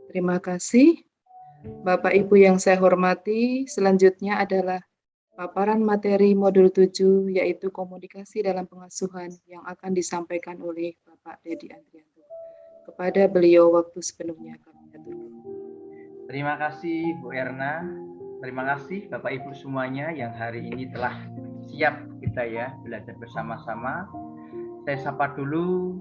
Terima kasih. Bapak Ibu yang saya hormati, selanjutnya adalah paparan materi modul 7 yaitu komunikasi dalam pengasuhan yang akan disampaikan oleh Bapak Dedi Andrianto. Kepada beliau waktu sepenuhnya kami aturkan. Terima kasih Bu Erna. Terima kasih Bapak Ibu semuanya yang hari ini telah siap kita ya belajar bersama-sama. Saya sapa dulu.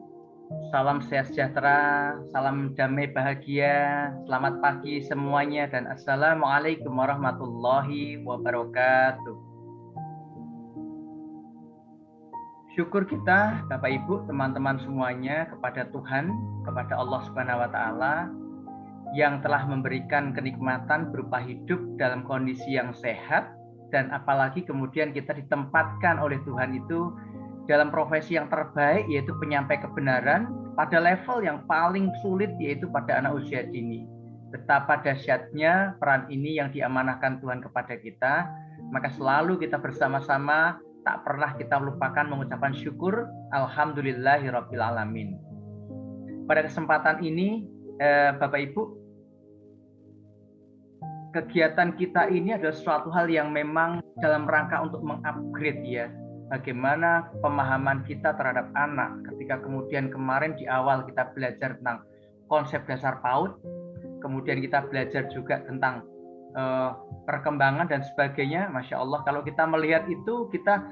Salam sehat sejahtera, salam damai bahagia, selamat pagi semuanya dan Assalamualaikum warahmatullahi wabarakatuh. Syukur kita Bapak Ibu, teman-teman semuanya kepada Tuhan, kepada Allah Subhanahu wa taala yang telah memberikan kenikmatan berupa hidup dalam kondisi yang sehat, dan apalagi kemudian kita ditempatkan oleh Tuhan itu dalam profesi yang terbaik, yaitu penyampai kebenaran pada level yang paling sulit, yaitu pada anak usia dini. Betapa dahsyatnya peran ini yang diamanahkan Tuhan kepada kita, maka selalu kita bersama-sama tak pernah kita melupakan mengucapkan syukur alhamdulillahirabbil alamin. Pada kesempatan ini Bapak Ibu, kegiatan kita ini adalah suatu hal yang memang dalam rangka untuk mengupgrade ya, bagaimana pemahaman kita terhadap anak. Ketika kemudian kemarin di awal kita belajar tentang konsep dasar PAUD, kemudian kita belajar juga tentang perkembangan dan sebagainya. Masya Allah, kalau kita melihat itu, kita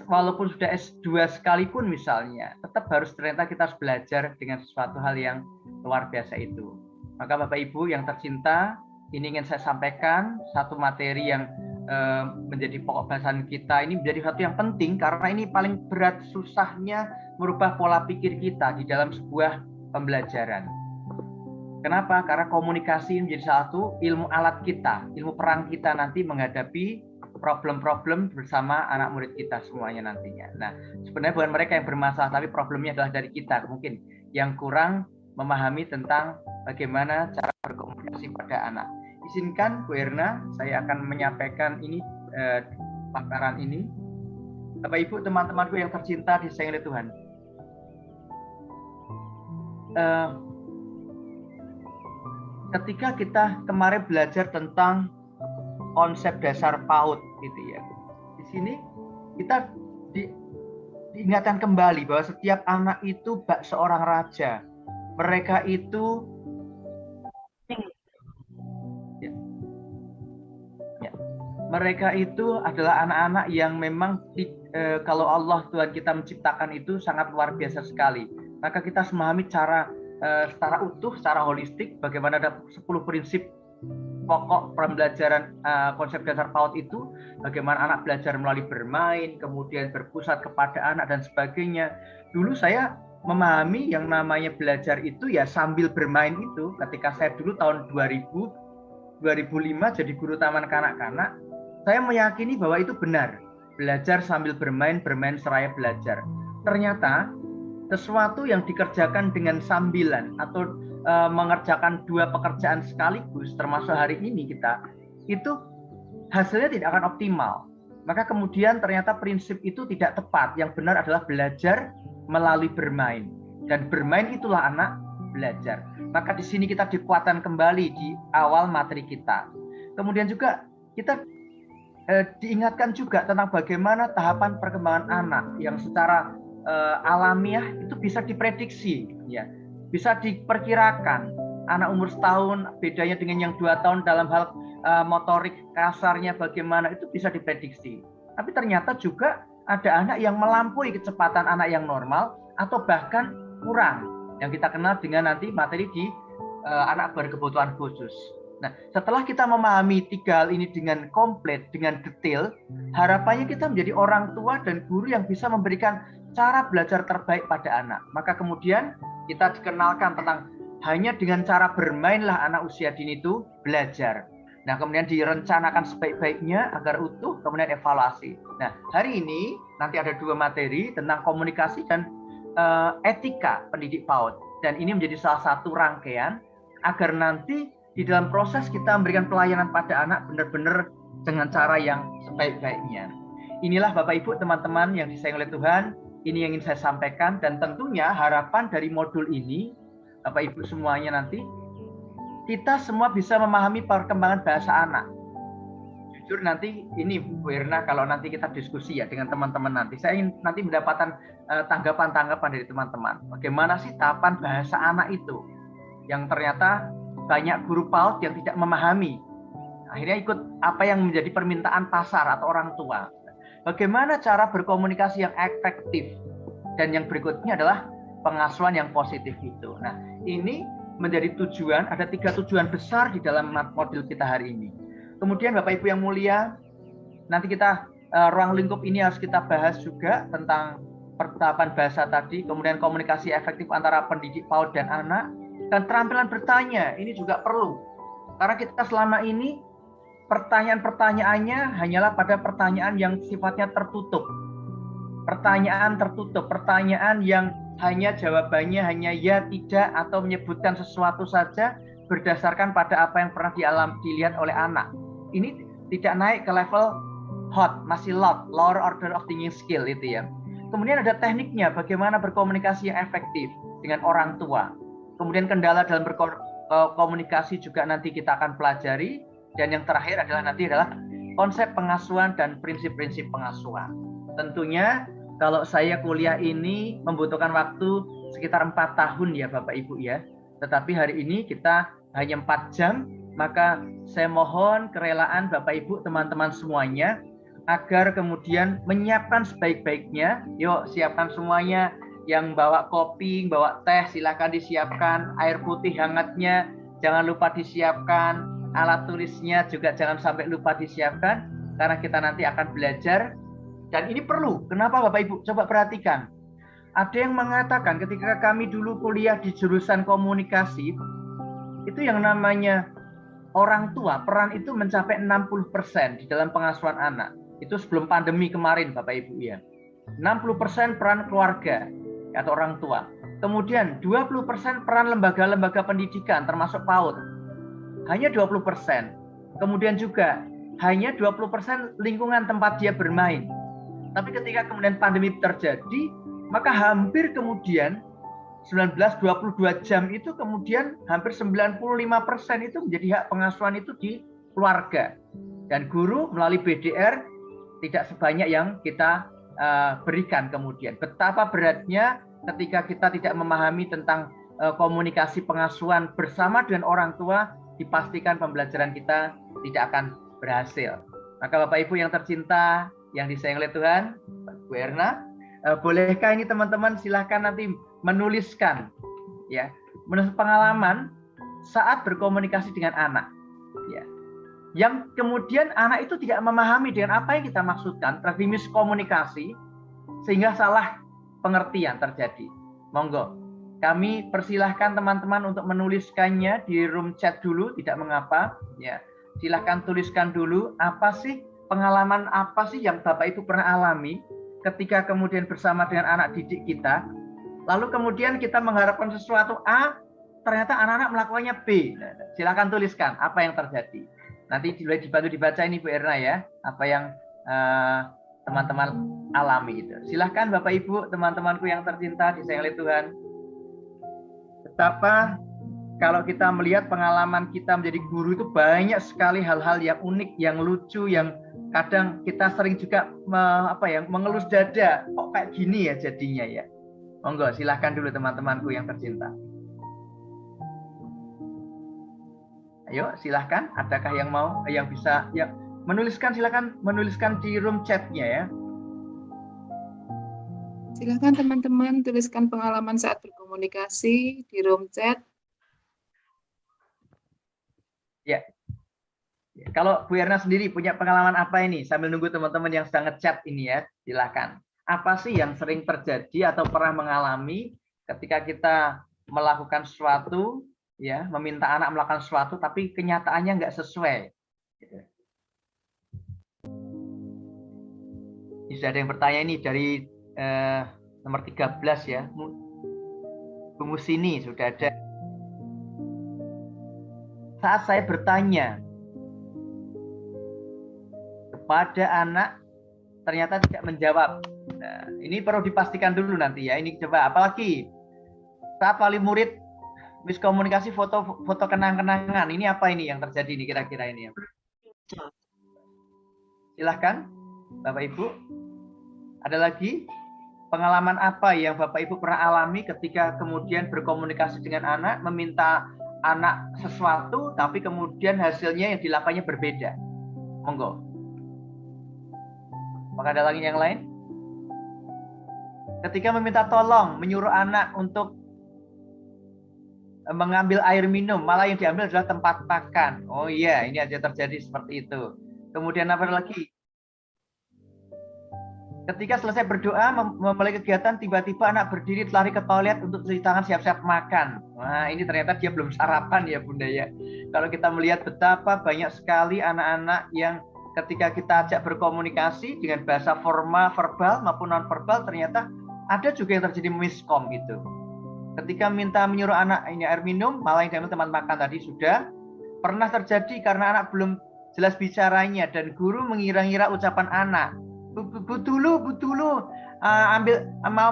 walaupun sudah S2 sekalipun misalnya, tetap harus ternyata kita harus belajar dengan sesuatu hal yang luar biasa itu. Maka Bapak Ibu yang tercinta, ini ingin saya sampaikan satu materi yang menjadi pokok bahasan kita. Ini menjadi satu yang penting karena ini paling berat susahnya merubah pola pikir kita di dalam sebuah pembelajaran. Kenapa? Karena komunikasi menjadi satu ilmu alat kita, ilmu perang kita nanti menghadapi problem-problem bersama anak murid kita semuanya nantinya. Nah, sebenarnya bukan mereka yang bermasalah, tapi problemnya adalah dari kita mungkin yang kurang memahami tentang bagaimana cara berkomunikasi pada anak. Izinkan Bu Erna, saya akan menyampaikan ini paparan ini. Bapak Ibu, teman-temanku yang tercinta disayangi oleh Tuhan. Ketika kita kemarin belajar tentang konsep dasar PAUD gitu ya, di sini kita diingatkan kembali bahwa setiap anak itu bak seorang raja. Mereka itu mereka itu adalah anak-anak yang memang kalau Allah Tuhan kita menciptakan itu sangat luar biasa sekali. Maka kita memahami secara utuh, secara holistik, bagaimana ada 10 prinsip pokok pembelajaran konsep dasar PAUD itu, bagaimana anak belajar melalui bermain, kemudian berpusat kepada anak dan sebagainya. Dulu saya memahami yang namanya belajar itu ya sambil bermain itu. Ketika saya dulu tahun 2005 jadi guru taman kanak-kanak, saya meyakini bahwa itu benar. Belajar sambil bermain, bermain seraya belajar. Ternyata sesuatu yang dikerjakan dengan sambilan atau mengerjakan dua pekerjaan sekaligus, termasuk hari ini kita, itu hasilnya tidak akan optimal. Maka kemudian ternyata prinsip itu tidak tepat. Yang benar adalah belajar melalui bermain. Dan bermain itulah anak belajar. Maka di sini kita dikuatkan kembali di awal materi kita. Kemudian juga kita diingatkan juga tentang bagaimana tahapan perkembangan anak yang secara alamiah itu bisa diprediksi, ya, bisa diperkirakan. Anak umur setahun bedanya dengan yang 2 tahun dalam hal motorik kasarnya bagaimana, itu bisa diprediksi. Tapi ternyata juga ada anak yang melampaui kecepatan anak yang normal atau bahkan kurang, yang kita kenal dengan nanti materi di anak berkebutuhan khusus. Nah, setelah kita memahami 3 hal ini dengan komplit, dengan detail, harapannya kita menjadi orang tua dan guru yang bisa memberikan cara belajar terbaik pada anak. Maka kemudian kita dikenalkan tentang hanya dengan cara bermainlah anak usia dini itu belajar. Nah, kemudian direncanakan sebaik-baiknya agar utuh, kemudian evaluasi. Nah, hari ini nanti ada 2 materi tentang komunikasi dan etika pendidik PAUD. Dan ini menjadi salah satu rangkaian agar nanti di dalam proses kita memberikan pelayanan pada anak benar-benar dengan cara yang sebaik-baiknya. Inilah Bapak Ibu teman-teman yang disayangi oleh Tuhan, ini yang ingin saya sampaikan, dan tentunya harapan dari modul ini Bapak Ibu semuanya nanti kita semua bisa memahami perkembangan bahasa anak. Jujur nanti ini Bu Erna, kalau nanti kita diskusi ya dengan teman-teman nanti, saya ingin nanti mendapatkan tanggapan-tanggapan dari teman-teman. Bagaimana sih tahapan bahasa anak itu? Yang ternyata banyak guru PAUD yang tidak memahami. Akhirnya ikut apa yang menjadi permintaan pasar atau orang tua. Bagaimana cara berkomunikasi yang efektif? Dan yang berikutnya adalah pengasuhan yang positif itu. Nah, ini menjadi tujuan, ada 3 tujuan besar di dalam modul kita hari ini. Kemudian Bapak Ibu yang mulia, nanti kita ruang lingkup ini harus kita bahas juga tentang pertahapan bahasa tadi, kemudian komunikasi efektif antara pendidik PAUD dan anak, dan keterampilan bertanya, ini juga perlu. Karena kita selama ini pertanyaan-pertanyaannya hanyalah pada pertanyaan yang sifatnya tertutup. Pertanyaan tertutup, pertanyaan yang hanya jawabannya hanya ya, tidak, atau menyebutkan sesuatu saja berdasarkan pada apa yang pernah dilihat oleh anak. Ini tidak naik ke level hot, masih lower order of thinking skill itu ya. Kemudian ada tekniknya, bagaimana berkomunikasi yang efektif dengan orang tua. Kemudian kendala dalam berkomunikasi juga nanti kita akan pelajari. Dan yang terakhir adalah konsep pengasuhan dan prinsip-prinsip pengasuhan. Tentunya kalau saya kuliah ini membutuhkan waktu sekitar 4 tahun ya Bapak Ibu ya. Tetapi hari ini kita hanya 4 jam, maka saya mohon kerelaan Bapak Ibu teman-teman semuanya agar kemudian menyiapkan sebaik-baiknya. Yuk siapkan semuanya, yang bawa kopi, bawa teh silakan disiapkan, air putih hangatnya jangan lupa disiapkan. Alat tulisnya juga jangan sampai lupa disiapkan, karena kita nanti akan belajar. Dan ini perlu, kenapa Bapak Ibu? Coba perhatikan. Ada yang mengatakan ketika kami dulu kuliah di jurusan komunikasi, itu yang namanya orang tua, peran itu mencapai 60% di dalam pengasuhan anak. Itu sebelum pandemi kemarin Bapak Ibu ya. 60% peran keluarga atau orang tua. Kemudian 20% peran lembaga-lembaga pendidikan termasuk PAUD. Hanya 20%. Kemudian juga hanya 20% lingkungan tempat dia bermain. Tapi ketika kemudian pandemi terjadi, maka hampir kemudian 19-22 jam itu kemudian hampir 95% itu menjadi hak pengasuhan itu di keluarga. Dan guru melalui BDR tidak sebanyak yang kita berikan kemudian. Betapa beratnya ketika kita tidak memahami tentang komunikasi pengasuhan bersama dengan orang tua, dipastikan pembelajaran kita tidak akan berhasil. Maka Bapak Ibu yang tercinta, yang disayang oleh Tuhan, Bu Erna, bolehkah ini teman-teman silahkan nanti menuliskan ya, menulis pengalaman saat berkomunikasi dengan anak ya. Yang kemudian anak itu tidak memahami dengan apa yang kita maksudkan, terjadi miskomunikasi sehingga salah pengertian terjadi. Monggo. Kami persilahkan teman-teman untuk menuliskannya di room chat dulu, tidak mengapa. Ya, silahkan tuliskan dulu apa sih pengalaman apa sih yang Bapak Ibu pernah alami ketika kemudian bersama dengan anak didik kita. Lalu kemudian kita mengharapkan sesuatu A, ternyata anak-anak melakukannya B. Nah, silahkan tuliskan apa yang terjadi. Nanti boleh dibantu dibaca ini Bu Erna ya, apa yang teman-teman alami itu. Silahkan Bapak Ibu, teman-temanku yang tercinta, disayang oleh Tuhan. Betapa kalau kita melihat pengalaman kita menjadi guru itu banyak sekali hal-hal yang unik, yang lucu, yang kadang kita sering juga mengelus dada, kok kayak gini ya jadinya ya. Monggo silahkan dulu teman-temanku yang tercinta. Ayo silahkan, adakah yang mau, yang bisa yang menuliskan, silahkan menuliskan di room chatnya ya. Silakan teman-teman tuliskan pengalaman saat berkomunikasi di room chat. Ya. Kalau Bu Erna sendiri punya pengalaman apa ini? Sambil nunggu teman-teman yang sedang ngechat ini ya, silakan. Apa sih yang sering terjadi atau pernah mengalami ketika kita melakukan sesuatu, ya, meminta anak melakukan sesuatu, tapi kenyataannya nggak sesuai. Gitu. Ini sudah ada yang bertanya ini dari nomor 13 ya, Bu Musini sudah ada. Saat saya bertanya kepada anak, ternyata tidak menjawab. Nah, ini perlu dipastikan dulu nanti ya. Ini coba, apalagi saat wali murid Miskomunikasi foto kenang-kenangan. Ini apa ini yang terjadi nih kira-kira ini ya? Silahkan, Bapak Ibu. Ada lagi pengalaman apa yang Bapak Ibu pernah alami ketika kemudian berkomunikasi dengan anak, meminta anak sesuatu, tapi kemudian hasilnya yang dilakukannya berbeda? Monggo. Apakah ada lagi yang lain? Ketika meminta tolong, menyuruh anak untuk mengambil air minum, malah yang diambil adalah tempat makan. Oh iya, ini aja terjadi seperti itu. Kemudian apa lagi? Ketika selesai berdoa, memulai kegiatan, tiba-tiba anak berdiri lari ke toilet untuk cuci tangan siap-siap makan. Wah, ini ternyata dia belum sarapan ya Bunda ya. Kalau kita melihat betapa banyak sekali anak-anak yang ketika kita ajak berkomunikasi dengan bahasa formal, verbal maupun non-verbal, ternyata ada juga yang terjadi miskom gitu. Ketika minta menyuruh anak ini air minum, malah yang diambil teman makan tadi sudah. Pernah terjadi karena anak belum jelas bicaranya dan guru mengira-ngira ucapan anak. Bu dulu, ambil mau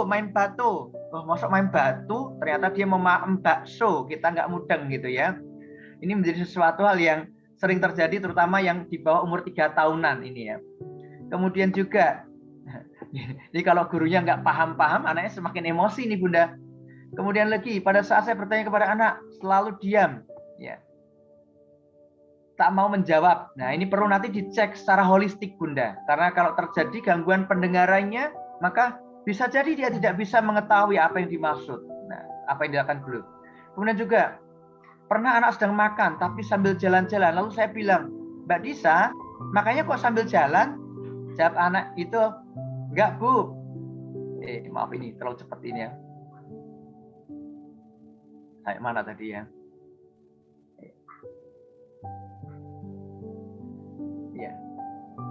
main batu. Oh, masuk main batu, ternyata dia mau bakso, kita nggak mudeng gitu ya. Ini menjadi sesuatu hal yang sering terjadi, terutama yang di bawah umur 3 tahunan ini ya. Kemudian juga, jadi kalau gurunya nggak paham-paham, anaknya semakin emosi nih Bunda. Kemudian lagi, pada saat saya bertanya kepada anak, selalu diam, ya. Tak mau menjawab. Nah, ini perlu nanti dicek secara holistik Bunda. Karena kalau terjadi gangguan pendengarannya, maka bisa jadi dia tidak bisa mengetahui apa yang dimaksud. Nah, apa yang dilakukan guru. Kemudian juga, pernah anak sedang makan, tapi sambil jalan-jalan. Lalu saya bilang, Mbak Disa, makanya kok sambil jalan? Jawab anak itu, enggak Bu. Maaf ini, terlalu cepat ini ya. Kayak mana tadi ya?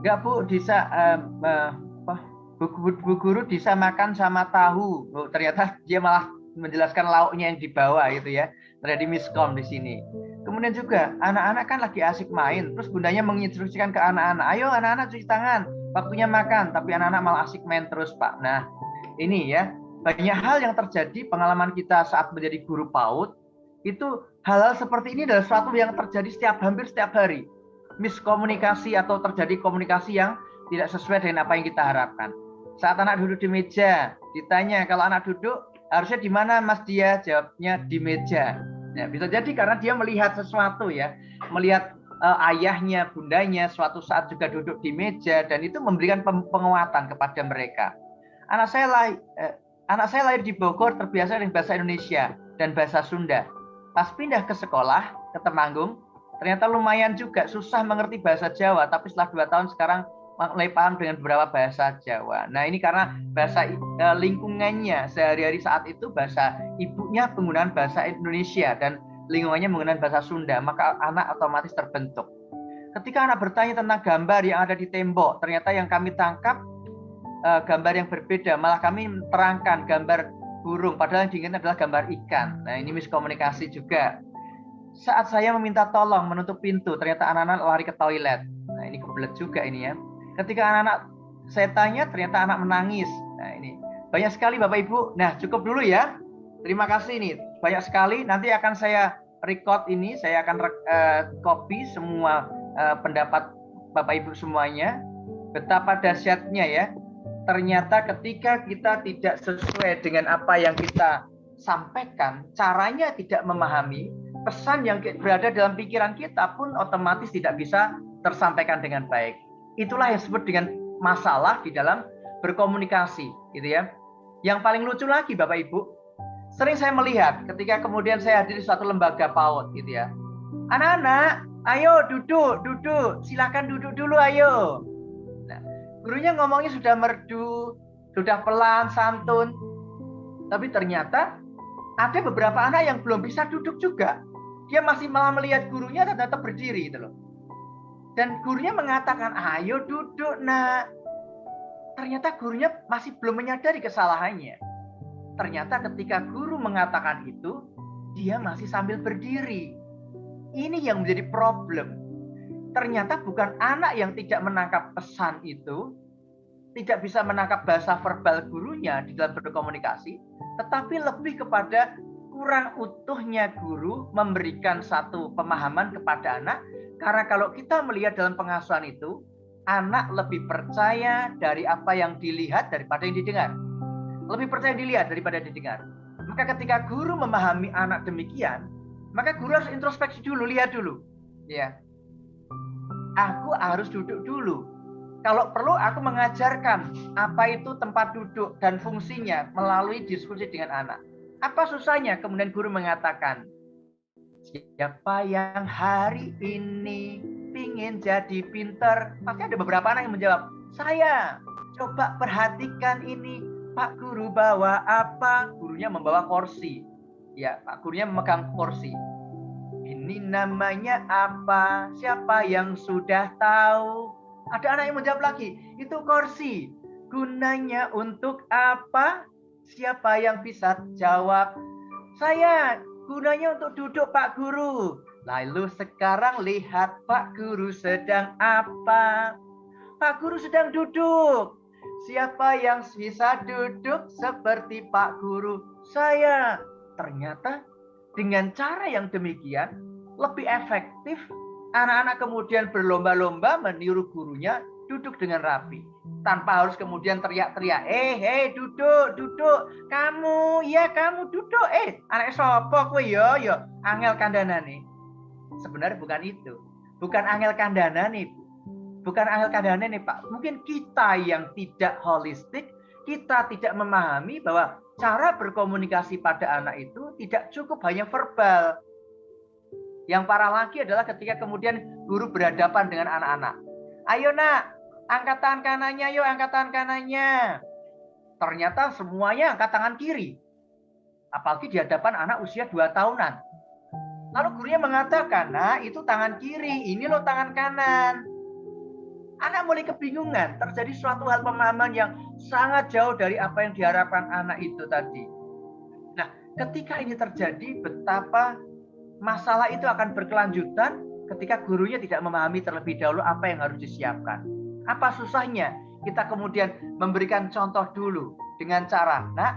Enggak Bu, Disa Bu guru Disa makan sama tahu. Oh, ternyata dia malah menjelaskan lauknya yang dibawa gitu ya. Terjadi miskom di sini. Kemudian juga anak-anak kan lagi asik main, terus bundanya menginstruksikan ke anak-anak, ayo anak-anak cuci tangan, waktunya makan, tapi anak-anak malah asik main terus Pak. Nah, ini ya, banyak hal yang terjadi pengalaman kita saat menjadi guru PAUD, itu hal-hal seperti ini adalah sesuatu yang terjadi hampir setiap hari. Miskomunikasi atau terjadi komunikasi yang tidak sesuai dengan apa yang kita harapkan. Saat anak duduk di meja, ditanya kalau anak duduk harusnya di mana Mas dia? Jawabnya di meja. Ya, bisa jadi karena dia melihat sesuatu ya, melihat ayahnya, bundanya suatu saat juga duduk di meja dan itu memberikan penguatan kepada mereka. Anak saya lahir di Bogor, terbiasa dengan bahasa Indonesia dan bahasa Sunda. Pas pindah ke sekolah ke Temanggung, ternyata lumayan juga susah mengerti bahasa Jawa, tapi setelah 2 tahun sekarang mulai paham dengan beberapa bahasa Jawa. Nah, ini karena bahasa lingkungannya sehari-hari saat itu bahasa ibunya penggunaan bahasa Indonesia dan lingkungannya menggunakan bahasa Sunda, maka anak otomatis terbentuk. Ketika anak bertanya tentang gambar yang ada di tembok, ternyata yang kami tangkap gambar yang berbeda, malah kami terangkan gambar burung, padahal yang diinginkan adalah gambar ikan. Nah, ini miskomunikasi juga. Saat saya meminta tolong menutup pintu, ternyata anak-anak lari ke toilet. Nah, ini kebelet juga ini ya. Ketika anak-anak saya tanya, ternyata anak menangis. Nah, ini banyak sekali Bapak Ibu. Nah, cukup dulu ya. Terima kasih nih. Banyak sekali. Nanti akan saya record ini. Saya akan copy semua pendapat Bapak Ibu semuanya. Betapa dahsyatnya ya. Ternyata ketika kita tidak sesuai dengan apa yang kita sampaikan, caranya tidak memahami, pesan yang berada dalam pikiran kita pun otomatis tidak bisa tersampaikan dengan baik. Itulah yang disebut dengan masalah di dalam berkomunikasi, gitu ya. Yang paling lucu lagi Bapak Ibu, sering saya melihat ketika kemudian saya hadir di suatu lembaga PAUD, gitu ya. Anak-anak, ayo duduk, silakan duduk dulu, ayo. Nah, gurunya ngomongnya sudah merdu, sudah pelan, santun, tapi ternyata ada beberapa anak yang belum bisa duduk juga. Dia masih malah melihat gurunya dan tetap berdiri gitu loh. Dan gurunya mengatakan, ayo duduk nak. Ternyata gurunya masih belum menyadari kesalahannya. Ternyata ketika guru mengatakan itu, dia masih sambil berdiri. Ini yang menjadi problem. Ternyata bukan anak yang tidak menangkap pesan itu, tidak bisa menangkap bahasa verbal gurunya di dalam berkomunikasi, tetapi lebih kepada kurang utuhnya guru memberikan satu pemahaman kepada anak. Karena kalau kita melihat dalam pengasuhan itu, anak lebih percaya dari apa yang dilihat daripada yang didengar. Lebih percaya dilihat daripada didengar. Maka ketika guru memahami anak demikian, maka guru harus introspeksi dulu, lihat dulu. Ya, aku harus duduk dulu. Kalau perlu aku mengajarkan apa itu tempat duduk dan fungsinya melalui diskusi dengan anak. Apa susahnya? Kemudian guru mengatakan, siapa yang hari ini pingin jadi pinter? Pasti ada beberapa anak yang menjawab, saya. Coba perhatikan ini, Pak Guru bawa apa? Gurunya membawa kursi. Ya, Pak Gurunya memegang kursi. Ini namanya apa? Siapa yang sudah tahu? Ada anak yang menjawab lagi, itu kursi. Gunanya untuk apa? Siapa yang bisa jawab? Saya. Gunanya untuk duduk, Pak Guru. Lalu sekarang lihat Pak Guru sedang apa? Pak Guru sedang duduk. Siapa yang bisa duduk seperti Pak Guru? Saya. Ternyata dengan cara yang demikian lebih efektif. Anak-anak kemudian berlomba-lomba meniru gurunya duduk dengan rapi. Tanpa harus kemudian teriak-teriak, duduk, duduk. Kamu, ya kamu duduk. Anak sapa kowe yo, angel kandhanane. Sebenarnya bukan itu. Bukan angel kandhanane, Bu. Bukan angel kandhanane, Pak. Mungkin kita yang tidak holistik, kita tidak memahami bahwa cara berkomunikasi pada anak itu tidak cukup hanya verbal. Yang parah lagi adalah ketika kemudian guru berhadapan dengan anak-anak. Ayo nak, angkat tangan kanannya, yuk angkat tangan kanannya. Ternyata semuanya angkat tangan kiri. Apalagi di hadapan anak usia 2 tahunan. Lalu gurunya mengatakan, nah itu tangan kiri, ini loh tangan kanan. Anak mulai kebingungan, terjadi suatu hal pemahaman yang sangat jauh dari apa yang diharapkan anak itu tadi. Nah, ketika ini terjadi, betapa masalah itu akan berkelanjutan ketika gurunya tidak memahami terlebih dahulu apa yang harus disiapkan. Apa susahnya kita kemudian memberikan contoh dulu dengan cara, nak,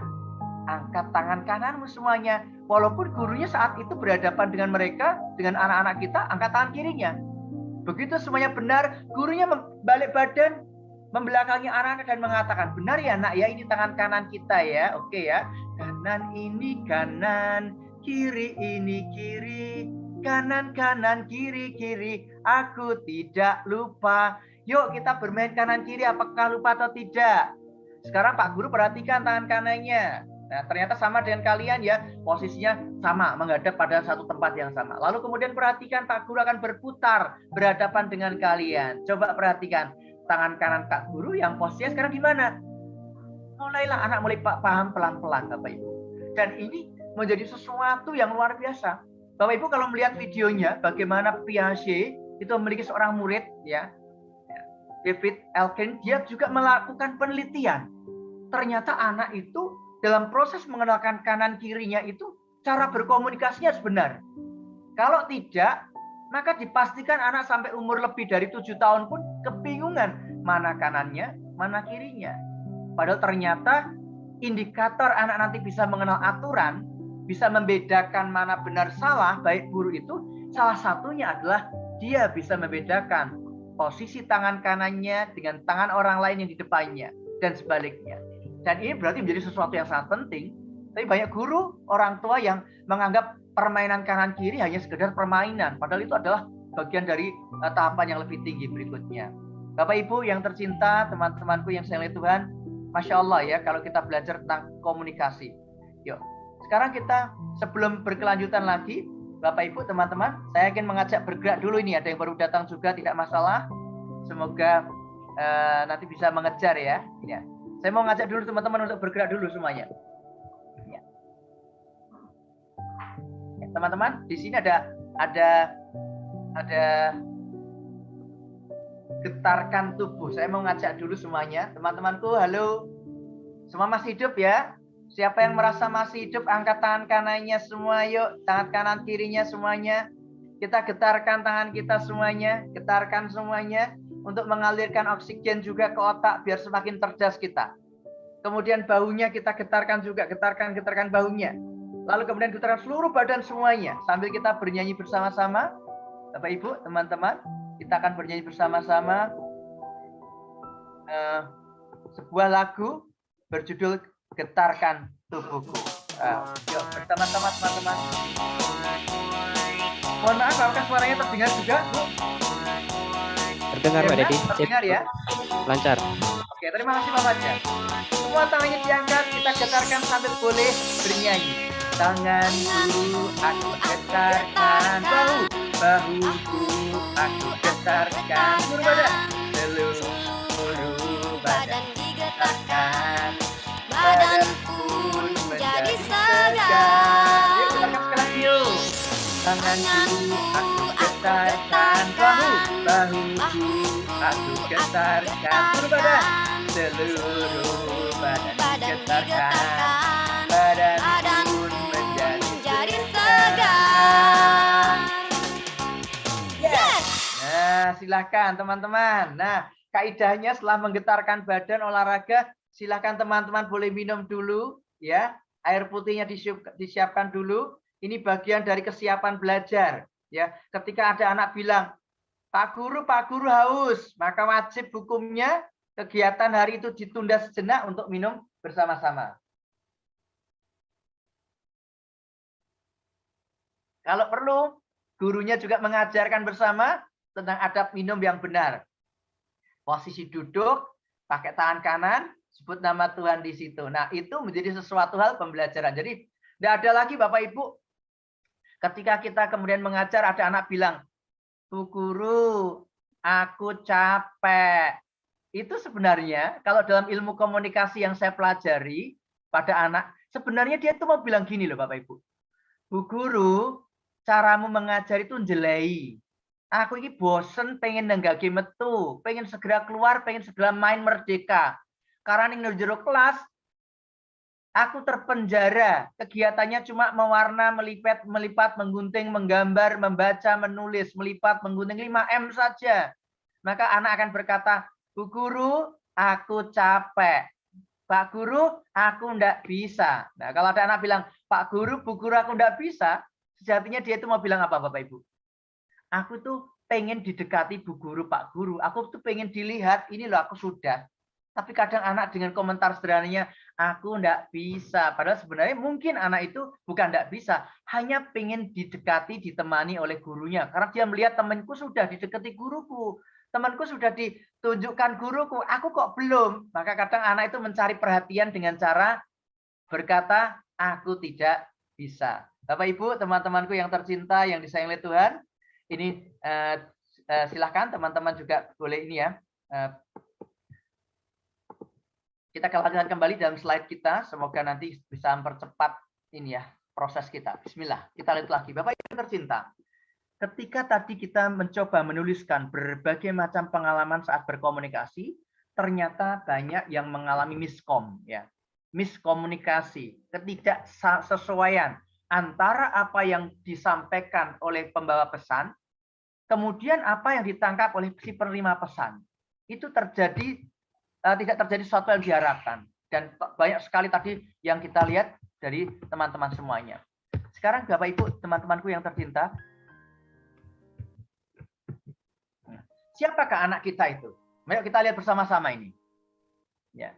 angkat tangan kananmu semuanya. Walaupun gurunya saat itu berhadapan dengan mereka, dengan anak-anak kita, angkat tangan kirinya. Begitu semuanya benar, gurunya balik badan, membelakangi anak-anak dan mengatakan, benar ya nak ya, ini tangan kanan kita ya, oke ya. Kanan ini kanan, kiri ini kiri, kanan kanan kiri kiri, aku tidak lupa. Yuk kita bermain kanan kiri, apakah lupa atau tidak? Sekarang Pak Guru perhatikan tangan kanannya. Nah, ternyata sama dengan kalian ya, posisinya sama, menghadap pada satu tempat yang sama. Lalu kemudian perhatikan Pak Guru akan berputar berhadapan dengan kalian. Coba perhatikan tangan kanan Pak Guru yang posisinya sekarang di mana? Mulailah anak mulai paham pelan-pelan Bapak Ibu. Dan ini menjadi sesuatu yang luar biasa. Bapak Ibu kalau melihat videonya bagaimana Piaget itu memiliki seorang murid ya, David Elkin, dia juga melakukan penelitian. Ternyata anak itu dalam proses mengenalkan kanan kirinya itu cara berkomunikasinya benar. Kalau tidak, maka dipastikan anak sampai umur lebih dari 7 tahun pun kebingungan mana kanannya, mana kirinya. Padahal ternyata indikator anak nanti bisa mengenal aturan, bisa membedakan mana benar salah, baik buruk itu, salah satunya adalah dia bisa membedakan posisi tangan kanannya dengan tangan orang lain yang di depannya, dan sebaliknya. Dan ini berarti menjadi sesuatu yang sangat penting. Tapi banyak guru, orang tua yang menganggap permainan kanan kiri hanya sekedar permainan, padahal itu adalah bagian dari tahapan yang lebih tinggi berikutnya. Bapak Ibu yang tercinta, teman-temanku yang saya lihat Tuhan, Masya Allah ya, kalau kita belajar tentang komunikasi. Yuk, sekarang kita sebelum berkelanjutan lagi, Bapak Ibu, teman-teman, saya ingin mengajak bergerak dulu ini. Ada yang baru datang juga, tidak masalah. Semoga nanti bisa mengejar ya. Ya. Saya mau ngajak dulu teman-teman untuk bergerak dulu semuanya. Ya. Ya, teman-teman, di sini ada getarkan tubuh. Saya mau ngajak dulu semuanya. Teman-temanku, halo. Semua masih hidup ya? Siapa yang merasa masih hidup, angkat tangan kanannya semua, yuk. Tangan kanan kirinya semuanya. Kita getarkan tangan kita semuanya. Getarkan semuanya. Untuk mengalirkan oksigen juga ke otak, biar semakin cerdas kita. Kemudian bahunya kita getarkan juga. Getarkan bahunya. Lalu kemudian getaran seluruh badan semuanya. Sambil kita bernyanyi bersama-sama. Bapak Ibu, teman-teman, kita akan bernyanyi bersama-sama sebuah lagu berjudul Getarkan Tubuhku. Yuk bersama-sama teman-teman. Mohon maaf, apakah suaranya terdengar juga, Bu? Terdengar, Pak Dedi. Terdengar ya? Lancar. Oke, terima kasih Pak Fajar. Semua tangannya diangkat, kita getarkan sambil boleh bernyanyi. Tanganku aku getarkan, bahuku aku getarkan, seluruh badan, seluruh badan digetarkan, badan pun menjadi segar. Yuk kita sekali lagi yuk. Tanganku aku getarkan, bahuku aku getarkan, seluruh badan digetarkan, badan pun menjadi segar. Yes. Nah, silakan teman-teman. Nah, kaidahnya setelah menggetarkan badan olahraga, silakan teman-teman boleh minum dulu, ya. Air putihnya disiapkan dulu. Ini bagian dari kesiapan belajar, ya. Ketika ada anak bilang, Pak Guru haus, maka wajib hukumnya kegiatan hari itu ditunda sejenak untuk minum bersama-sama. Kalau perlu, gurunya juga mengajarkan bersama tentang adab minum yang benar. Posisi duduk, pakai tangan kanan, sebut nama Tuhan di situ. Nah, itu menjadi sesuatu hal pembelajaran. Jadi, tidak ada lagi Bapak Ibu, ketika kita kemudian mengajar, ada anak bilang, Bu Guru, aku capek. Itu sebenarnya, kalau dalam ilmu komunikasi yang saya pelajari pada anak, sebenarnya dia itu mau bilang gini loh Bapak Ibu. Bu Guru, caramu mengajar itu jelei. Aku ini bosen pengen nenggaki metu, pengen segera keluar, pengen segera main merdeka. Karena ning jero kelas, aku terpenjara. Kegiatannya cuma mewarna, melipat, menggunting, menggambar, membaca, menulis, melipat, menggunting 5M saja. Maka anak akan berkata, Bu Guru, aku capek. Pak Guru, aku enggak bisa. Nah, kalau ada anak bilang, Pak Guru, Bu Guru, aku enggak bisa, sejatinya dia itu mau bilang apa, Bapak Ibu? Aku tuh pengen didekati Bu Guru, Pak Guru. Aku tuh pengen dilihat, ini loh aku sudah. Tapi kadang anak dengan komentar sederhananya, aku enggak bisa. Padahal sebenarnya mungkin anak itu bukan enggak bisa, hanya pengen didekati, ditemani oleh gurunya. Karena dia melihat temanku sudah didekati guruku. Temanku sudah ditunjukkan guruku, aku kok belum. Maka kadang anak itu mencari perhatian dengan cara berkata, aku tidak bisa. Bapak Ibu, teman-temanku yang tercinta, yang disayang oleh Tuhan, ini silahkan teman-teman juga boleh ini ya. Kita akan lanjutkan kembali dalam slide kita. Semoga nanti bisa mempercepat ini ya proses kita. Bismillah. Kita lihat lagi. Bapak Ibu yang tercinta. Ketika tadi kita mencoba menuliskan berbagai macam pengalaman saat berkomunikasi, ternyata banyak yang mengalami miskom, ya, miskomunikasi, ketidaksesuaian antara apa yang disampaikan oleh pembawa pesan, kemudian apa yang ditangkap oleh si penerima pesan. Itu terjadi tidak terjadi sesuatu yang diharapkan, dan banyak sekali tadi yang kita lihat dari teman-teman semuanya. Sekarang Bapak Ibu, teman-temanku yang tercinta, siapakah anak kita itu? Mari kita lihat bersama-sama ini. Ya.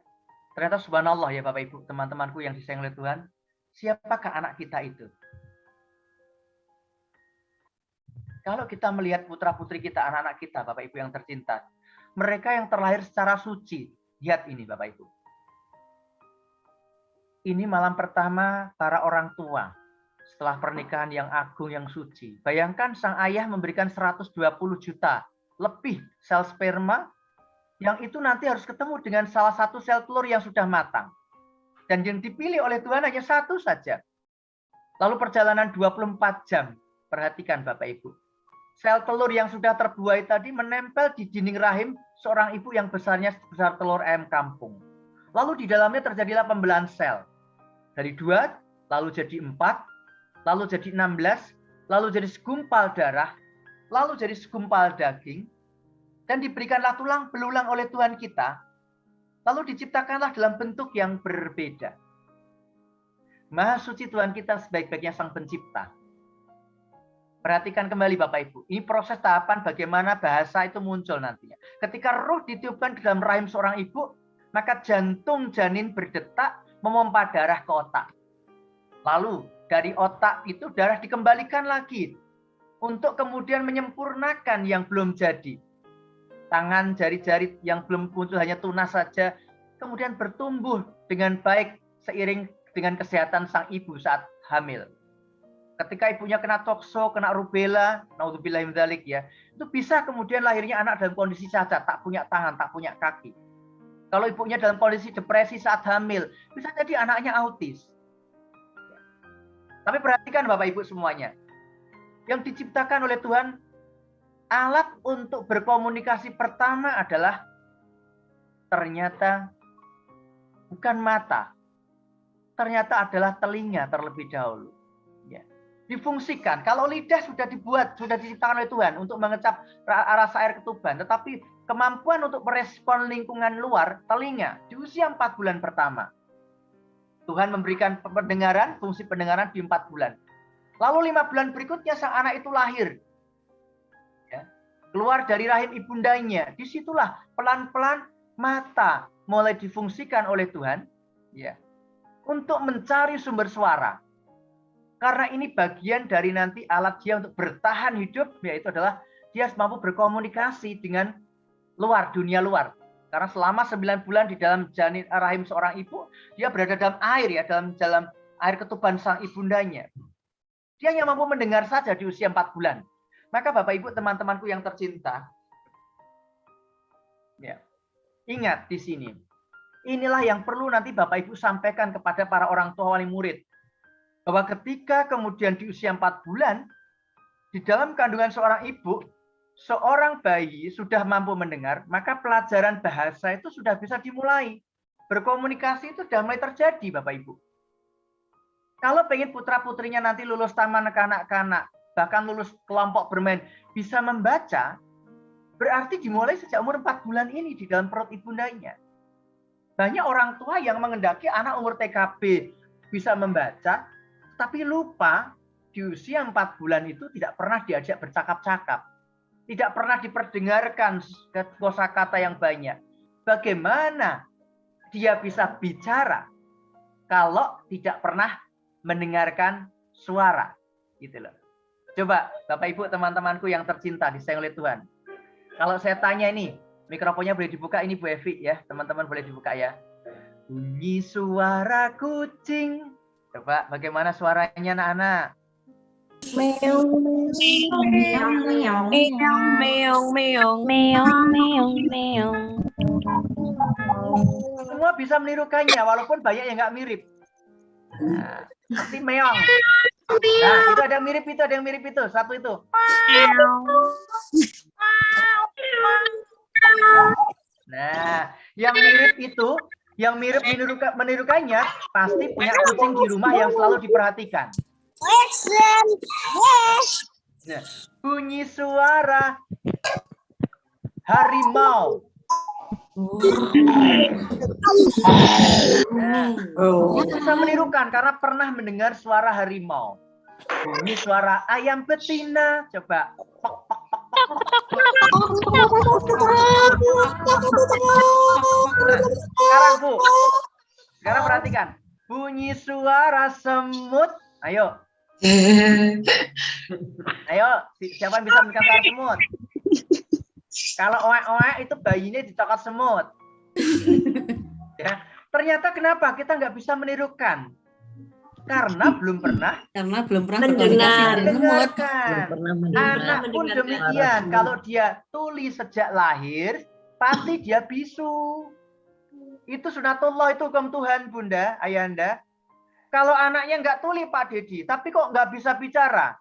Ternyata subhanallah ya Bapak Ibu, teman-temanku yang disayang oleh Tuhan. Siapakah anak kita itu? Kalau kita melihat putra-putri kita, anak-anak kita, Bapak Ibu yang tercinta, mereka yang terlahir secara suci. Lihat ini Bapak Ibu. Ini malam pertama para orang tua setelah pernikahan yang agung, yang suci. Bayangkan sang ayah memberikan 120 juta lebih sel sperma yang itu nanti harus ketemu dengan salah satu sel telur yang sudah matang. Dan yang dipilih oleh Tuhan hanya satu saja. Lalu perjalanan 24 jam. Perhatikan Bapak Ibu. Sel telur yang sudah terbuai tadi menempel di dinding rahim seorang ibu yang besarnya sebesar telur ayam kampung. Lalu di dalamnya terjadilah pembelahan sel. Dari 2, lalu jadi 4, lalu jadi 16, lalu jadi segumpal darah, lalu jadi segumpal daging, dan diberikanlah tulang belulang oleh Tuhan kita, lalu diciptakanlah dalam bentuk yang berbeda. Maha suci Tuhan kita sebaik-baiknya Sang Pencipta. Perhatikan kembali Bapak Ibu, ini proses tahapan bagaimana bahasa itu muncul nantinya. Ketika ruh ditiupkan ke dalam rahim seorang ibu, maka jantung janin berdetak memompa darah ke otak. Lalu dari otak itu darah dikembalikan lagi untuk kemudian menyempurnakan yang belum jadi. Tangan, jari-jari yang belum muncul hanya tunas saja, kemudian bertumbuh dengan baik seiring dengan kesehatan sang ibu saat hamil. Ketika ibunya kena tokso, kena rubella, naudzubillah min dzalik ya, itu bisa kemudian lahirnya anak dalam kondisi cacat, tak punya tangan, tak punya kaki. Kalau ibunya dalam kondisi depresi saat hamil, bisa jadi anaknya autis. Tapi perhatikan Bapak Ibu semuanya, yang diciptakan oleh Tuhan, alat untuk berkomunikasi pertama adalah ternyata bukan mata, ternyata adalah telinga terlebih dahulu. Difungsikan. Kalau lidah sudah dibuat, sudah diciptakan oleh Tuhan untuk mengecap rasa air ketuban, tetapi kemampuan untuk merespon lingkungan luar, telinga, di usia 4 bulan pertama. Tuhan memberikan pendengaran, fungsi pendengaran di 4 bulan. Lalu 5 bulan berikutnya sang anak itu lahir. Ya. Keluar dari rahim ibundanya. Disitulah pelan-pelan mata mulai difungsikan oleh Tuhan, ya, untuk mencari sumber suara. Karena ini bagian dari nanti alat dia untuk bertahan hidup, yaitu adalah dia mampu berkomunikasi dengan luar, dunia luar. Karena selama 9 bulan di dalam janin rahim seorang ibu, dia berada dalam air ya, dalam air ketuban sang ibundanya. Dia hanya mampu mendengar saja di usia 4 bulan. Maka Bapak Ibu teman-temanku yang tercinta, ya, ingat di sini. Inilah yang perlu nanti Bapak Ibu sampaikan kepada para orang tua wali murid. Bahwa ketika kemudian di usia 4 bulan, di dalam kandungan seorang ibu, seorang bayi sudah mampu mendengar, maka pelajaran bahasa itu sudah bisa dimulai. Berkomunikasi itu sudah mulai terjadi, Bapak Ibu. Kalau pengen putra-putrinya nanti lulus taman kanak-kanak, bahkan lulus kelompok bermain, bisa membaca, berarti dimulai sejak umur 4 bulan ini di dalam perut ibundanya. Banyak orang tua yang mengendaki anak umur TKB bisa membaca, tapi lupa di usia 4 bulan itu tidak pernah diajak bercakap-cakap. Tidak pernah diperdengarkan kosakata yang banyak. Bagaimana dia bisa bicara kalau tidak pernah mendengarkan suara? Gitu loh. Coba Bapak Ibu teman-temanku yang tercinta disayang oleh Tuhan. Kalau saya tanya ini, mikrofonnya boleh dibuka ini Bu Evi ya, teman-teman boleh dibuka ya. Bunyi suara kucing. Coba bagaimana suaranya anak-anak? Meong meong meong meong meong meong meong. Semua bisa menirukannya walaupun banyak yang nggak mirip. Nah, seperti meong. Nah, itu ada yang mirip itu, ada yang mirip itu. Satu itu. Nah, yang mirip itu, yang mirip menirukannya pasti punya kucing di rumah yang selalu diperhatikan. Nah, bunyi suara harimau. Nah, bisa menirukan karena pernah mendengar suara harimau. Bunyi suara ayam betina. Coba. Pok, pok, pok, pok, Nah, sekarang Bu, sekarang perhatikan. Bunyi suara semut. Ayo. Ayo, siapa yang bisa mendengar suara semut? Kalau oek-oek itu bayinya dicokot semut. Ya, ternyata kenapa kita nggak bisa menirukan? Karena belum pernah mendengar. Anak pun demikian. Kalau dia tuli sejak lahir, pasti dia bisu. Itu sunatullah, itu hukum Tuhan, Bunda, Ayanda. Kalau anaknya nggak tuli Pak Dedi, tapi kok nggak bisa bicara?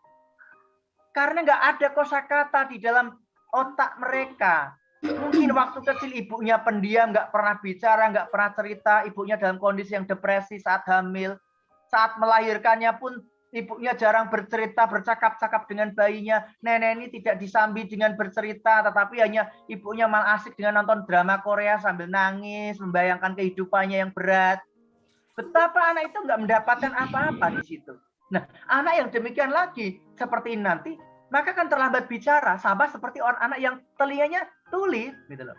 Karena nggak ada kosakata di dalam otak mereka. Mungkin waktu kecil ibunya pendiam, nggak pernah bicara, nggak pernah cerita. Ibunya dalam kondisi yang depresi saat hamil. Saat melahirkannya pun ibunya jarang bercerita, bercakap-cakap dengan bayinya. Nenek ini tidak disambi dengan bercerita, tetapi hanya ibunya malah asik dengan nonton drama Korea sambil nangis, membayangkan kehidupannya yang berat. Betapa anak itu nggak mendapatkan apa-apa di situ. Nah, anak yang demikian lagi seperti ini nanti, maka akan terlambat bicara, sama seperti orang anak yang telinganya tuli, gitu loh.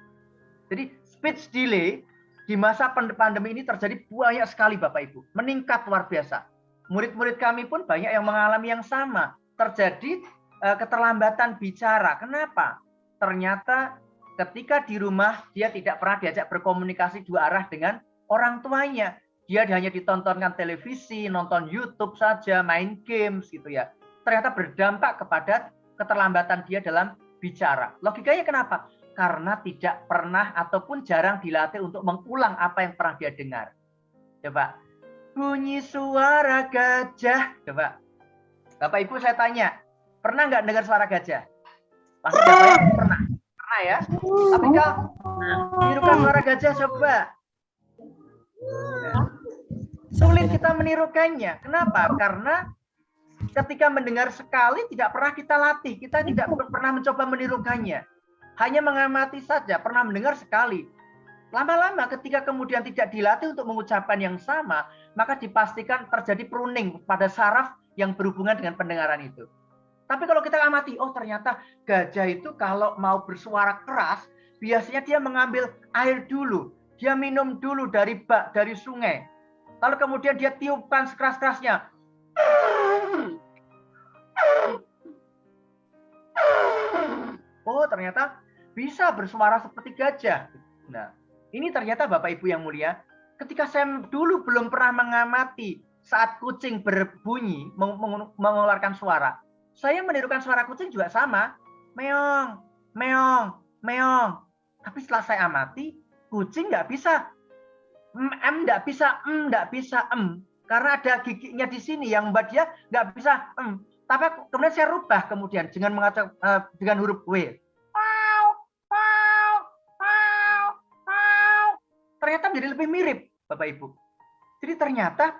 Jadi speech delay di masa pandemi ini terjadi banyak sekali Bapak Ibu, meningkat luar biasa. Murid-murid kami pun banyak yang mengalami yang sama, terjadi keterlambatan bicara. Kenapa? Ternyata ketika di rumah dia tidak pernah diajak berkomunikasi dua arah dengan orang tuanya. Dia hanya ditontonkan televisi, nonton YouTube saja, main games gitu ya. Ternyata berdampak kepada keterlambatan dia dalam bicara. Logikanya kenapa? Karena tidak pernah ataupun jarang dilatih untuk mengulang apa yang pernah dia dengar. Coba, bunyi suara gajah. Coba, Bapak Ibu saya tanya, pernah nggak dengar suara gajah? Pasti jawabannya pernah. Pernah ya? Tapi kalau nirukan suara gajah coba. Sulit kita menirukannya. Kenapa? Karena ketika mendengar sekali tidak pernah kita latih. Kita tidak pernah mencoba menirukannya. Hanya mengamati saja, pernah mendengar sekali. Lama-lama ketika kemudian tidak dilatih untuk mengucapkan yang sama, maka dipastikan terjadi pruning pada saraf yang berhubungan dengan pendengaran itu. Tapi kalau kita amati, oh ternyata gajah itu kalau mau bersuara keras, biasanya dia mengambil air dulu. Dia minum dulu dari bak, dari sungai. Lalu kemudian dia tiupkan sekeras-kerasnya. Oh ternyata bisa bersuara seperti gajah. Nah, ini ternyata Bapak Ibu yang mulia, ketika saya dulu belum pernah mengamati saat kucing berbunyi, mengeluarkan suara, saya menirukan suara kucing juga sama. Meong, meong, meong. Tapi setelah saya amati, kucing nggak bisa. Nggak bisa, karena ada giginya di sini yang membuat dia nggak bisa Tapi kemudian saya rubah kemudian dengan mengatakan dengan huruf W. Ternyata menjadi lebih mirip, Bapak Ibu. Jadi ternyata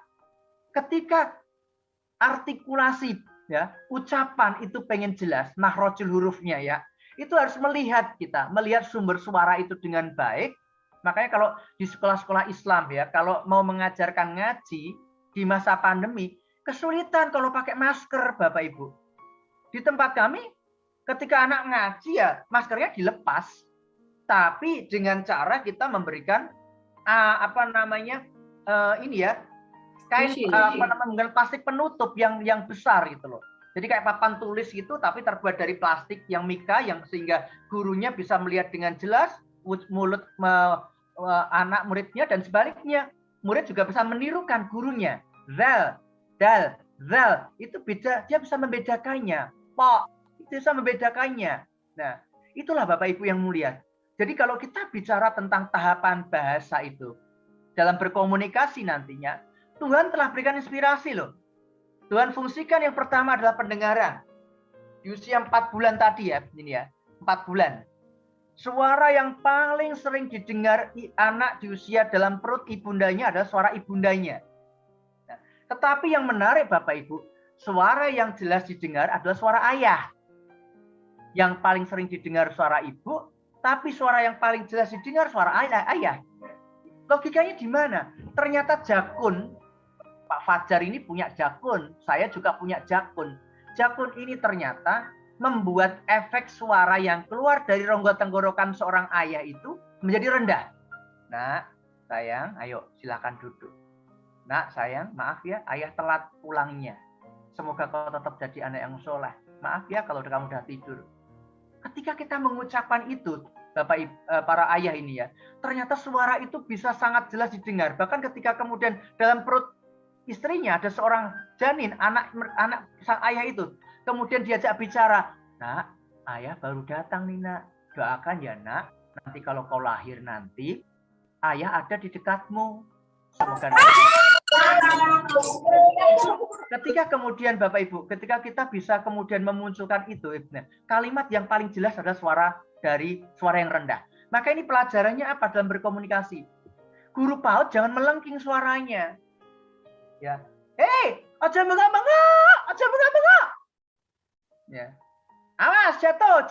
ketika artikulasi ya, ucapan itu pengen jelas, makhrajul hurufnya ya, itu harus melihat sumber suara itu dengan baik. Makanya kalau di sekolah-sekolah Islam ya, kalau mau mengajarkan ngaji di masa pandemi, kesulitan kalau pakai masker, Bapak Ibu. Di tempat kami, ketika anak ngaji ya, maskernya dilepas. Tapi dengan cara kita memberikan kain plastik penutup yang besar gitu loh. Jadi kayak papan tulis gitu, tapi terbuat dari plastik yang mika, yang sehingga gurunya bisa melihat dengan jelas mulut anak muridnya, dan sebaliknya murid juga bisa menirukan gurunya. Zal, dal, zal itu beda, dia bisa membedakannya. Po itu bisa membedakannya. Nah, itulah Bapak Ibu yang mulia. Jadi kalau kita bicara tentang tahapan bahasa itu dalam berkomunikasi nantinya, Tuhan telah berikan inspirasi loh. Tuhan fungsikan yang pertama adalah pendengaran. Di usia 4 bulan tadi ya, ini ya, 4 bulan. Suara yang paling sering didengar anak di usia dalam perut ibundanya adalah suara ibundanya. Nah, tetapi yang menarik Bapak Ibu, suara yang jelas didengar adalah suara ayah. Yang paling sering didengar suara ibu, tapi suara yang paling jelas didengar suara ayah. Logikanya di mana? Ternyata jakun, Pak Fajar ini punya jakun, saya juga punya jakun. Jakun ini ternyata membuat efek suara yang keluar dari rongga tenggorokan seorang ayah itu menjadi rendah. Nak, sayang, ayo silakan duduk. Nak, sayang, maaf ya, ayah telat pulangnya. Semoga kau tetap jadi anak yang soleh. Maaf ya kalau kamu udah tidur. Ketika kita mengucapkan itu, Bapak para ayah ini ya, ternyata suara itu bisa sangat jelas didengar. Bahkan ketika kemudian dalam perut istrinya ada seorang janin, anak sang ayah itu, kemudian diajak bicara, nak, ayah baru datang nih nak, doakan ya nak, nanti kalau kau lahir nanti, ayah ada di dekatmu. Semoga ketika kemudian Bapak Ibu, ketika kita bisa kemudian memunculkan itu, kalimat yang paling jelas adalah suara yang rendah. Maka ini pelajarannya apa dalam berkomunikasi? Guru PAUD jangan melengking suaranya. Ya, aja bengak-bengak, aja bengak-bengak. Ya, awas jatuh.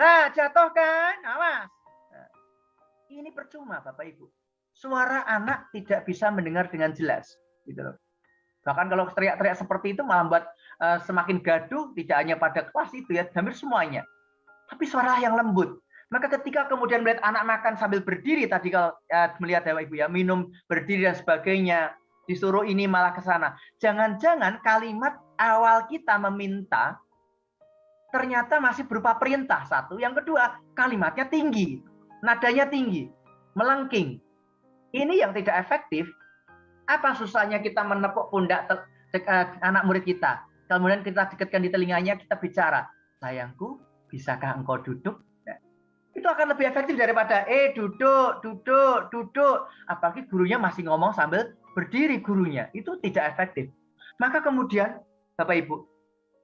Nah, jatuh kan, awas. Nah, ini percuma Bapak Ibu. suara anak tidak bisa mendengar dengan jelas, gitu loh. Bahkan kalau teriak-teriak seperti itu malah membuat semakin gaduh, tidak hanya pada kelas itu ya, hampir semuanya. Tapi suara yang lembut. Maka ketika kemudian melihat anak makan sambil berdiri, tadi kalau melihat Bapak Ibu ya, minum berdiri dan sebagainya, disuruh ini malah ke sana. Jangan-jangan kalimat awal kita meminta ternyata masih berupa perintah, satu. Yang kedua, kalimatnya tinggi, nadanya tinggi, melengking. Ini yang tidak efektif. Apa susahnya kita menepuk pundak anak murid kita, kemudian kita dekatkan di telinganya, kita bicara, sayangku, bisakah engkau duduk? Nah, itu akan lebih efektif daripada duduk, duduk, duduk. Apalagi gurunya masih ngomong sambil berdiri gurunya, itu tidak efektif. Maka kemudian, Bapak Ibu,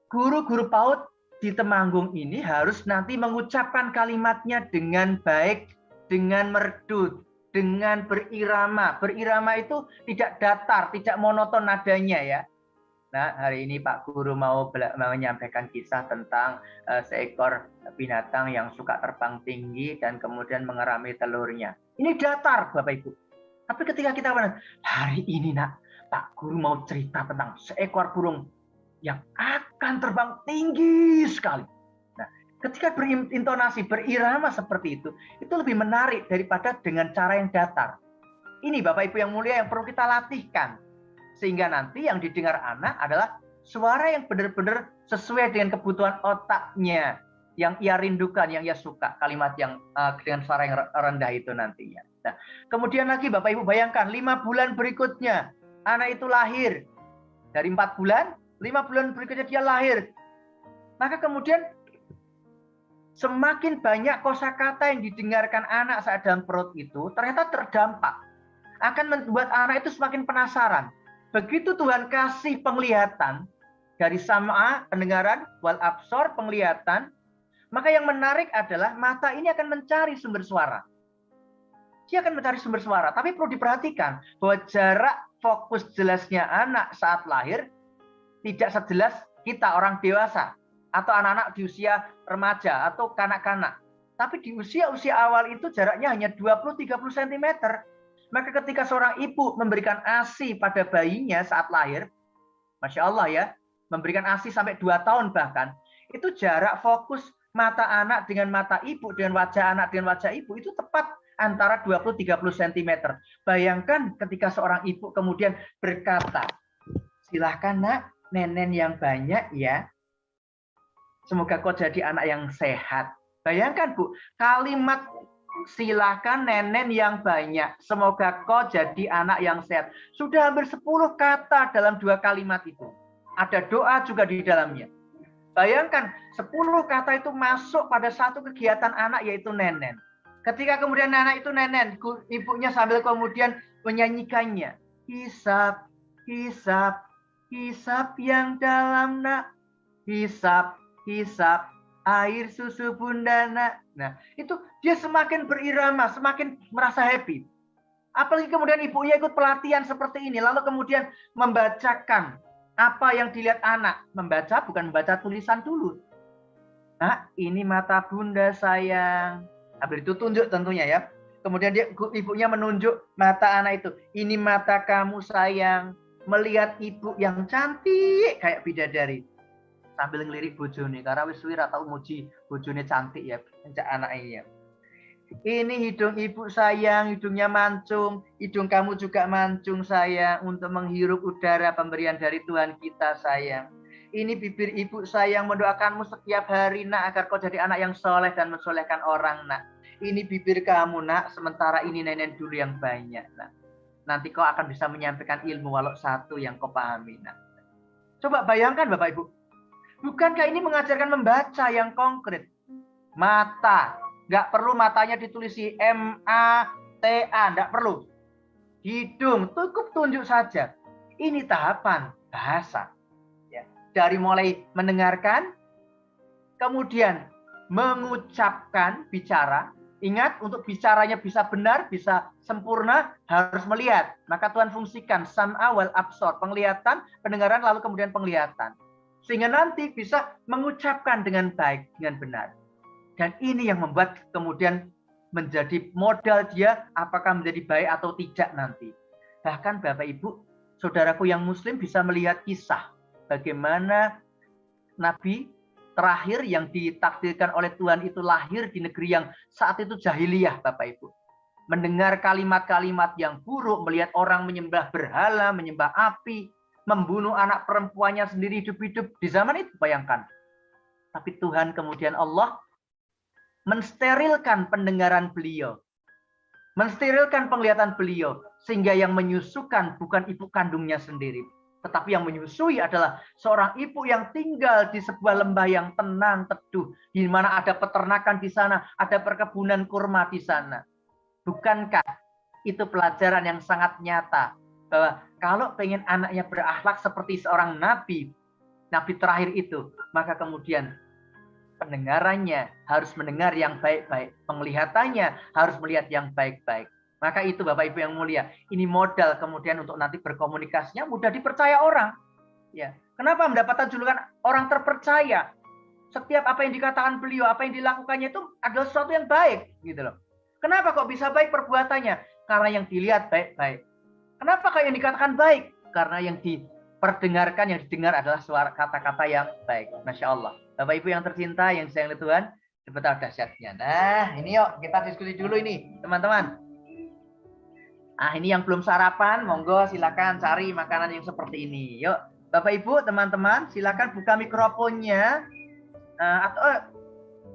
guru-guru PAUD di Temanggung ini harus nanti mengucapkan kalimatnya dengan baik, dengan merdu, dengan berirama. Berirama itu tidak datar, tidak monoton nadanya ya. Nah, hari ini Pak Guru mau menyampaikan kisah tentang seekor binatang yang suka terbang tinggi dan kemudian mengerami telurnya. Ini datar, Bapak Ibu. Tapi ketika kita hari ini nak, Pak Guru mau cerita tentang seekor burung yang akan terbang tinggi sekali. Nah, ketika berintonasi, berirama seperti itu lebih menarik daripada dengan cara yang datar. Ini Bapak Ibu yang mulia yang perlu kita latihkan. Sehingga nanti yang didengar anak adalah suara yang benar-benar sesuai dengan kebutuhan otaknya, yang ia rindukan, yang ia suka, kalimat yang dengan suara yang rendah itu nantinya. Nah, kemudian lagi Bapak Ibu bayangkan 5 bulan berikutnya anak itu lahir. Dari 4 bulan, 5 bulan berikutnya dia lahir. Maka kemudian semakin banyak kosakata yang didengarkan anak saat dalam perut itu ternyata terdampak. Akan membuat anak itu semakin penasaran. Begitu Tuhan kasih penglihatan dari sam'a, pendengaran, wal absor, penglihatan, maka yang menarik adalah mata ini akan mencari sumber suara. Dia akan mencari sumber suara, tapi perlu diperhatikan bahwa jarak fokus jelasnya anak saat lahir tidak sejelas kita orang dewasa atau anak-anak di usia remaja atau kanak-kanak. Tapi di usia-usia awal itu jaraknya hanya 20-30 cm. Maka ketika seorang ibu memberikan ASI pada bayinya saat lahir, Masya Allah ya, memberikan ASI sampai 2 tahun bahkan, itu jarak fokus mata anak dengan mata ibu, dengan wajah anak dengan wajah ibu, itu tepat antara 20-30 cm. Bayangkan ketika seorang ibu kemudian berkata, silahkan nak, nenen yang banyak ya, semoga kau jadi anak yang sehat. Bayangkan Bu, kalimat silakan nenen yang banyak, semoga kau jadi anak yang sehat. Sudah hampir 10 kata dalam 2 kalimat itu. Ada doa juga di dalamnya. Bayangkan 10 kata itu masuk pada satu kegiatan anak yaitu nenen. Ketika kemudian anak itu nenen, ibunya sambil kemudian menyanyikannya. Hisap, hisap, hisap yang dalam nak. Hisap, hisap, air susu bunda nak. Nah, itu dia semakin berirama, semakin merasa happy. Apalagi kemudian ibunya ikut pelatihan seperti ini, lalu kemudian membacakan apa yang dilihat anak. Membaca bukan membaca tulisan dulu. Nah, ini mata bunda sayang. Habis itu tunjuk tentunya ya. Kemudian ibunya menunjuk mata anak itu. Ini mata kamu sayang. Melihat ibu yang cantik kayak bidadari. Sambil ngelirik bojone karena wis suwi ra tau muji bojone cantik ya sejak anaknya. Ini hidung ibu sayang, hidungnya mancung, hidung kamu juga mancung sayang untuk menghirup udara pemberian dari Tuhan kita sayang. Ini bibir ibu sayang mendoakanmu setiap hari nak agar kau jadi anak yang soleh dan mensolehkan orang nak. Ini bibir kamu nak, sementara ini nenen dulu yang banyak nak. Nanti kau akan bisa menyampaikan ilmu walau satu yang kau pahami nak. Coba bayangkan Bapak Ibu. Bukankah ini mengajarkan membaca yang konkret? Mata, nggak perlu matanya ditulisi M-A-T-A, nggak perlu. Hidung, cukup tunjuk saja. Ini tahapan bahasa. Ya. Dari mulai mendengarkan, kemudian mengucapkan, bicara. Ingat, untuk bicaranya bisa benar, bisa sempurna, harus melihat. Maka Tuhan fungsikan sam'a wal absor, penglihatan, pendengaran, lalu kemudian penglihatan. Sehingga nanti bisa mengucapkan dengan baik, dengan benar. Dan ini yang membuat kemudian menjadi modal dia apakah menjadi baik atau tidak nanti. Bahkan Bapak Ibu, saudaraku yang muslim bisa melihat kisah bagaimana Nabi terakhir yang ditakdirkan oleh Tuhan itu lahir di negeri yang saat itu jahiliyah, Bapak Ibu. Mendengar kalimat-kalimat yang buruk, melihat orang menyembah berhala, menyembah api, membunuh anak perempuannya sendiri hidup-hidup di zaman itu, bayangkan. Tapi Tuhan kemudian Allah mensterilkan pendengaran beliau, mensterilkan penglihatan beliau, sehingga yang menyusukan bukan ibu kandungnya sendiri, tetapi yang menyusui adalah seorang ibu yang tinggal di sebuah lembah yang tenang, teduh, di mana ada peternakan di sana, ada perkebunan kurma di sana. Bukankah itu pelajaran yang sangat nyata, bahwa kalau pengen anaknya berakhlak seperti seorang nabi, nabi terakhir itu, maka kemudian pendengarannya harus mendengar yang baik-baik, penglihatannya harus melihat yang baik-baik. Maka itu Bapak Ibu yang mulia, ini modal kemudian untuk nanti berkomunikasinya mudah dipercaya orang. Ya, kenapa mendapatkan julukan orang terpercaya? Setiap apa yang dikatakan beliau, apa yang dilakukannya itu adalah sesuatu yang baik, gitu loh. Kenapa kok bisa baik perbuatannya? Karena yang dilihat baik-baik. Kenapa kok yang dikatakan baik? Karena yang diperdengarkan, yang didengar adalah suara kata-kata yang baik. Masya Allah. Bapak Ibu yang tercinta, yang sayang Tuhan, betapa dahsyatnya. Nah, ini yuk kita diskusi dulu ini, teman-teman. Ah, ini yang belum sarapan, monggo silakan cari makanan yang seperti ini. Yuk, Bapak Ibu, teman-teman, silakan buka mikrofonnya. Atau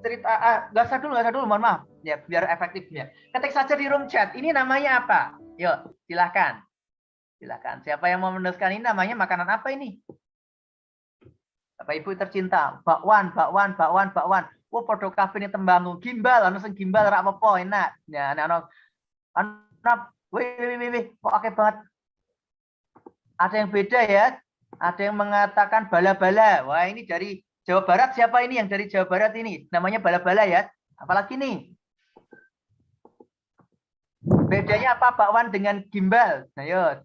cerita, nggak usah dulu, mohon maaf. Ya, biar efektifnya. Ketik saja di room chat. Ini namanya apa? Yuk, silakan. Silakan. Siapa yang mau menuliskan ini namanya makanan apa ini? Bapak Ibu tercinta, bakwan. Oh, podo kafe ini tembangu gimbal, ana sing gimbal ora apa-apa, enak. Ya, ana wih, kok akeh banget. Ada yang beda ya. Ada yang mengatakan bala-bala. Wah, ini dari Jawa Barat. Siapa ini yang dari Jawa Barat ini? Namanya bala-bala ya. Apalagi nih? Bedanya apa bakwan dengan gimbal? Nah, yuk.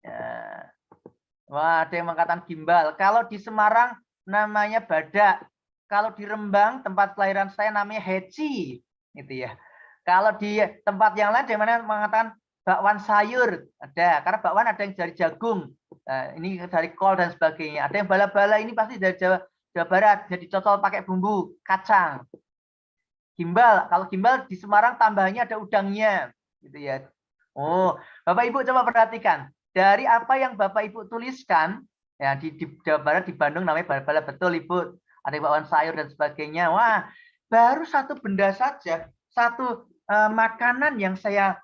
Ya. Wah, ada yang mengatakan gimbal. Kalau di Semarang namanya badak. Kalau di Rembang, tempat kelahiran saya namanya heci. Gitu ya. Kalau di tempat yang lain, di mana mengatakan bakwan sayur. Ada. Karena bakwan ada yang dari jagung. Nah, ini dari kol dan sebagainya. Ada yang bala-bala, ini pasti dari Jawa Barat. Jadi cocol pakai bumbu kacang. Gimbal, kalau gimbal di Semarang tambahannya ada udangnya, gitu ya. Oh, Bapak Ibu coba perhatikan dari apa yang Bapak Ibu tuliskan ya di Jawa Barat, di Bandung namanya bala-bala, betul Ibu. Ada bakwan sayur dan sebagainya. Wah, baru satu benda saja, satu makanan yang saya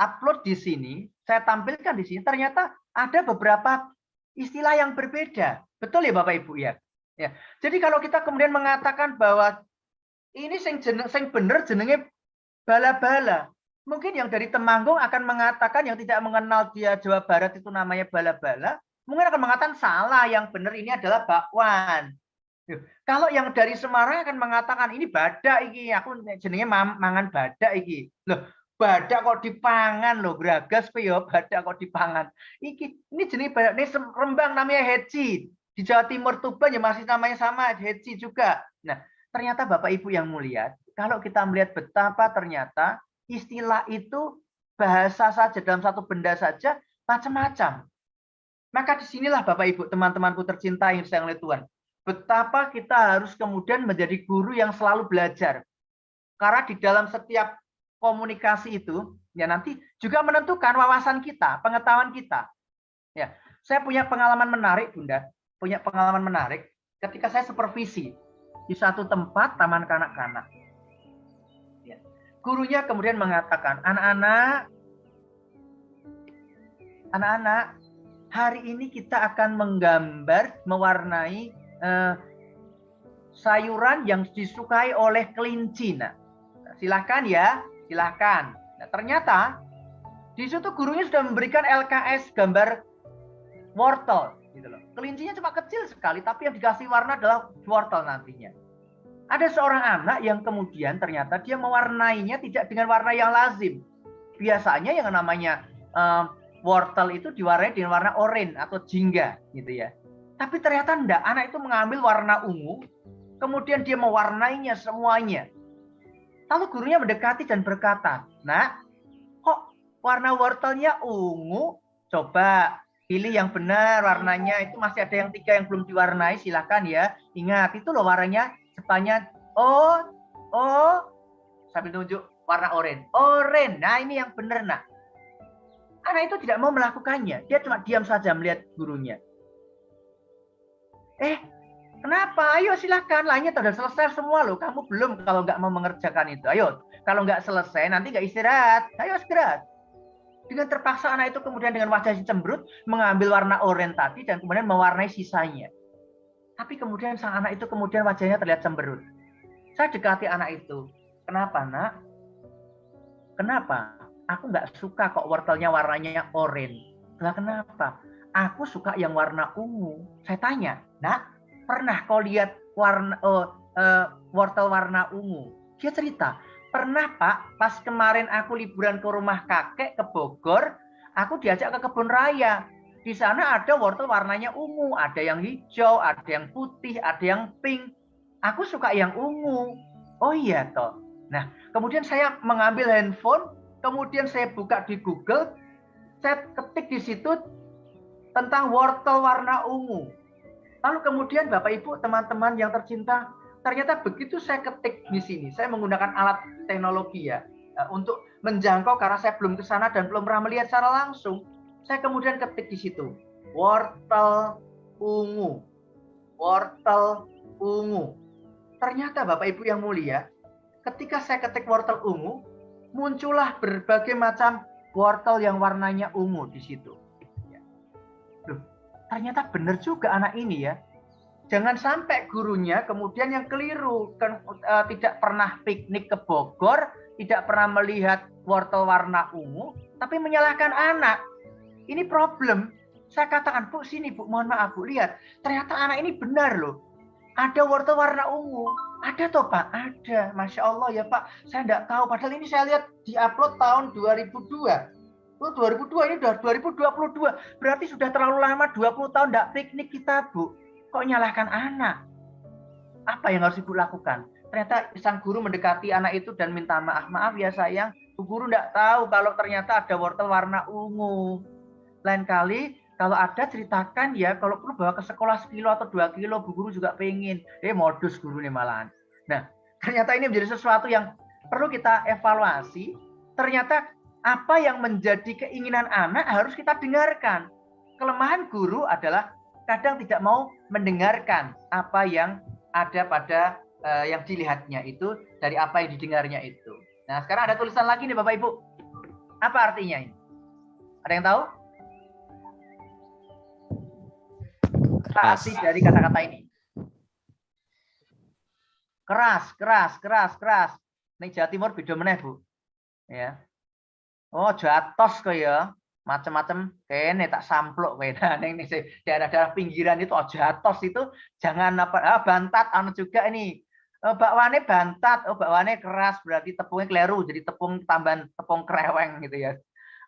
upload di sini, saya tampilkan di sini. Ternyata ada beberapa istilah yang berbeda, betul ya Bapak Ibu ya. Ya, jadi kalau kita kemudian mengatakan bahwa ini sing bener jenenge bala-bala. Mungkin yang dari Temanggung akan mengatakan, yang tidak mengenal dia Jawa Barat itu namanya bala-bala, mungkin akan mengatakan salah, yang benar ini adalah bakwan. Kalau yang dari Semarang akan mengatakan ini badak iki, aku jenenge mangan badak iki. Loh, badak kok dipangan loh, gragas pe yo badak kok dipangan. Ini jenis badak, ini Rembang namanya heci. Di Jawa Timur Tuban ya masih namanya sama heci juga. Nah, ternyata Bapak Ibu yang mulia, kalau kita melihat betapa ternyata istilah itu bahasa saja dalam satu benda saja macam-macam. Maka disinilah Bapak Ibu, teman-temanku tercinta yang sayang oleh Tuhan, betapa kita harus kemudian menjadi guru yang selalu belajar. Karena di dalam setiap komunikasi itu, ya nanti juga menentukan wawasan kita, pengetahuan kita. Ya, saya punya pengalaman menarik, Bunda, punya pengalaman menarik ketika saya supervisi di satu tempat taman kanak-kanak. Ya. Gurunya kemudian mengatakan, anak-anak, hari ini kita akan menggambar, mewarnai sayuran yang disukai oleh kelinci. Nah, silahkan ya, silahkan. Nah, ternyata di situ gurunya sudah memberikan LKS gambar wortel. Gitu loh. Kelincinya cuma kecil sekali, tapi yang dikasih warna adalah wortel nantinya. Ada seorang anak yang kemudian ternyata dia mewarnainya tidak dengan warna yang lazim. Biasanya yang namanya wortel itu diwarnai dengan warna oranye atau jingga, gitu ya. Tapi ternyata enggak, anak itu mengambil warna ungu, kemudian dia mewarnainya semuanya. Lalu gurunya mendekati dan berkata, "Nak, kok warna wortelnya ungu? Coba pilih yang benar warnanya. Itu masih ada yang 3 yang belum diwarnai, silakan ya. Ingat, itu loh warnanya depannya. Oh, sambil tunjuk warna oranye. Oranye. Nah, ini yang benar, Nak." Anak itu tidak mau melakukannya. Dia cuma diam saja melihat gurunya. Kenapa? Ayo silakan. Lainnya sudah selesai semua loh. Kamu belum kalau nggak mau mengerjakan itu. Ayo. Kalau nggak selesai nanti nggak istirahat. Ayo segera. Dengan terpaksa anak itu kemudian dengan wajah cemberut mengambil warna oranye tadi dan kemudian mewarnai sisanya. Tapi kemudian sang anak itu kemudian wajahnya terlihat cemberut. Saya dekati anak itu. Kenapa, Nak? Kenapa? Aku nggak suka kok wortelnya warnanya oranye. Lah kenapa? Aku suka yang warna ungu. Saya tanya, "Nak, pernah kau lihat wortel warna ungu?" Dia cerita, "Pernah, Pak. Pas kemarin aku liburan ke rumah kakek ke Bogor, aku diajak ke kebun raya. Di sana ada wortel warnanya ungu, ada yang hijau, ada yang putih, ada yang pink. Aku suka yang ungu." Oh iya toh. Nah, kemudian saya mengambil handphone, kemudian saya buka di Google, saya ketik di situ tentang wortel warna ungu. Lalu kemudian Bapak Ibu, teman-teman yang tercinta, ternyata begitu saya ketik di sini, saya menggunakan alat teknologi ya, untuk menjangkau karena saya belum ke sana dan belum pernah melihat secara langsung. Saya kemudian ketik di situ, wortel ungu. Wortel ungu. Ternyata Bapak Ibu yang mulia, ketika saya ketik wortel ungu, muncullah berbagai macam wortel yang warnanya ungu di situ. Loh, ternyata benar juga anak ini ya. Jangan sampai gurunya kemudian yang keliru, tidak pernah piknik ke Bogor, tidak pernah melihat wortel warna ungu, tapi menyalahkan anak. Ini problem. Saya katakan, "Bu, sini Bu, mohon maaf Bu, lihat. Ternyata anak ini benar loh. Ada wortel warna ungu." "Ada toh Pak?" "Ada." "Masya Allah ya Pak, saya tidak tahu. Padahal ini saya lihat di-upload tahun 2002. Oh, 2002, ini udah 2022. Berarti sudah terlalu lama, 20 tahun tidak piknik kita, Bu. Kok nyalahkan anak?" Apa yang harus Ibu lakukan? Ternyata sang guru mendekati anak itu dan minta maaf. "Maaf ya sayang, Bu Guru tidak tahu kalau ternyata ada wortel warna ungu. Lain kali kalau ada ceritakan ya, kalau perlu bawa ke sekolah 1 kilo atau 2 kilo, Bu Guru juga pengen." Modus guru nih malahan. Nah, ternyata ini menjadi sesuatu yang perlu kita evaluasi. Ternyata apa yang menjadi keinginan anak harus kita dengarkan. Kelemahan guru adalah kadang tidak mau mendengarkan apa yang ada pada yang dilihatnya itu dari apa yang didengarnya itu. Nah, sekarang ada tulisan lagi nih Bapak Ibu. Apa artinya ini? Ada yang tahu? Arti dari kata-kata ini. Keras, keras, keras, keras. Ning Jawa Timur beda meneh, Bu. Ya. Oh, jatos kok ya. Macam-macam kene tak sampluk kowe. Nah, ning daerah-daerah pinggiran itu jatos itu jangan bantat anu juga ini. Bakwane bantat, bakwane keras berarti tepungnya kleru jadi tepung tambahan tepung kreweng gitu ya.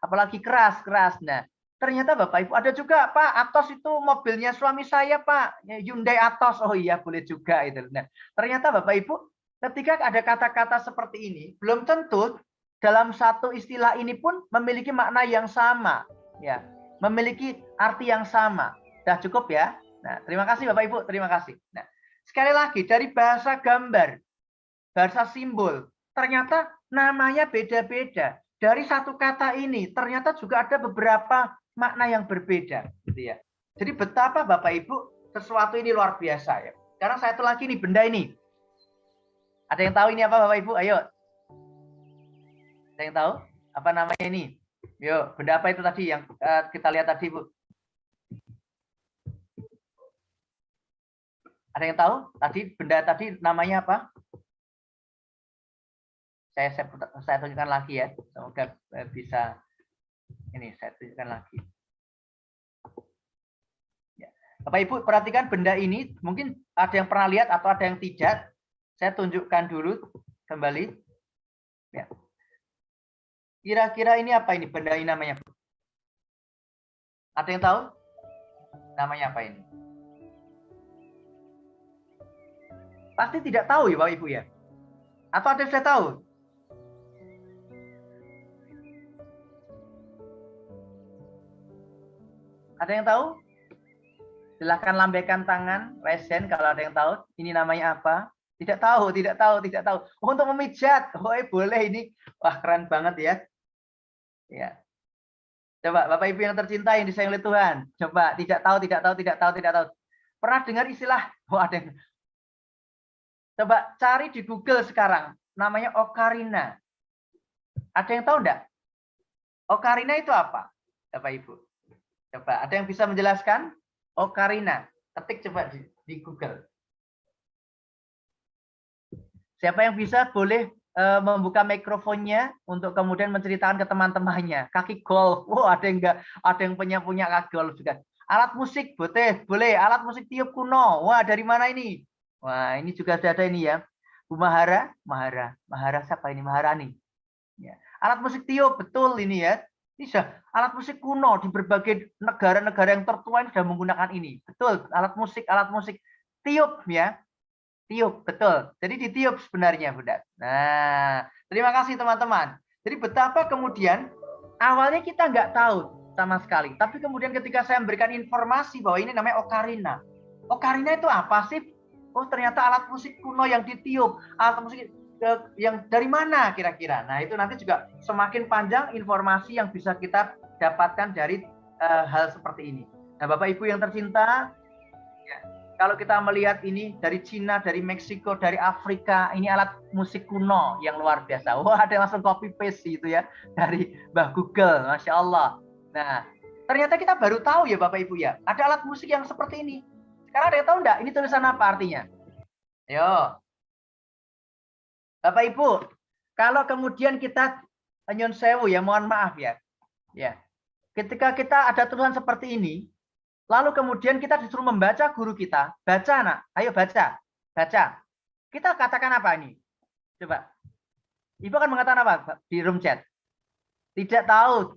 Apalagi keras, keras. Nah, ternyata Bapak Ibu ada juga, "Pak, Atos itu mobilnya suami saya, Pak. Hyundai Atos." Oh iya, boleh juga itu. Nah, ternyata Bapak Ibu ketika ada kata-kata seperti ini, belum tentu dalam satu istilah ini pun memiliki makna yang sama, ya, memiliki arti yang sama. Sudah cukup ya? Nah, terima kasih Bapak Ibu, terima kasih. Nah, sekali lagi dari bahasa gambar, bahasa simbol, ternyata namanya beda-beda. Dari satu kata ini ternyata juga ada beberapa makna yang berbeda, gitu ya. Jadi betapa Bapak Ibu sesuatu ini luar biasa ya. Sekarang satu lagi nih benda ini. Ada yang tahu ini apa Bapak Ibu? Ayo. Ada yang tahu apa namanya ini? Yuk, benda apa itu tadi yang kita lihat tadi, Bu? Ada yang tahu? Tadi benda tadi namanya apa? Saya tunjukkan lagi ya. Semoga bisa ini saya tunjukkan lagi. Ya. Bapak Ibu perhatikan benda ini, mungkin ada yang pernah lihat atau ada yang tidak. Saya tunjukkan dulu kembali. Ya. Kira-kira ini apa ini? Benda ini namanya? Ada yang tahu? Namanya apa ini? Pasti tidak tahu ya Bapak Ibu ya? Atau ada yang sudah tahu? Ada yang tahu? Silahkan lambaikan tangan, resen kalau ada yang tahu. Ini namanya apa? Tidak tahu, tidak tahu, tidak tahu. Oh, untuk memijat. Oh, boleh ini. Wah, keren banget ya. Ya. Coba Bapak Ibu yang tercinta yang disayang oleh Tuhan. Coba tidak tahu, tidak tahu, tidak tahu, tidak tahu. Pernah dengar istilah? Oh, ada yang... Coba cari di Google sekarang. Namanya ocarina. Ada yang tahu enggak? Ocarina itu apa? Bapak Ibu. Coba, ada yang bisa menjelaskan? Ocarina. Ketik coba di Google. Siapa yang bisa boleh membuka mikrofonnya untuk kemudian menceritakan ke teman-temannya. Kaki golf. Wow, ada yang enggak? Ada yang punya kaki golf juga. Alat musik, boleh. Alat musik tiup kuno. Wah, dari mana ini? Wah, ini juga ada ini ya. Bu Mahara siapa ini? Maharani. Ya. Alat musik tiup, betul ini ya. Ini sudah alat musik kuno di berbagai negara-negara yang tertua sudah menggunakan ini. Betul, alat musik tiup ya. Tiup, betul. Jadi ditiup sebenarnya, Bunda. Nah, terima kasih teman-teman. Jadi betapa kemudian awalnya kita nggak tahu sama sekali. Tapi kemudian ketika saya memberikan informasi bahwa ini namanya ocarina. Ocarina itu apa sih? Oh, ternyata alat musik kuno yang ditiup. Alat musik yang dari mana kira-kira? Nah, itu nanti juga semakin panjang informasi yang bisa kita dapatkan dari hal seperti ini. Nah, Bapak Ibu yang tercinta, ya, kalau kita melihat ini dari Cina, dari Meksiko, dari Afrika, ini alat musik kuno yang luar biasa. Wah, ada yang langsung copy paste gitu ya dari Mbah Google, Masya Allah. Nah, ternyata kita baru tahu ya Bapak Ibu ya, ada alat musik yang seperti ini. Sekarang ada yang tahu enggak? Ini tulisan apa artinya? Ayo. Bapak Ibu, kalau kemudian kita nyun sewu ya, mohon maaf ya. Ya. Ketika kita ada tulisan seperti ini, lalu kemudian kita disuruh membaca guru kita, baca nak, ayo baca. Baca. Kita katakan apa ini? Coba. Ibu akan mengatakan apa di room chat? Tidak tahu.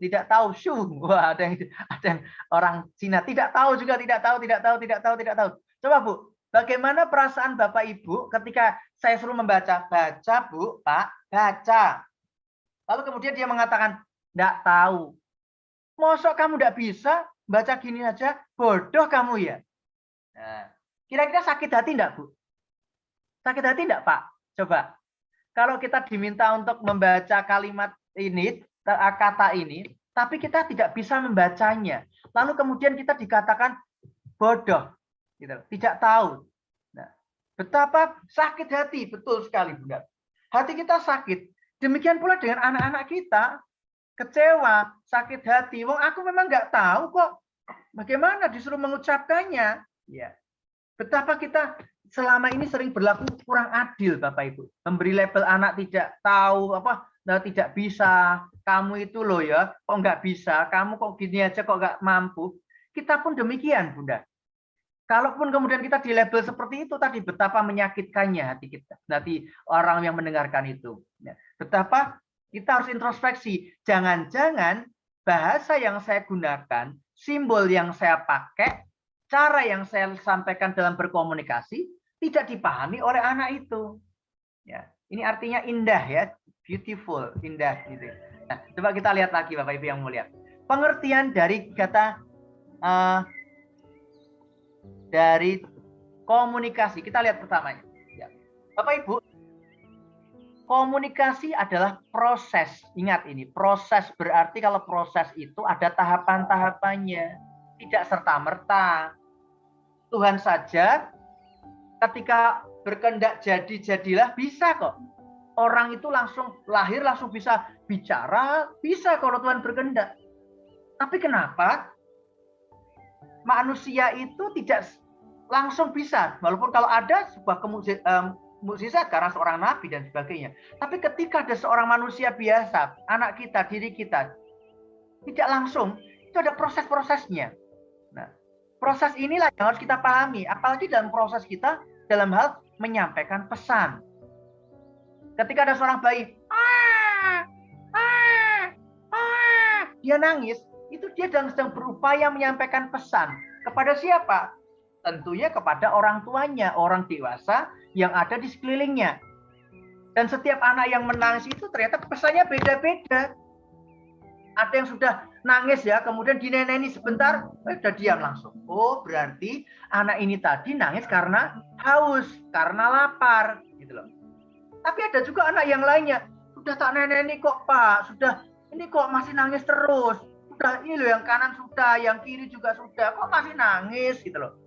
Shu. Wah, ada yang orang Cina tidak tahu juga, tidak tahu. Coba Bu, bagaimana perasaan Bapak Ibu ketika saya suruh membaca? Baca Bu, Pak, baca. Lalu kemudian dia mengatakan, enggak tahu. Mosok kamu enggak bisa baca gini aja? Bodoh kamu ya. Nah, kira-kira sakit hati enggak Bu? Sakit hati enggak Pak? Coba. Kalau kita diminta untuk membaca kalimat ini, kata ini, tapi kita tidak bisa membacanya. Lalu kemudian kita dikatakan bodoh. Gitu, tidak tahu. Nah, betapa sakit hati, betul sekali Bunda. Hati kita sakit. Demikian pula dengan anak-anak kita, kecewa, sakit hati. Wong aku memang nggak tahu kok. Bagaimana disuruh mengucapkannya? Ya. Betapa kita selama ini sering berlaku kurang adil, Bapak Ibu. Memberi label anak tidak tahu tidak bisa. Kamu itu loh ya, kok nggak bisa. Kamu kok gini aja kok nggak mampu. Kita pun demikian, Bunda. Kalaupun kemudian kita di label seperti itu tadi, betapa menyakitkannya hati kita, hati orang yang mendengarkan itu. Betapa kita harus introspeksi. Jangan-jangan bahasa yang saya gunakan, simbol yang saya pakai, cara yang saya sampaikan dalam berkomunikasi tidak dipahami oleh anak itu. Ya, ini artinya indah ya, beautiful, indah gitu. Nah, coba kita lihat lagi Bapak Ibu yang mulia. Pengertian dari kata dari komunikasi. Kita lihat pertamanya. Ya. Bapak Ibu, komunikasi adalah proses. Ingat ini, proses berarti kalau proses itu ada tahapan-tahapannya. Tidak serta-merta. Tuhan saja ketika berkehendak jadilah bisa kok. Orang itu langsung lahir, langsung bisa bicara, bisa kalau Tuhan berkehendak. Tapi kenapa manusia itu tidak langsung bisa, walaupun kalau ada sebuah mukjizat karena seorang nabi dan sebagainya. Tapi ketika ada seorang manusia biasa, anak kita, diri kita, tidak langsung, itu ada proses-prosesnya. Nah, proses inilah yang harus kita pahami, apalagi dalam proses kita dalam hal menyampaikan pesan. Ketika ada seorang bayi, dia nangis, itu dia sedang berupaya menyampaikan pesan. Kepada siapa? Tentunya kepada orang tuanya, orang dewasa yang ada di sekelilingnya. Dan setiap anak yang menangis itu ternyata pesannya beda-beda. Ada yang sudah nangis ya, kemudian dineneni sebentar, udah diam langsung. Oh, berarti anak ini tadi nangis karena haus, karena lapar, gitu loh. Tapi ada juga anak yang lainnya, sudah tak neneni kok Pak, sudah ini kok masih nangis terus. Sudah ini loh, yang kanan sudah, yang kiri juga sudah, kok masih nangis, gitu loh.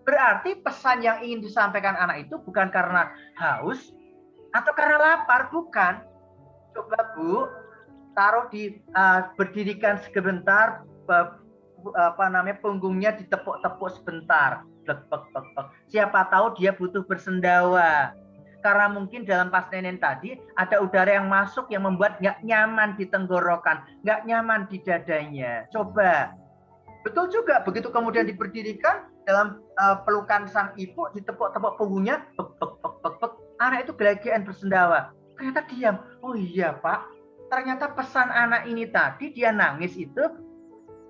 Berarti pesan yang ingin disampaikan anak itu bukan karena haus atau karena lapar, bukan. Coba Bu, taruh berdirikan sebentar, punggungnya ditepuk-tepuk sebentar. Siapa tahu dia butuh bersendawa. Karena mungkin dalam pas nenen tadi ada udara yang masuk yang membuat nggak nyaman di tenggorokan, nggak nyaman di dadanya. Coba. Betul juga, begitu kemudian diberdirikan dalam pelukan sang ibu, ditepuk-tepuk punggungnya, anak itu gelegean bersendawa. Ternyata diam. Oh iya Pak, ternyata pesan anak ini tadi dia nangis itu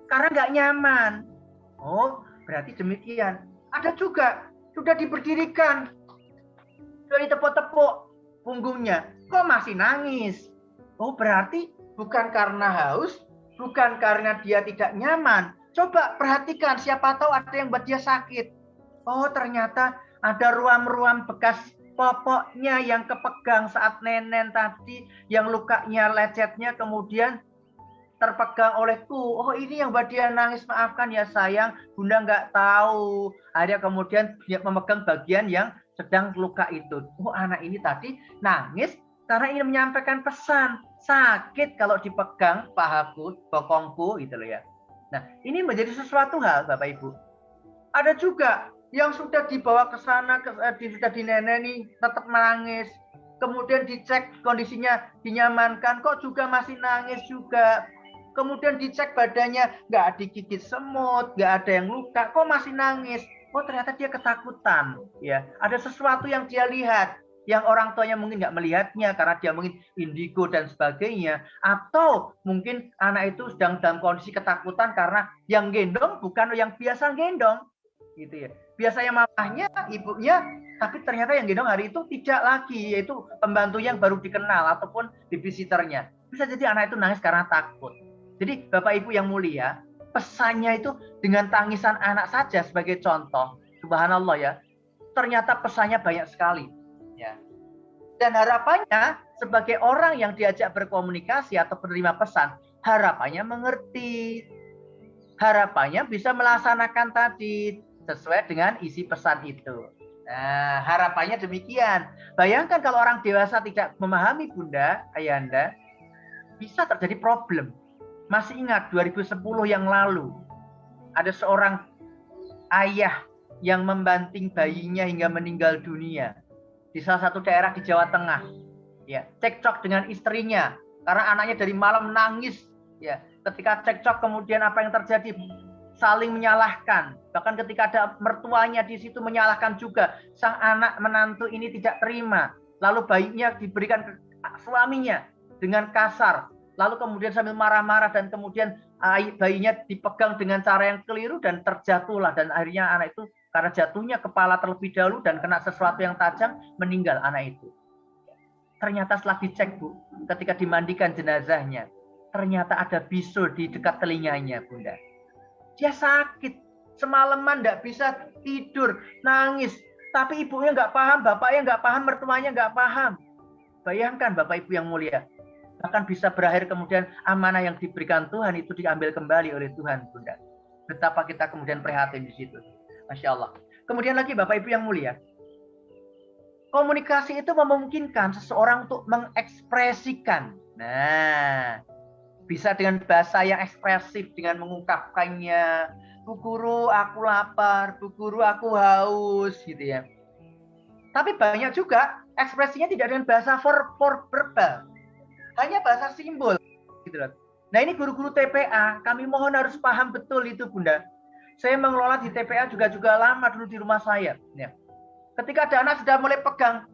karena nggak nyaman. Oh, berarti demikian. Ada juga sudah diberdirikan, sudah ditepuk-tepuk punggungnya, kok masih nangis? Oh, berarti bukan karena haus, bukan karena dia tidak nyaman. Coba perhatikan, siapa tahu ada yang buat dia sakit. Oh, ternyata ada ruam-ruam bekas popoknya yang kepegang saat nenen tadi, yang lukanya lecetnya kemudian terpegang olehku. Oh, ini yang buat dia nangis, maafkan ya sayang, Bunda nggak tahu. Akhirnya kemudian dia memegang bagian yang sedang luka itu. Oh, anak ini tadi nangis karena ingin menyampaikan pesan. Sakit kalau dipegang pahaku, bokongku, gitu loh ya. Nah, ini menjadi sesuatu hal, Bapak Ibu. Ada juga yang sudah dibawa ke sana, sudah dineneni, tetap menangis. Kemudian dicek kondisinya dinyamankan, kok juga masih nangis juga. Kemudian dicek badannya, nggak digigit semut, nggak ada yang luka, kok masih nangis. Oh, ternyata dia ketakutan. Ya, ada sesuatu yang dia lihat, yang orang tuanya mungkin nggak melihatnya karena dia mungkin indigo dan sebagainya, atau mungkin anak itu sedang dalam kondisi ketakutan karena yang gendong bukan yang biasa gendong, gitu ya. Biasanya mamahnya, ibunya, tapi ternyata yang gendong hari itu tidak lagi, yaitu pembantu yang baru dikenal ataupun babysitternya. Bisa jadi anak itu nangis karena takut. Jadi Bapak Ibu yang mulia, pesannya itu dengan tangisan anak saja sebagai contoh, subhanallah ya, ternyata pesannya banyak sekali. Ya. Dan harapannya sebagai orang yang diajak berkomunikasi atau penerima pesan, harapannya mengerti, harapannya bisa melaksanakan tadi sesuai dengan isi pesan itu. Nah, harapannya demikian. Bayangkan kalau orang dewasa tidak memahami Bunda, Ayanda, bisa terjadi problem. Masih ingat 2010 yang lalu, ada seorang ayah yang membanting bayinya hingga meninggal dunia di salah satu daerah di Jawa Tengah. Ya, cekcok dengan istrinya karena anaknya dari malam nangis. Ya, ketika cekcok kemudian apa yang terjadi? Saling menyalahkan. Bahkan ketika ada mertuanya di situ menyalahkan juga. Sang anak menantu ini tidak terima. Lalu bayinya diberikan ke suaminya dengan kasar. Lalu kemudian sambil marah-marah dan kemudian bayinya dipegang dengan cara yang keliru dan terjatuhlah, dan akhirnya anak itu karena jatuhnya kepala terlebih dahulu dan kena sesuatu yang tajam, meninggal anak itu. Ternyata setelah dicek Bu, ketika dimandikan jenazahnya, ternyata ada bisul di dekat telinganya Bunda. Dia sakit, semalaman nggak bisa tidur, nangis. Tapi ibunya nggak paham, bapaknya nggak paham, mertuanya nggak paham. Bayangkan Bapak Ibu yang mulia, bahkan bisa berakhir kemudian amanah yang diberikan Tuhan itu diambil kembali oleh Tuhan Bunda. Betapa kita kemudian prihatin di situ. Masya Allah. Kemudian lagi Bapak Ibu yang mulia, komunikasi itu memungkinkan seseorang untuk mengekspresikan. Nah, bisa dengan bahasa yang ekspresif, dengan mengungkapkannya. Bu guru, aku lapar. Bu guru, aku haus, gitu ya. Tapi banyak juga ekspresinya tidak dengan bahasa verbal, hanya bahasa simbol, gitu loh. Nah, ini guru-guru TPA, kami mohon harus paham betul itu Bunda. Saya mengelola di TPA juga lama dulu di rumah saya. Ya. Ketika ada anak sudah mulai pegang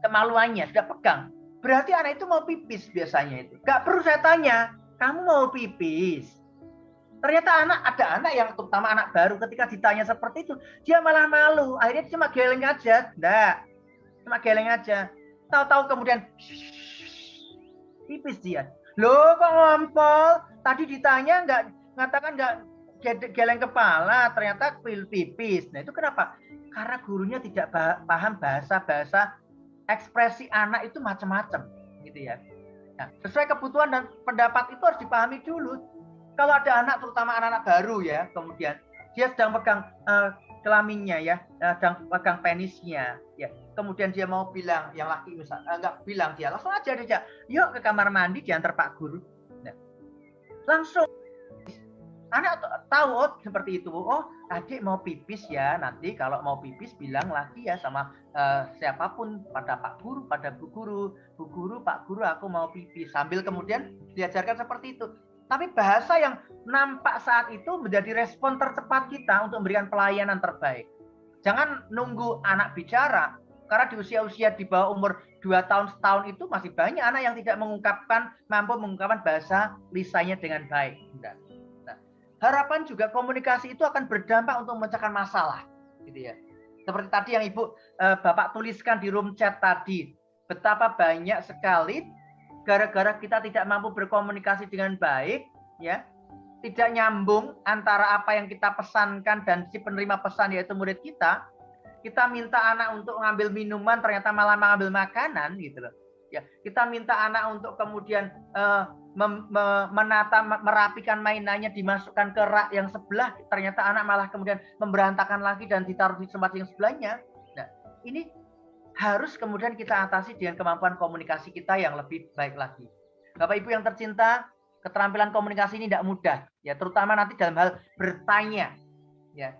kemaluannya, sudah pegang, berarti anak itu mau pipis biasanya itu. Gak perlu saya tanya, kamu mau pipis? Ternyata ada anak yang terutama anak baru ketika ditanya seperti itu, dia malah malu. Akhirnya cuma geleng aja, cuma geleng aja. Tahu-tahu kemudian pipis dia. Loh kok ngompol? Tadi ditanya ngatakan nggak geleng kepala, ternyata pipis. Nah itu kenapa? Karena gurunya tidak paham bahasa ekspresi anak itu macam-macam, gitu ya. Nah, sesuai kebutuhan dan pendapat itu harus dipahami dulu. Kalau ada anak, terutama anak-anak baru ya, kemudian dia sedang pegang kelaminnya ya, sedang pegang penisnya, ya. Kemudian dia mau bilang, yang laki misalnya enggak bilang, dia langsung aja dia, yuk ke kamar mandi diantar Pak Guru. Nah, langsung anak tahu oh seperti itu. Oh, adik mau pipis ya. Nanti kalau mau pipis bilang lagi ya sama siapapun, pada Pak Guru, pada Bu Guru, Pak Guru aku mau pipis. Sambil kemudian diajarkan seperti itu. Tapi bahasa yang nampak saat itu menjadi respon tercepat kita untuk memberikan pelayanan terbaik. Jangan nunggu anak bicara, karena di usia-usia di bawah umur 2 tahun setahun itu masih banyak anak yang tidak mampu mengungkapkan bahasa lisannya dengan baik. Nah, harapan juga komunikasi itu akan berdampak untuk memecahkan masalah, gitu ya. Seperti tadi yang Bapak tuliskan di room chat tadi, betapa banyak sekali gara-gara kita tidak mampu berkomunikasi dengan baik, ya, tidak nyambung antara apa yang kita pesankan dan si penerima pesan yaitu murid kita. Kita minta anak untuk ngambil minuman, ternyata malah mengambil makanan, gitu loh. Ya, kita minta anak untuk kemudian merapikan mainannya, dimasukkan ke rak yang sebelah, ternyata anak malah kemudian memberantakan lagi dan ditaruh di tempat yang sebelahnya. Nah, ini harus kemudian kita atasi dengan kemampuan komunikasi kita yang lebih baik lagi. Bapak Ibu yang tercinta, keterampilan komunikasi ini tidak mudah, ya, terutama nanti dalam hal bertanya. Ya,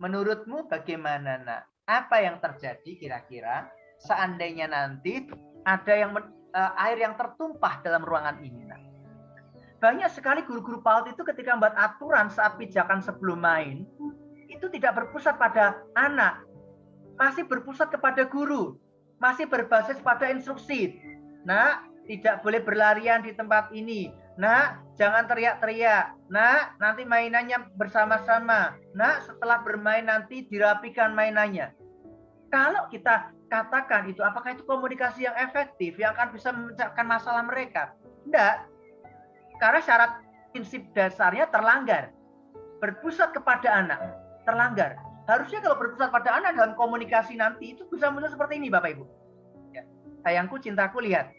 menurutmu bagaimana, Nak? Apa yang terjadi kira-kira seandainya nanti ada air yang tertumpah dalam ruangan ini, Nak? Banyak sekali guru-guru PAUD itu ketika membuat aturan saat pijakan sebelum main, itu tidak berpusat pada anak, masih berpusat kepada guru, masih berbasis pada instruksi. Nah, tidak boleh berlarian di tempat ini. Nah, jangan teriak-teriak. Nah, nanti mainannya bersama-sama. Nah, setelah bermain nanti dirapikan mainannya. Kalau kita katakan itu, apakah itu komunikasi yang efektif, yang akan bisa memecahkan masalah mereka? Tidak. Karena syarat prinsip dasarnya terlanggar. Berpusat kepada anak, terlanggar. Harusnya kalau berpusat pada anak dalam komunikasi nanti itu bisa muncul seperti ini, Bapak Ibu. Ya. Sayangku, cintaku, lihat.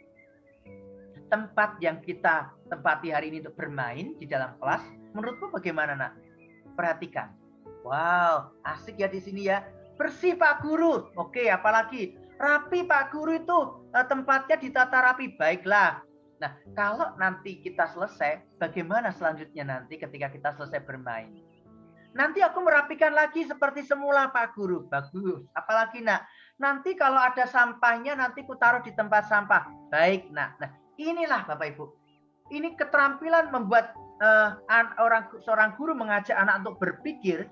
Tempat yang kita tempati hari ini untuk bermain di dalam kelas, menurutmu bagaimana, Nak? Perhatikan. Wow, asik ya di sini ya. Bersih Pak Guru. Oke, apalagi rapi Pak Guru itu, tempatnya ditata rapi. Baiklah. Nah, kalau nanti kita selesai, bagaimana selanjutnya nanti ketika kita selesai bermain? Nanti aku merapikan lagi seperti semula Pak Guru. Bagus. Apalagi, Nak? Nanti kalau ada sampahnya nanti ku taruh di tempat sampah. Baik, Nak. Nah, inilah Bapak Ibu. Ini keterampilan membuat seorang guru mengajak anak untuk berpikir,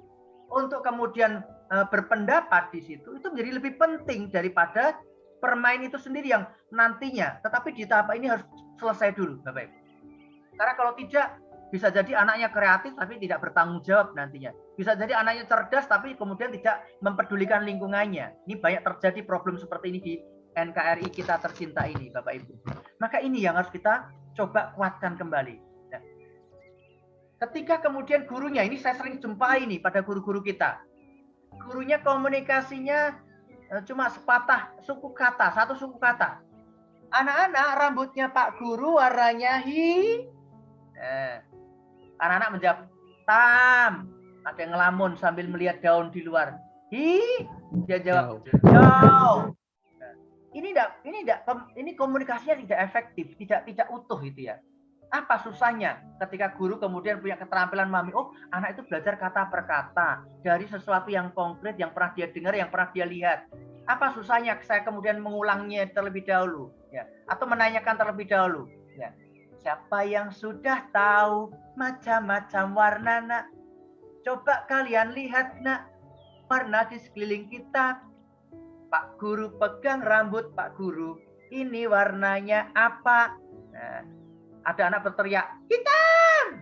untuk kemudian berpendapat di situ, itu menjadi lebih penting daripada permain itu sendiri yang nantinya. Tetapi di tahap ini harus selesai dulu, Bapak Ibu. Karena kalau tidak, bisa jadi anaknya kreatif tapi tidak bertanggung jawab nantinya. Bisa jadi anaknya cerdas tapi kemudian tidak mempedulikan lingkungannya. Ini banyak terjadi problem seperti ini di NKRI kita tercinta ini, Bapak Ibu. Maka ini yang harus kita coba kuatkan kembali. Nah, ketika kemudian gurunya, ini saya sering jumpai ini pada guru-guru kita. Gurunya komunikasinya cuma sepatah suku kata, satu suku kata. Anak-anak, rambutnya Pak Guru warnanya anak-anak menjawab tam. Ada yang ngelamun sambil melihat daun di luar. Dia jawab jauh. Ini komunikasinya tidak efektif, tidak utuh gitu ya. Apa susahnya ketika guru kemudian punya keterampilan memahami, oh anak itu belajar kata per kata dari sesuatu yang konkret yang pernah dia dengar, yang pernah dia lihat. Apa susahnya saya kemudian mengulangnya terlebih dahulu, ya, atau menanyakan terlebih dahulu, ya. Siapa yang sudah tahu macam-macam warna, Nak? Coba kalian lihat, Nak, warna di sekeliling kita. Pak Guru pegang rambut Pak Guru. Ini warnanya apa? Nah, ada anak berteriak, hitam!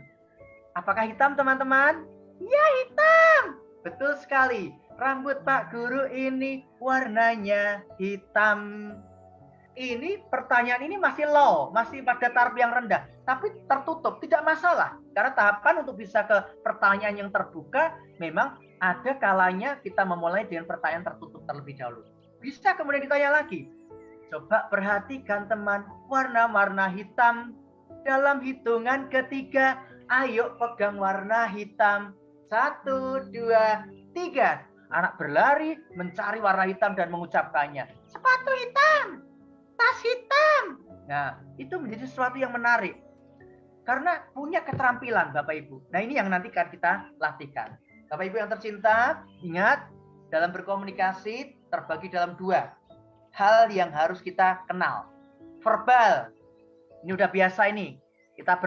Apakah hitam, teman-teman? Ya, hitam! Betul sekali. Rambut Pak Guru ini warnanya hitam. ini pertanyaan ini masih low, masih pada taraf yang rendah, tapi tertutup, tidak masalah. Karena tahapan untuk bisa ke pertanyaan yang terbuka, memang ada kalanya kita memulai dengan pertanyaan tertutup terlebih dahulu. Bisa kemudian ditanya lagi. Coba perhatikan teman, warna-warna hitam dalam hitungan ketiga. Ayo pegang warna hitam. 1, 2, 3. Anak berlari mencari warna hitam dan mengucapkannya. Sepatu hitam, tas hitam. Nah, itu menjadi sesuatu yang menarik. Karena punya keterampilan Bapak Ibu. Nah, ini yang nanti akan kita latihkan. Bapak Ibu yang tercinta, ingat, dalam berkomunikasi terbagi dalam 2 hal yang harus kita kenal. Verbal. Ini udah biasa ini.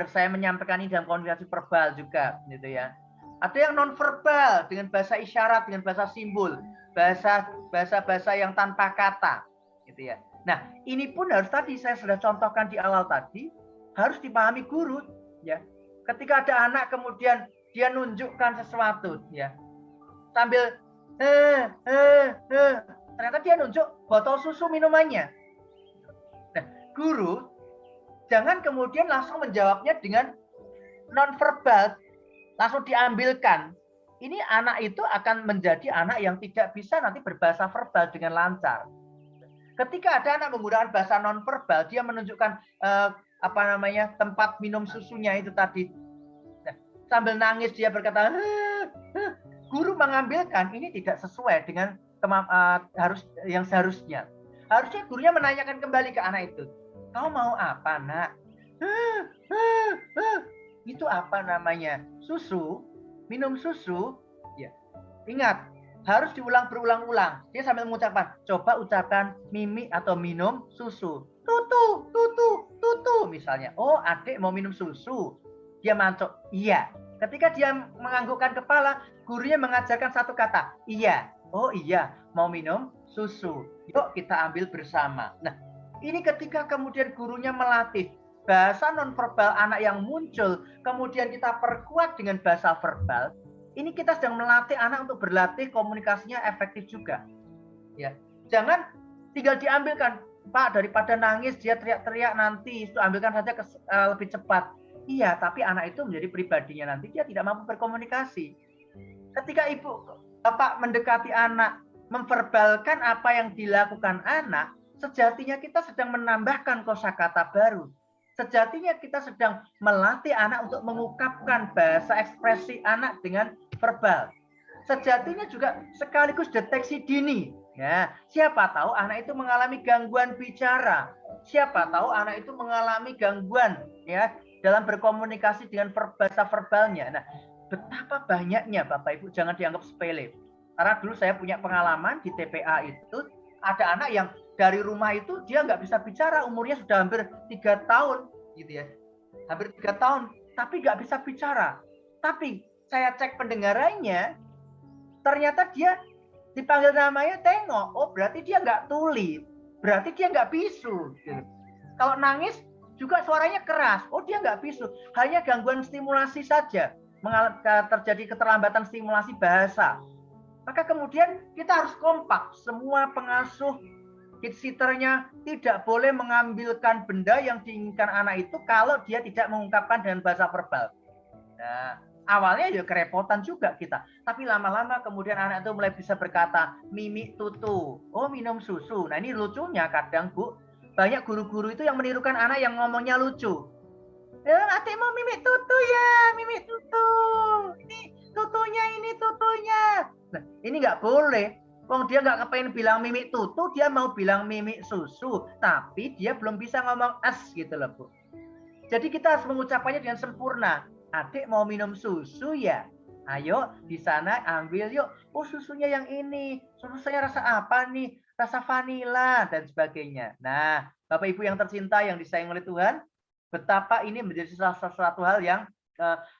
Saya menyampaikan ini dalam komunikasi verbal juga, gitu ya. Ada yang non-verbal dengan bahasa isyarat, dengan bahasa simbol, bahasa yang tanpa kata, gitu ya. Nah, ini pun harus tadi saya sudah contohkan di awal tadi, harus dipahami guru, ya. Ketika ada anak kemudian dia nunjukkan sesuatu, ya, sambil ternyata dia nunjuk botol susu minumannya. Nah, guru jangan kemudian langsung menjawabnya dengan non-verbal, langsung diambilkan. Ini anak itu akan menjadi anak yang tidak bisa nanti berbahasa verbal dengan lancar. Ketika ada anak menggunakan bahasa non-verbal, dia menunjukkan tempat minum susunya itu tadi. Nah, sambil nangis dia berkata, guru mengambilkan, ini tidak sesuai dengan yang seharusnya. Harusnya gurunya menanyakan kembali ke anak itu. Kau mau apa, nak? Itu apa namanya? Susu? Minum susu? Ya. Ingat, harus diulang berulang-ulang. Dia sambil mengucapkan, coba ucapkan mimi atau minum susu. Tutu, tutu, tutu misalnya. Oh, adik mau minum susu. Dia mancok, iya. Ketika dia menganggukkan kepala, gurunya mengajarkan satu kata, iya. Oh iya, mau minum susu. Yuk kita ambil bersama. Nah, ini ketika kemudian gurunya melatih bahasa nonverbal anak yang muncul, kemudian kita perkuat dengan bahasa verbal, ini kita sedang melatih anak untuk berlatih komunikasinya efektif juga. Ya, jangan tinggal diambilkan, Pak, daripada nangis dia teriak-teriak nanti, itu ambilkan saja lebih cepat. Iya, tapi anak itu menjadi pribadinya nanti dia tidak mampu berkomunikasi. Ketika Bapak mendekati anak, memverbalkan apa yang dilakukan anak, sejatinya kita sedang menambahkan kosakata baru. Sejatinya kita sedang melatih anak untuk mengungkapkan bahasa ekspresi anak dengan verbal. Sejatinya juga sekaligus deteksi dini. Ya, siapa tahu anak itu mengalami gangguan bicara. Siapa tahu anak itu mengalami gangguan ya dalam berkomunikasi dengan bahasa verbalnya. Nah, betapa banyaknya Bapak Ibu, jangan dianggap sepele. Karena dulu saya punya pengalaman di TPA itu, ada anak yang dari rumah itu dia nggak bisa bicara, umurnya sudah hampir 3 tahun, gitu ya. Hampir 3 tahun, tapi nggak bisa bicara. Tapi saya cek pendengarannya, ternyata dia dipanggil namanya tengok, oh berarti dia nggak tuli, berarti dia nggak bisu. Gitu. Kalau nangis juga suaranya keras, oh dia nggak bisu, hanya gangguan stimulasi saja. Terjadi keterlambatan stimulasi bahasa. Maka kemudian kita harus kompak. Semua pengasuh, kidsitternya tidak boleh mengambilkan benda yang diinginkan anak itu kalau dia tidak mengungkapkan dengan bahasa verbal. Nah, awalnya ya kerepotan juga kita. Tapi lama-lama kemudian anak itu mulai bisa berkata, mimi tutu. Oh minum susu. Nah ini lucunya kadang Bu, banyak guru-guru itu yang menirukan anak yang ngomongnya lucu. Adik mau mimik tutu ya, mimik tutu. Ini tutunya. Nah, ini nggak boleh. Wong dia nggak kepengen bilang mimik tutu, dia mau bilang mimik susu. Tapi dia belum bisa ngomong as gitu loh Bu. Jadi kita harus mengucapkannya dengan sempurna. Adik mau minum susu ya? Ayo di sana ambil yuk. Oh susunya yang ini. Susunya rasa apa nih? Rasa vanila dan sebagainya. Nah, Bapak Ibu yang tercinta yang disayang oleh Tuhan, betapa ini menjadi sesuatu hal yang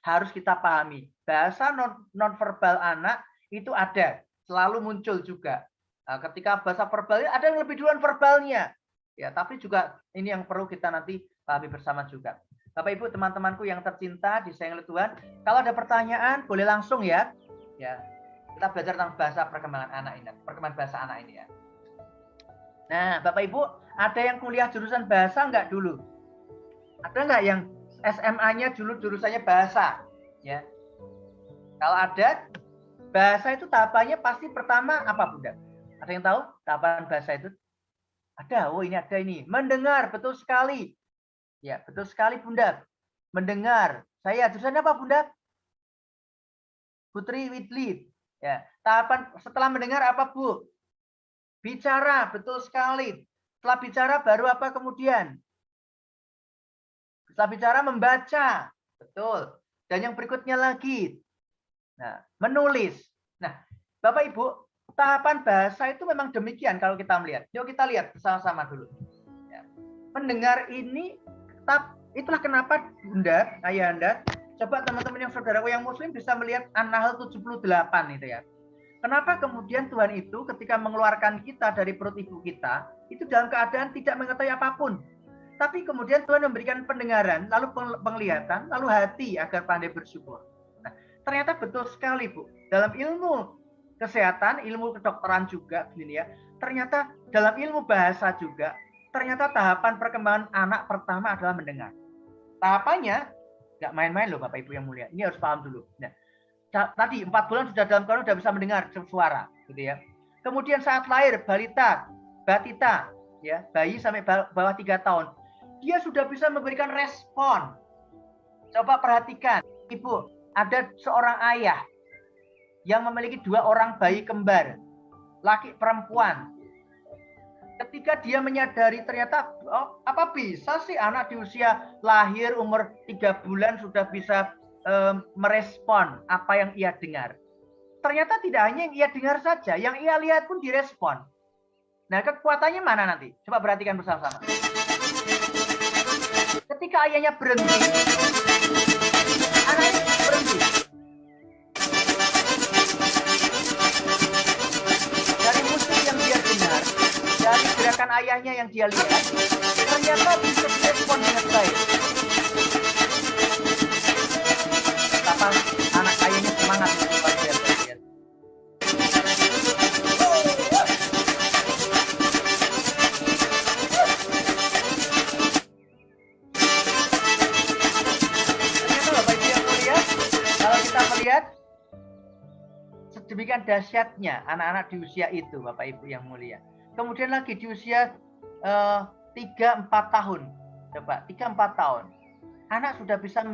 harus kita pahami. Bahasa non-verbal anak itu ada, selalu muncul juga. Ketika bahasa verbalnya ada yang lebih duluan verbalnya. Ya, tapi juga ini yang perlu kita nanti pahami bersama juga. Bapak Ibu, teman-temanku yang tercinta, disayang oleh Tuhan, kalau ada pertanyaan boleh langsung ya. Ya. Kita belajar tentang bahasa perkembangan anak ini, perkembangan bahasa anak ini ya. Nah, Bapak Ibu, ada yang kuliah jurusan bahasa nggak dulu? Ada nggak yang SMA-nya dulu jurusannya bahasa? Ya. Kalau ada, bahasa itu tahapannya pasti pertama apa, Bunda? Ada yang tahu tahapan bahasa itu? Ada. Oh, ini ada ini. Mendengar, betul sekali. Ya, betul sekali, Bunda. Mendengar. Saya jurusannya apa, Bunda? Putri Widli. Ya, tahapan setelah mendengar apa, Bu? Bicara, betul sekali. Setelah bicara baru apa kemudian? Setelah bicara membaca, betul. Dan yang berikutnya lagi, nah, menulis. Nah, Bapak Ibu, tahapan bahasa itu memang demikian kalau kita melihat. Yuk kita lihat bersama-sama dulu. Ya. Mendengar ini, itulah kenapa Bunda, Ayahanda, coba teman-teman yang saudaraku yang Muslim bisa melihat An-Nahl 78 itu ya. Kenapa kemudian Tuhan itu ketika mengeluarkan kita dari perut ibu kita, itu dalam keadaan tidak mengetahui apapun. Tapi kemudian Tuhan memberikan pendengaran, lalu penglihatan, lalu hati agar pandai bersyukur. Nah, ternyata betul sekali, Bu. Dalam ilmu kesehatan, ilmu kedokteran juga, begini ya. Ternyata dalam ilmu bahasa juga, ternyata tahapan perkembangan anak pertama adalah mendengar. Tahapannya nggak main-main loh, Bapak Ibu yang mulia. Ini harus paham dulu. Nah, tadi 4 bulan sudah dalam kandungan sudah bisa mendengar suara, gitu ya. Kemudian saat lahir balita, batita, ya, bayi sampai bawah 3 tahun, dia sudah bisa memberikan respon. Coba perhatikan, Ibu, ada seorang ayah yang memiliki 2 orang bayi kembar, laki perempuan. Ketika dia menyadari ternyata, oh, apa bisa sih anak di usia lahir umur 3 bulan sudah bisa merespon apa yang ia dengar. Ternyata tidak hanya yang ia dengar saja, yang ia lihat pun direspon. Nah, kekuatannya mana nanti? Coba perhatikan bersama-sama. Ketika ayahnya berhenti, anaknya berhenti. Dari musik yang dia dengar, dari gerakan ayahnya yang dia lihat, ternyata bisa direspon dengan baik. Anak ayahnya semangat untuk belajar. Ternyata Bapak Ibu yang mulia, kalau kita melihat sedemikian dahsyatnya anak-anak di usia itu, Bapak Ibu yang mulia. Kemudian lagi di usia 3-4 tahun, coba 3-4 tahun. Anak sudah bisa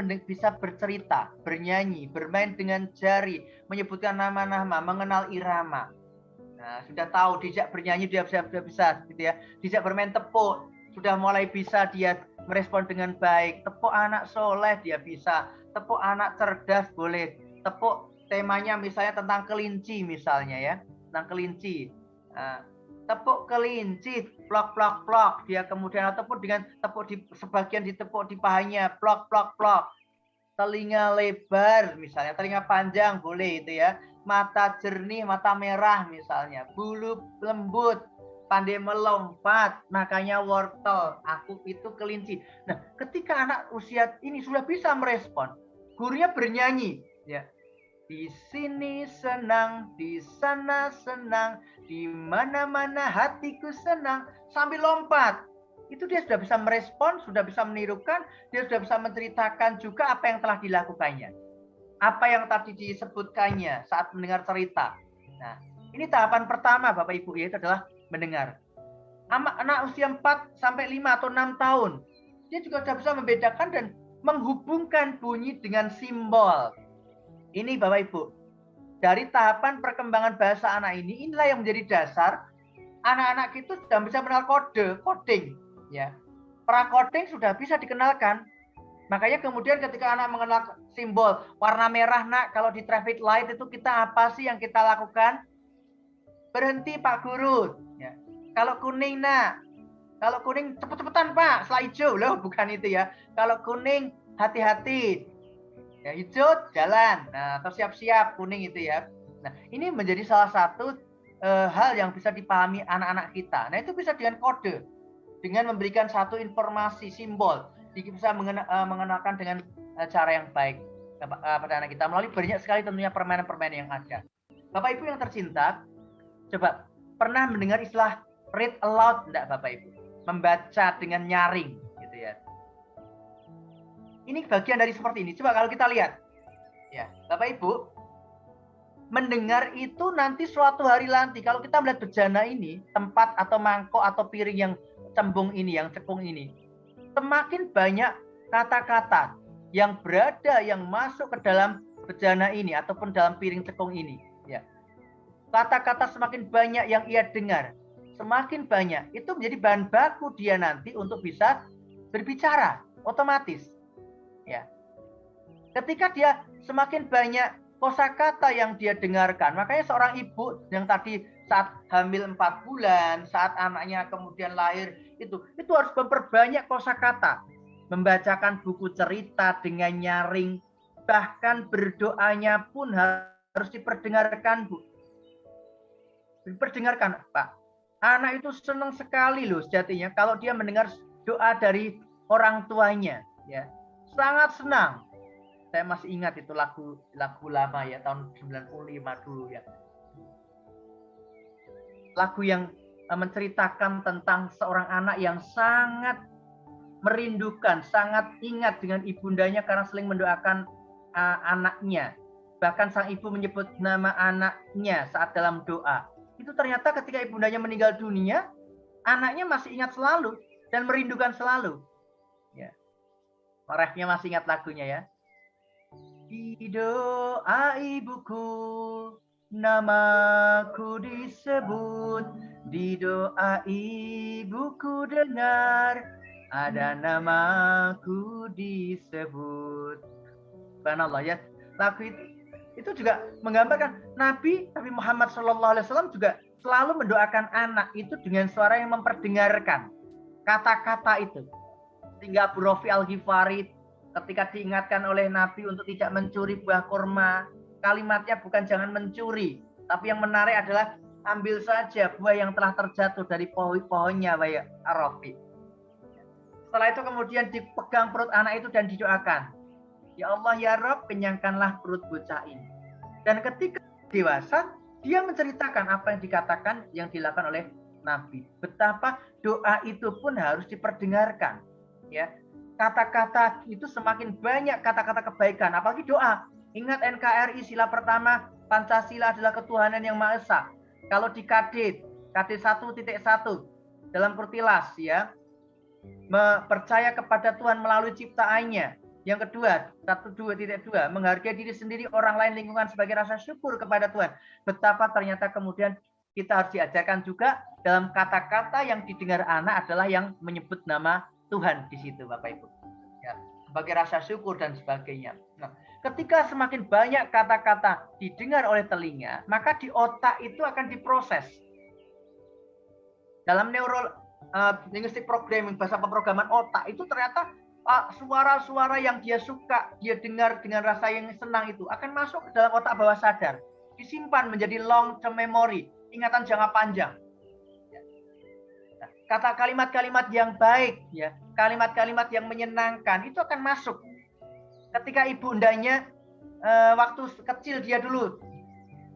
bercerita, bernyanyi, bermain dengan jari, menyebutkan nama-nama, mengenal irama. Nah, sudah tahu dijak bernyanyi dia sudah bisa, gitu ya. Dijak bermain tepuk, sudah mulai bisa dia merespon dengan baik. Tepuk anak soleh dia bisa, tepuk anak cerdas boleh. Tepuk temanya misalnya tentang kelinci misalnya ya, tentang kelinci. Nah, tepuk kelinci, plok plok plok, dia kemudian ataupun dengan tepuk di sebagian ditepuk di pahanya, plok plok plok. Telinga lebar misalnya, telinga panjang boleh itu ya. Mata jernih, mata merah misalnya, bulu lembut, pandai melompat, makanya wortel, aku itu kelinci. Nah, ketika anak usia ini sudah bisa merespon, gurunya bernyanyi ya. Di sini senang, di sana senang, di mana-mana hatiku senang, sambil lompat. Itu dia sudah bisa merespon, sudah bisa menirukan, dia sudah bisa menceritakan juga apa yang telah dilakukannya. Apa yang tadi disebutkannya saat mendengar cerita. Nah, ini tahapan pertama Bapak Ibu, yaitu adalah mendengar. Anak usia 4 sampai 5 atau 6 tahun, dia juga sudah bisa membedakan dan menghubungkan bunyi dengan simbol. Ini Bapak Ibu, dari tahapan perkembangan bahasa anak ini, inilah yang menjadi dasar anak-anak itu sudah bisa mengenal coding, ya. Pra-coding sudah bisa dikenalkan. Makanya kemudian ketika anak mengenal simbol warna merah, nak, kalau di traffic light itu kita apa sih yang kita lakukan? Berhenti Pak Guru. Ya. Kalau kuning, nak, kalau kuning cepet-cepetan Pak, setelah hijau loh, bukan itu ya. Kalau kuning hati-hati. Ya, hijau jalan, nah, atau siap-siap, kuning itu ya. Nah, ini menjadi salah satu hal yang bisa dipahami anak-anak kita. Nah, itu bisa dengan kode, dengan memberikan satu informasi simbol, bisa mengenalkan dengan cara yang baik pada anak kita melalui banyak sekali tentunya permainan-permainan yang ada. Bapak Ibu yang tercinta, coba pernah mendengar istilah Read aloud enggak Bapak Ibu? Membaca dengan nyaring gitu ya. Ini bagian dari seperti ini. Coba kalau kita lihat. Ya, Bapak Ibu, mendengar itu nanti suatu hari nanti kalau kita melihat bejana ini, tempat atau mangkok atau piring yang cembung ini, yang cekung ini, semakin banyak kata-kata yang berada, yang masuk ke dalam bejana ini ataupun dalam piring cekung ini, ya. Kata-kata semakin banyak yang ia dengar, semakin banyak itu menjadi bahan baku dia nanti untuk bisa berbicara otomatis, ya. Ketika dia semakin banyak kosakata yang dia dengarkan, makanya seorang ibu yang tadi saat hamil 4 bulan, saat anaknya kemudian lahir, itu harus memperbanyak kosakata, membacakan buku cerita dengan nyaring, bahkan berdoanya pun harus diperdengarkan, Bu. Diperdengarkan, Pak. Anak itu senang sekali loh sejatinya kalau dia mendengar doa dari orang tuanya, ya. Sangat senang. Saya masih ingat itu lagu lama ya, tahun 95 dulu ya. Lagu yang menceritakan tentang seorang anak yang sangat merindukan, sangat ingat dengan ibundanya karena sering mendoakan anaknya. Bahkan sang ibu menyebut nama anaknya saat dalam doa. Itu ternyata ketika ibundanya meninggal dunia, anaknya masih ingat selalu dan merindukan selalu. Ya. Refnya masih ingat lagunya ya. Di doa ibuku, namaku disebut. Di doa ibuku dengar, ada namaku disebut. Subhanallah ya. Lagu itu juga menggambarkan Nabi Muhammad SAW juga selalu mendoakan anak itu dengan suara yang memperdengarkan kata-kata itu. Sehingga Abu Rafi Al-Ghifari ketika diingatkan oleh Nabi untuk tidak mencuri buah kurma, kalimatnya bukan jangan mencuri, tapi yang menarik adalah ambil saja buah yang telah terjatuh dari pohonnya, Bapak Arafi. Setelah itu kemudian dipegang perut anak itu dan didoakan, ya Allah ya Rabb, kenyangkanlah perut bocah ini. Dan ketika dewasa, dia menceritakan apa yang dikatakan, yang dilakukan oleh Nabi. Betapa doa itu pun harus diperdengarkan, ya. Kata-kata itu semakin banyak kata-kata kebaikan, apalagi doa. Ingat NKRI sila pertama, Pancasila adalah ketuhanan yang Maha Esa. Kalau di KD 1.1 dalam Kurtilas ya, percaya kepada Tuhan melalui ciptaannya. Yang kedua 1.2 menghargai diri sendiri, orang lain, lingkungan sebagai rasa syukur kepada Tuhan. Betapa ternyata kemudian kita harus diajarkan juga dalam kata-kata yang didengar anak adalah yang menyebut nama Tuhan di situ, Bapak Ibu. Ya, sebagai rasa syukur dan sebagainya. Nah, ketika semakin banyak kata-kata didengar oleh telinga, maka di otak itu akan diproses. Dalam linguistic programming, bahasa pemrograman otak itu ternyata suara-suara yang dia suka, dia dengar dengan rasa yang senang itu akan masuk ke dalam otak bawah sadar, disimpan menjadi long term memory, ingatan jangka panjang. Kata kalimat-kalimat yang baik, ya, kalimat-kalimat yang menyenangkan itu akan masuk. Ketika ibundanya waktu kecil dia dulu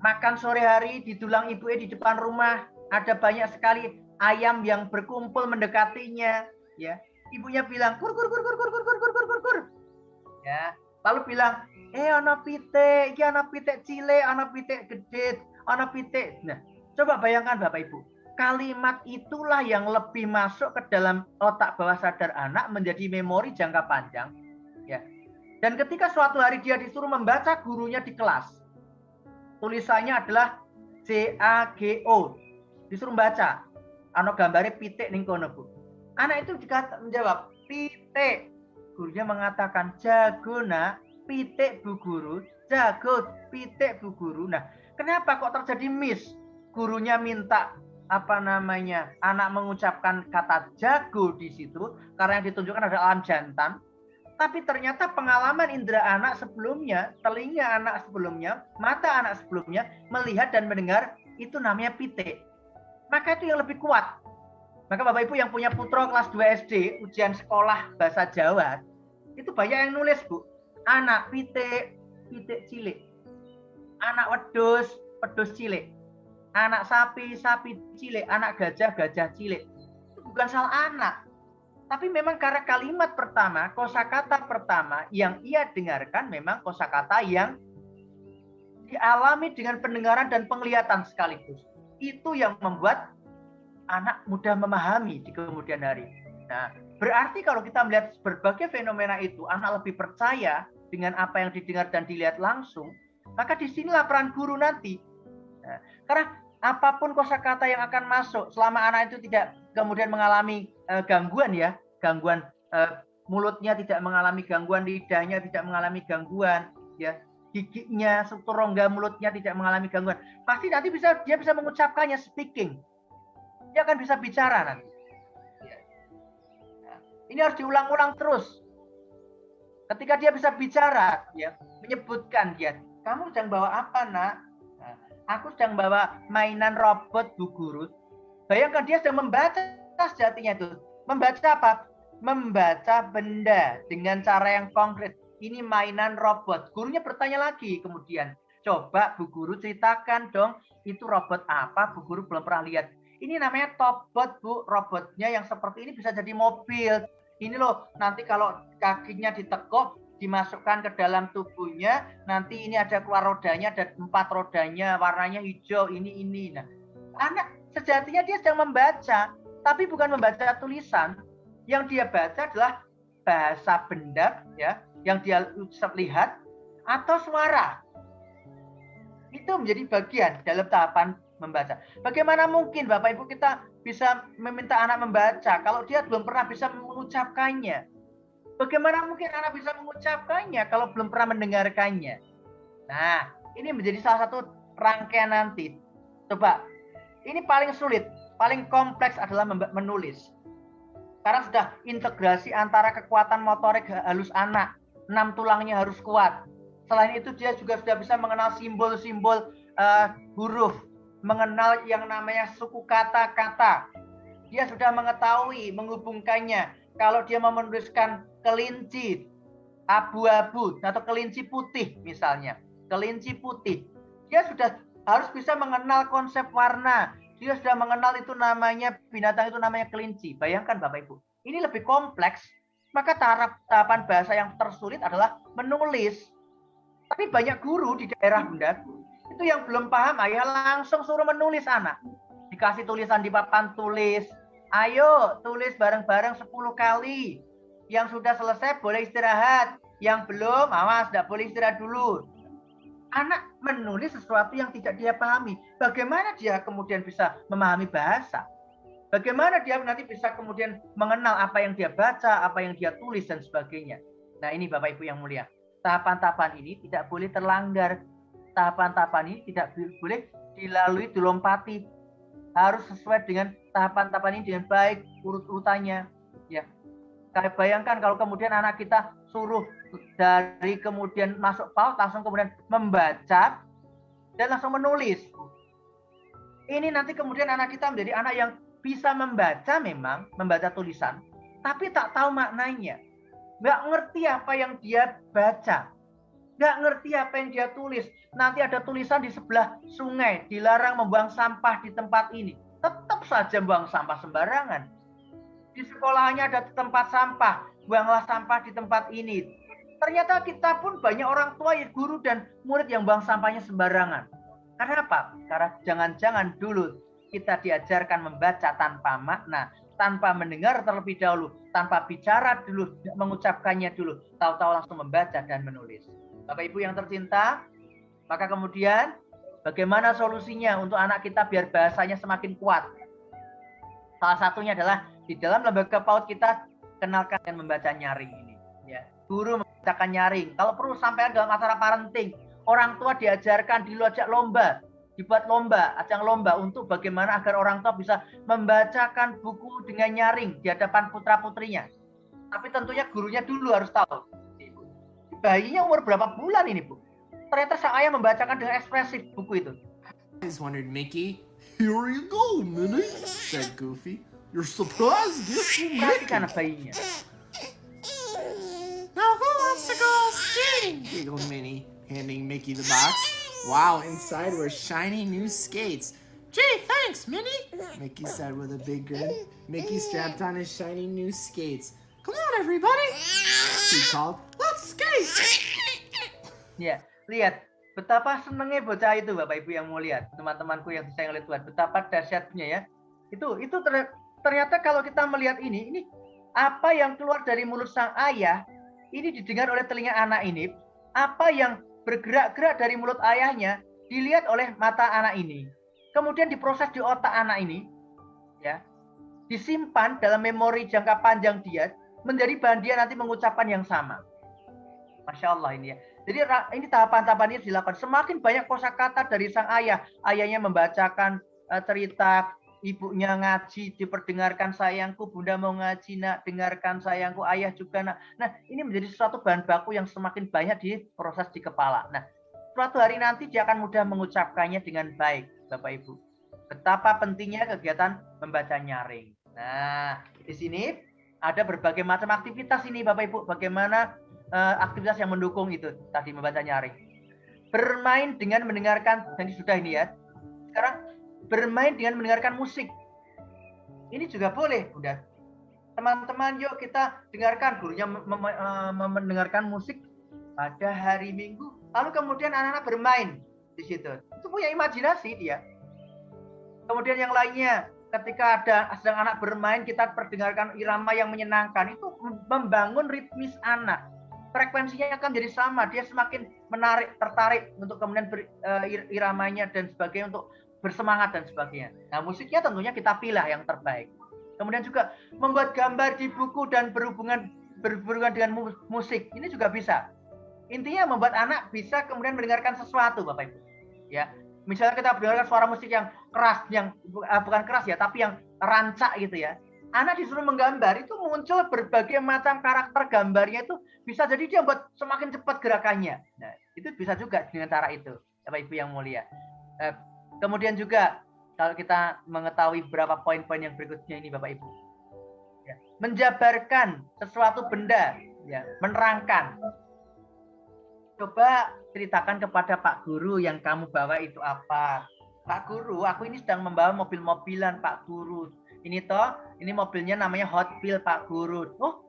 makan sore hari di tulang ibunya di depan rumah, ada banyak sekali ayam yang berkumpul mendekatinya, ya. Ibunya bilang kur kur kur kur kur kur kur kur kur kur kur. Ya, lalu bilang, ana pitik, iki ana pitik cilik, ana pitik gede, ana pitik. Nah, coba bayangkan Bapak Ibu. Kalimat itulah yang lebih masuk ke dalam otak bawah sadar anak menjadi memori jangka panjang, ya. Dan ketika suatu hari dia disuruh membaca gurunya di kelas, tulisannya adalah CAGO, disuruh baca, ano gambare pitik ning kono, Bu. Anak itu menjawab pitik. Gurunya mengatakan jago nak, pitik Bu Guru, jago pitik Bu Guru. Nah, kenapa kok terjadi miss? Gurunya minta anak mengucapkan kata jago di situ karena yang ditunjukkan adalah alam jantan, tapi ternyata pengalaman indera anak sebelumnya, telinga anak sebelumnya, mata anak sebelumnya melihat dan mendengar itu namanya pitik. Maka itu yang lebih kuat. Maka Bapak Ibu yang punya putra kelas 2 SD ujian sekolah bahasa Jawa itu banyak yang nulis, Bu, anak pitik, pitik cilik, anak wedhus, wedhus cilik. anak sapi, sapi cilik, anak gajah, gajah cilik. Itu bukan salah anak. Tapi memang karena kalimat pertama, kosakata pertama yang ia dengarkan memang kosakata yang dialami dengan pendengaran dan penglihatan sekaligus. Itu yang membuat anak mudah memahami di kemudian hari. Nah, berarti kalau kita melihat berbagai fenomena itu, anak lebih percaya dengan apa yang didengar dan dilihat langsung, maka disinilah peran guru nanti. Nah, karena apapun kosakata yang akan masuk, selama anak itu tidak kemudian mengalami gangguan ya, gangguan mulutnya tidak mengalami gangguan, lidahnya tidak mengalami gangguan, ya, giginya, struktur rongga mulutnya tidak mengalami gangguan, pasti nanti dia bisa mengucapkannya, speaking. Dia akan bisa bicara nanti. Nah, ini harus diulang-ulang terus. Ketika dia bisa bicara, ya, menyebutkan dia, kamu sedang bawa apa, nak? Nah, aku sedang bawa mainan robot, Bu Guru. Bayangkan dia sedang membaca sejatinya itu. Membaca apa? Membaca benda dengan cara yang konkret. Ini mainan robot. Gurunya bertanya lagi kemudian. Coba Bu Guru ceritakan dong, itu robot apa? Bu Guru belum pernah lihat. Ini namanya Topbot, Bu. Robotnya yang seperti ini bisa jadi mobil. Ini loh, nanti kalau kakinya ditekuk, dimasukkan ke dalam tubuhnya, nanti ini ada keluar rodanya, ada 4 rodanya, warnanya hijau, ini. Nah, anak sejatinya dia sedang membaca, tapi bukan membaca tulisan. Yang dia baca adalah bahasa benda, ya, yang dia lihat, atau suara. Itu menjadi bagian dalam tahapan membaca. Bagaimana mungkin Bapak Ibu kita bisa meminta anak membaca kalau dia belum pernah bisa mengucapkannya? Bagaimana mungkin anak bisa mengucapkannya kalau belum pernah mendengarkannya? Nah, ini menjadi salah satu rangkaian nanti. Coba, ini paling sulit, paling kompleks adalah menulis. Karena sudah integrasi antara kekuatan motorik halus anak, 6 tulangnya harus kuat. Selain itu dia juga sudah bisa mengenal simbol-simbol huruf, mengenal yang namanya suku kata-kata. Dia sudah mengetahui, menghubungkannya. Kalau dia mau menuliskan kelinci abu-abu atau kelinci putih misalnya, kelinci putih, dia sudah harus bisa mengenal konsep warna. Dia sudah mengenal itu namanya binatang itu namanya kelinci. Bayangkan Bapak Ibu, ini lebih kompleks. Maka tahapan bahasa yang tersulit adalah menulis. Tapi banyak guru di daerah Bunda itu yang belum paham, ayah langsung suruh menulis anak. Dikasih tulisan di papan tulis, ayo tulis bareng-bareng 10 kali. Yang sudah selesai boleh istirahat, yang belum, awas, tidak boleh istirahat dulu. Anak menulis sesuatu yang tidak dia pahami. Bagaimana dia kemudian bisa memahami bahasa? Bagaimana dia nanti bisa kemudian mengenal apa yang dia baca, apa yang dia tulis, dan sebagainya. Nah ini Bapak Ibu yang mulia. Tahapan-tahapan ini tidak boleh terlanggar. Tahapan-tahapan ini tidak boleh dilalui, dilompati. Harus sesuai dengan tahapan-tahapan ini dengan baik, urut-urutannya. Ya. Kalian bayangkan kalau kemudian anak kita suruh dari kemudian masuk PAUD langsung kemudian membaca dan langsung menulis. Ini nanti kemudian anak kita menjadi anak yang bisa membaca, memang membaca tulisan, tapi tak tahu maknanya. Nggak ngerti apa yang dia baca. Nggak ngerti apa yang dia tulis. Nanti ada tulisan di sebelah sungai, dilarang membuang sampah di tempat ini. Tetap saja buang sampah sembarangan. Di sekolahnya ada tempat sampah, buanglah sampah di tempat ini. Ternyata kita pun banyak orang tua, guru dan murid yang buang sampahnya sembarangan. Karena apa? Karena jangan-jangan dulu kita diajarkan membaca tanpa makna, tanpa mendengar terlebih dahulu, tanpa bicara dulu, mengucapkannya dulu, tahu-tahu langsung membaca dan menulis. Bapak Ibu yang tercinta, maka kemudian bagaimana solusinya untuk anak kita biar bahasanya semakin kuat? Salah satunya adalah di dalam lembaga PAUD kita kenalkan dengan membaca nyaring ini. Ya, guru membacakan nyaring. Kalau perlu sampaikan dalam acara parenting, orang tua diajarkan, diajak lomba, dibuat lomba, ajang lomba untuk bagaimana agar orang tua bisa membacakan buku dengan nyaring di hadapan putra-putrinya. Tapi tentunya gurunya dulu harus tahu. Bayinya umur berapa bulan ini, Bu? Ternyata sang ayah membacakan dengan ekspresif buku itu. I just wondered, Mickey. Here you go, Minnie, said Goofy. Your surprise gift from Mickey. Perhatikan bayinya. Now who wants to go skating? Giggled Minnie, handing Mickey the box. Wow, inside were shiny new skates. Gee, thanks, Minnie, Mickey said with a big grin. Mickey strapped on his shiny new skates. Come on, everybody, he called. Let's skate! Ya, lihat betapa senengnya bocah itu, Bapak Ibu yang mau lihat, teman-temanku yang disayang oleh Tuhan, betapa dahsyatnya ya. Itu ternyata kalau kita melihat ini apa yang keluar dari mulut sang ayah, ini didengar oleh telinga anak ini, apa yang bergerak-gerak dari mulut ayahnya dilihat oleh mata anak ini. Kemudian diproses di otak anak ini, ya, disimpan dalam memori jangka panjang dia, menjadi bahan dia nanti mengucapkan yang sama. Masya Allah ini ya. Jadi ini tahapan-tahapan ini dilakukan. Semakin banyak kosakata dari sang ayah, ayahnya membacakan cerita, ibunya ngaji, diperdengarkan sayangku, bunda mau ngaji nak, dengarkan sayangku, ayah juga nak. Nah, ini menjadi suatu bahan baku yang semakin banyak diproses di kepala. Nah, suatu hari nanti dia akan mudah mengucapkannya dengan baik, Bapak Ibu. Betapa pentingnya kegiatan membaca nyaring. Nah, di sini ada berbagai macam aktivitas ini, Bapak Ibu. Bagaimana aktivitas yang mendukung itu tadi membaca nyaring. Bermain dengan mendengarkan, dan sudah ini ya. Sekarang bermain dengan mendengarkan musik. Ini juga boleh, Bunda. Teman-teman, yuk kita dengarkan, gurunya mendengarkan musik pada hari Minggu. Lalu kemudian anak-anak bermain di situ. Itu punya imajinasi dia. Kemudian yang lainnya, ketika sedang anak bermain, kita perdengarkan irama yang menyenangkan. Itu membangun ritmis anak. Frekuensinya akan jadi sama, dia semakin tertarik untuk kemudian iramanya dan sebagainya, untuk bersemangat dan sebagainya. Nah, musiknya tentunya kita pilih yang terbaik. Kemudian juga membuat gambar di buku dan berhubungan dengan musik, ini juga bisa. Intinya membuat anak bisa kemudian mendengarkan sesuatu, Bapak Ibu. Ya, misalnya kita mendengarkan suara musik yang keras, yang bukan keras ya, tapi yang rancak gitu ya. Anak disuruh menggambar, itu muncul berbagai macam karakter gambarnya, itu bisa jadi dia buat semakin cepat gerakannya. Nah, itu bisa juga dengan cara itu, Bapak Ibu yang mulia. Kemudian juga kalau kita mengetahui beberapa poin-poin yang berikutnya ini, Bapak Ibu. Ya, menjabarkan sesuatu benda, ya, menerangkan. Coba ceritakan kepada Pak Guru yang kamu bawa itu apa. Pak Guru, aku ini sedang membawa mobil-mobilan, Pak Guru. Ini mobilnya namanya Hot Wheel, Pak Guru. Oh,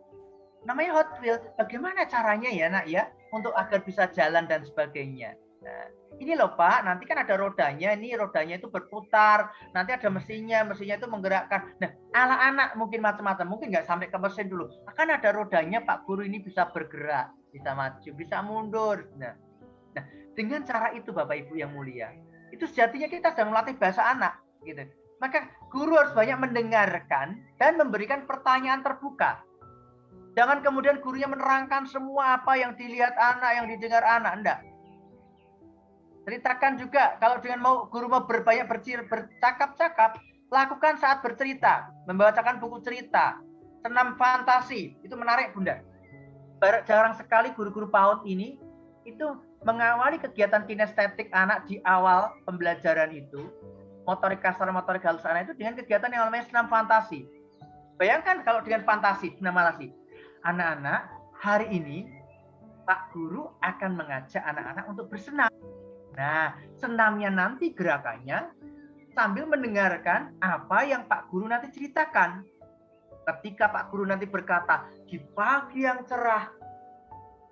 namanya Hot Wheel. Bagaimana caranya ya, Nak ya, untuk agar bisa jalan dan sebagainya. Nah, ini loh Pak, nanti kan ada rodanya. Ini rodanya itu berputar. Nanti ada mesinnya itu menggerakkan. Nah, ala anak mungkin macam-macam. Mungkin nggak sampai ke mesin dulu. Akan ada rodanya, Pak Guru ini bisa bergerak, bisa maju, bisa mundur. Nah, dengan cara itu Bapak Ibu yang mulia, itu sejatinya kita sedang melatih bahasa anak, gitu. Maka guru harus banyak mendengarkan dan memberikan pertanyaan terbuka. Jangan kemudian gurunya menerangkan semua apa yang dilihat anak, yang didengar anak. Enggak. Ceritakan juga, kalau dengan guru mau bercakap-cakap, lakukan saat bercerita, membacakan buku cerita, senam fantasi, itu menarik Bunda. Jarang sekali guru-guru PAUD ini itu mengawali kegiatan kinestetik anak di awal pembelajaran itu, motorik kasar, motorik halus anak itu dengan kegiatan yang namanya senam fantasi. Bayangkan kalau dengan fantasi, senam fantasi. Anak-anak, hari ini Pak Guru akan mengajak anak-anak untuk bersenam. Nah, senamnya nanti gerakannya sambil mendengarkan apa yang Pak Guru nanti ceritakan. Ketika Pak Guru nanti berkata, di pagi yang cerah,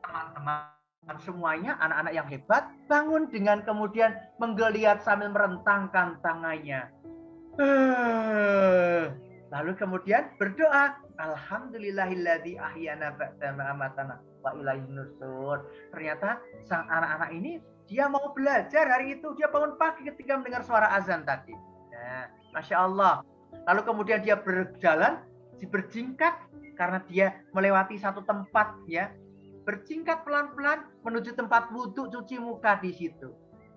teman-teman semuanya, anak-anak yang hebat, bangun dengan kemudian menggeliat sambil merentangkan tangannya. Lalu kemudian berdoa, Alhamdulillahilladzi ahyana ba'da ma amatana wa ilaihin nusyur. Ternyata sang anak-anak ini dia mau belajar hari itu, dia bangun pagi ketika mendengar suara azan tadi. Nah, Masya Allah. Lalu kemudian dia berjalan, berjingkat karena dia melewati satu tempat ya. Berjingkat pelan-pelan menuju tempat wudhu, cuci muka di situ.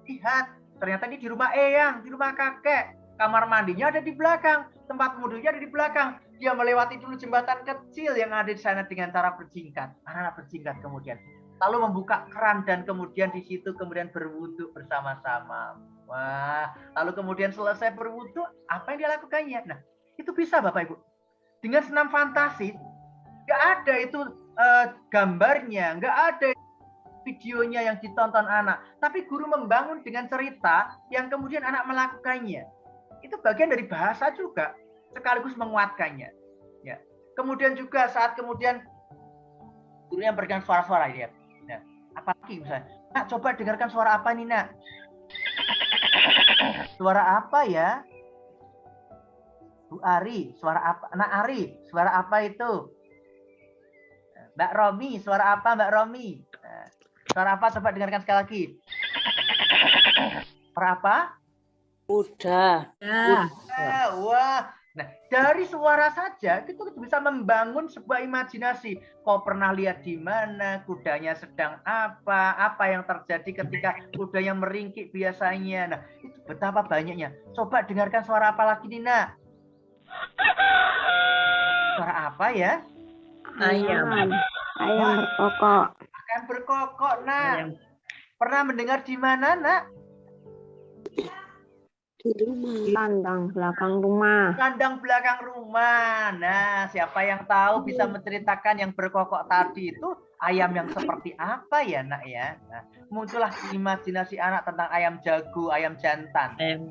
Lihat, ternyata ini di rumah eyang, di rumah kakek. Kamar mandinya ada di belakang, tempat wudhunya ada di belakang. Dia melewati dulu jembatan kecil yang ada di sana dengan cara berjingkat. Anak berjingkat kemudian. Lalu membuka keran dan kemudian di situ kemudian berwudhu bersama-sama. Wah, lalu kemudian selesai berwudhu, apa yang dia lakukannya? Nah, itu bisa Bapak Ibu. Dengan senam fantasi, nggak ada itu gambarnya, nggak ada videonya yang ditonton anak, tapi guru membangun dengan cerita yang kemudian anak melakukannya. itu bagian dari bahasa juga, sekaligus menguatkannya. Ya. Kemudian juga saat kemudian gurunya memberikan suara-suara ya. Nah, apalagi misalnya, nak coba dengarkan suara apa nih nak? Suara apa ya? Bu Ari, suara apa? Nak Ari, suara apa itu? Mbak Romi, suara apa Mbak Romi? Nah, suara apa? Coba dengarkan sekali lagi. Suara apa? Udah. Wah. Nah, dari suara saja itu bisa membangun sebuah imajinasi. Kau pernah lihat di mana kudanya sedang apa yang terjadi ketika kudanya meringkik biasanya. Nah, itu betapa banyaknya. Coba dengarkan suara apa lagi nih, nak? Suara apa ya? Ayam. Ayam berkokok. Akan berkokok, nak. Pernah mendengar di mana, nak? Di rumah. Kandang belakang rumah. Kandang belakang rumah. Nah, siapa yang tahu bisa menceritakan yang berkokok tadi itu ayam yang seperti apa ya, nak ya? Nah, muncullah imajinasi anak tentang ayam jago, ayam jantan.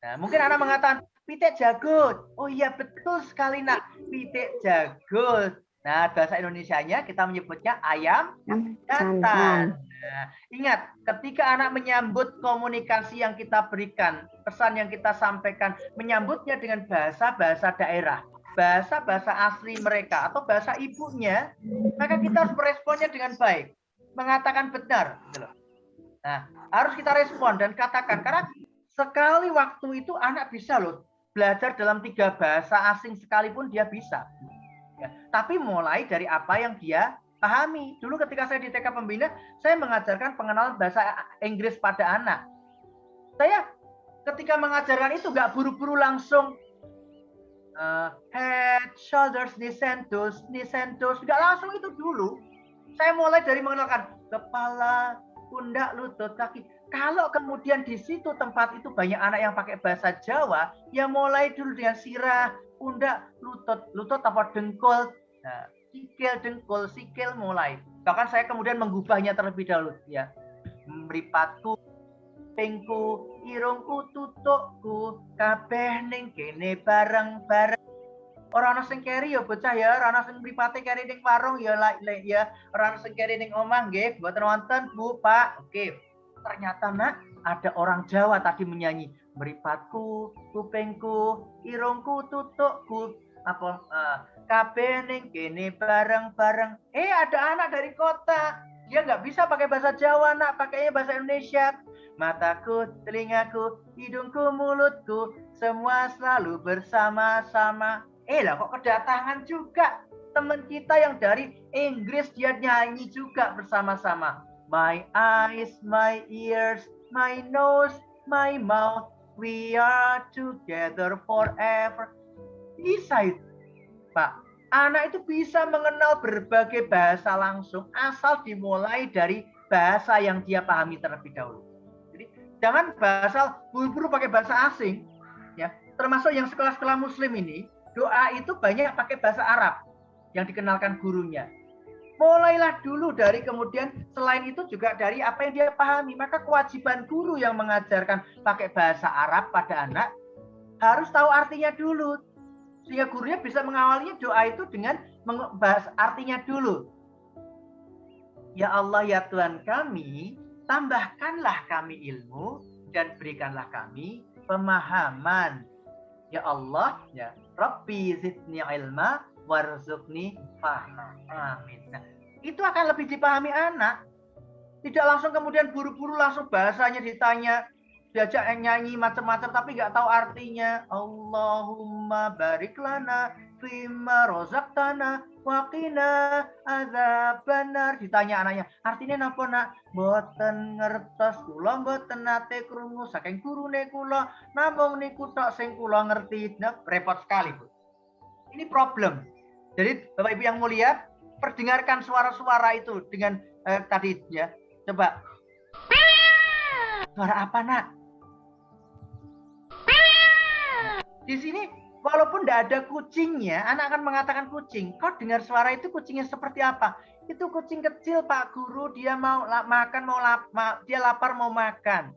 Nah, mungkin anak mengatakan pitik jago. Oh iya, betul sekali, nak. Pitik jago. Nah, bahasa Indonesianya kita menyebutnya ayam jantan. Nah, ingat, ketika anak menyambut komunikasi yang kita berikan, pesan yang kita sampaikan, menyambutnya dengan bahasa-bahasa daerah, bahasa-bahasa asli mereka, atau bahasa ibunya, maka kita harus meresponnya dengan baik, mengatakan benar. Gitu loh. Nah, harus kita respon dan katakan, karena sekali waktu itu anak bisa loh, belajar dalam 3 bahasa asing sekalipun dia bisa. Ya, tapi mulai dari apa yang dia pahami. Dulu ketika saya di TK Pembina, saya mengajarkan pengenalan bahasa Inggris pada anak. Saya ketika mengajarkan itu nggak buru-buru langsung head, shoulders, knees and toes, nggak langsung itu dulu. Saya mulai dari mengenalkan kepala, pundak, lutut, kaki. Kalau kemudian di situ tempat itu banyak anak yang pakai bahasa Jawa, ya mulai dulu dengan sirah, pundak, lutut apa dengkul, nah, sikil, dengkul, sikil mulai. Bahkan saya kemudian mengubahnya terlebih dahulu, ya. Mripatku, pengku, irungku, tutukku, kabeh ning kene bareng-bareng. Ora ana sing keri ya bocah ya, ora ana sing mripate keri ning warung ya ya, ora ana sing keri ning omah nggih, mboten wonten Bu, Pak. Oke. Ternyata nak ada orang Jawa tadi menyanyi mripatku, kupengku, irungku, tutukku, apa kabeh ning kene bareng-bareng. Ada anak dari kota, dia nggak bisa pakai bahasa Jawa, nak, pakainya bahasa Indonesia. Mataku, telingaku, hidungku, mulutku, semua selalu bersama-sama. Lah kok kedatangan juga teman kita yang dari Inggris, dia nyanyi juga bersama-sama. My eyes, my ears, my nose, my mouth, we are together forever. Bisa itu, Pak. Anak itu bisa mengenal berbagai bahasa langsung asal dimulai dari bahasa yang dia pahami terlebih dahulu. Jadi jangan buru-buru pakai bahasa asing, ya. Termasuk yang sekolah-sekolah Muslim ini, doa itu banyak pakai bahasa Arab yang dikenalkan gurunya. Mulailah dulu dari kemudian selain itu juga dari apa yang dia pahami. Maka kewajiban guru yang mengajarkan pakai bahasa Arab pada anak harus tahu artinya dulu. Sehingga gurunya bisa mengawalinya doa itu dengan membahas artinya dulu. Ya Allah ya Tuhan kami, tambahkanlah kami ilmu dan berikanlah kami pemahaman. Ya Allah, ya Rabbi zidni ilma warzuqni fahma. Amin. Nah, itu akan lebih dipahami anak. Tidak langsung kemudian buru-buru langsung bahasanya ditanya, diajak nyanyi macam-macam tapi nggak tahu artinya. Allahumma barik lana fima rozaqtana waqina adzabannar. Ditanya anaknya, artinya napa nak? Mboten ngertos, kula mboten nate krungu saking gurune kula, namung niku tok sing kula ngerti. Nah, repot sekali, Bu. Ini problem. Jadi Bapak Ibu yang mulia, perdengarkan suara-suara itu dengan tadi ya. Coba. Suara apa, nak? Di sini walaupun tidak ada kucingnya, anak akan mengatakan kucing. Kau dengar suara itu kucingnya seperti apa? Itu kucing kecil, Pak Guru, dia mau makan, dia lapar mau makan.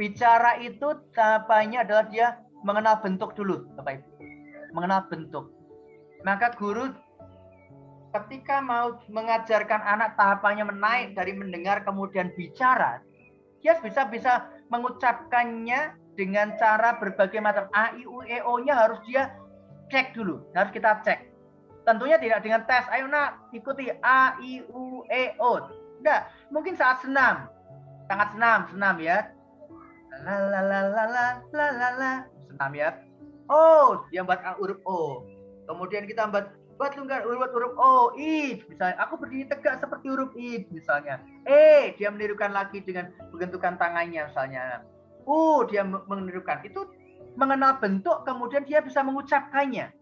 Bicara itu tahapannya adalah dia mengenal bentuk dulu, Bapak Ibu. Mengenal bentuk. Maka guru ketika mau mengajarkan anak tahapannya menaik dari mendengar kemudian bicara, dia bisa mengucapkannya dengan cara berbagai macam. A, I, U, E, O-nya harus dia cek dulu. Harus kita cek. Tentunya tidak dengan tes. Ayo nak, ikuti A, I, U, E, O. Tidak. Mungkin saat senam. Sangat senam ya. La la la la la la la la. Senam ya. Oh, dia buat huruf O. Kemudian kita buat huruf O, I. Misalnya, aku berdiri tegak seperti huruf I. Misalnya. E, dia menirukan lagi dengan bentukan tangannya misalnya. U, dia menirukan. Itu mengenal bentuk, kemudian dia bisa mengucapkannya.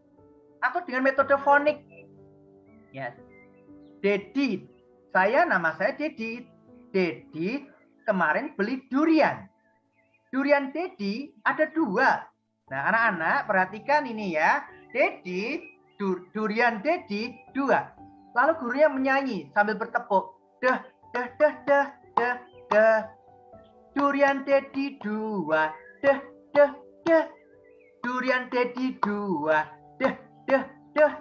Atau dengan metode fonik. Ya. Dedi. Nama saya Dedi. Dedi kemarin beli durian. Durian Dedi ada 2. Nah, anak-anak perhatikan ini ya. Dedi, durian Dedi 2. Lalu gurunya menyanyi sambil bertepuk. Dah, dah, dah, dah, dah, dah. Durian Dedi 2. Dah, dah, dah. Durian Dedi 2. Dah, dah, dah.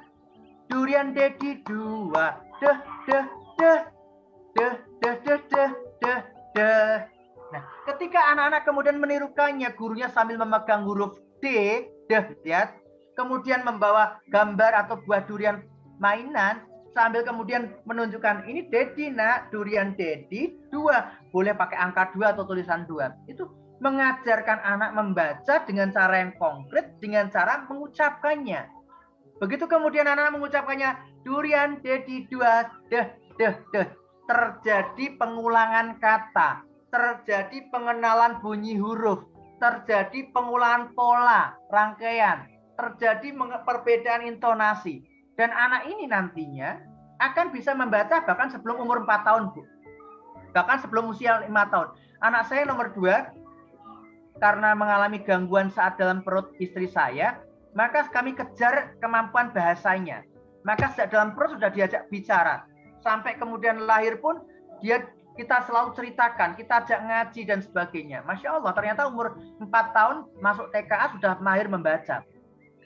Durian Dedi 2. Dah, dah, dah. Dah, dah, dah, dah, dah, dah. Nah, ketika anak-anak kemudian menirukannya, gurunya sambil memegang huruf D, dah, lihat. Kemudian membawa gambar atau buah durian mainan, sambil kemudian menunjukkan, ini Dedi nak, durian Dedi 2. Boleh pakai angka 2 atau tulisan 2. Itu mengajarkan anak membaca dengan cara yang konkret, dengan cara mengucapkannya. Begitu kemudian anak mengucapkannya, durian Dedi 2, dah, dah, dah. Terjadi pengulangan kata, terjadi pengenalan bunyi huruf, terjadi pengulangan pola, rangkaian, terjadi perbedaan intonasi. Dan anak ini nantinya akan bisa membaca bahkan sebelum umur 4 tahun, Bu. Bahkan sebelum usia 5 tahun. Anak saya nomor 2, karena mengalami gangguan saat dalam perut istri saya, maka kami kejar kemampuan bahasanya. Maka sejak dalam perut sudah diajak bicara. Sampai kemudian lahir pun kita selalu ceritakan, kita ajak ngaji dan sebagainya. Masya Allah, ternyata umur 4 tahun masuk TKA sudah mahir membaca.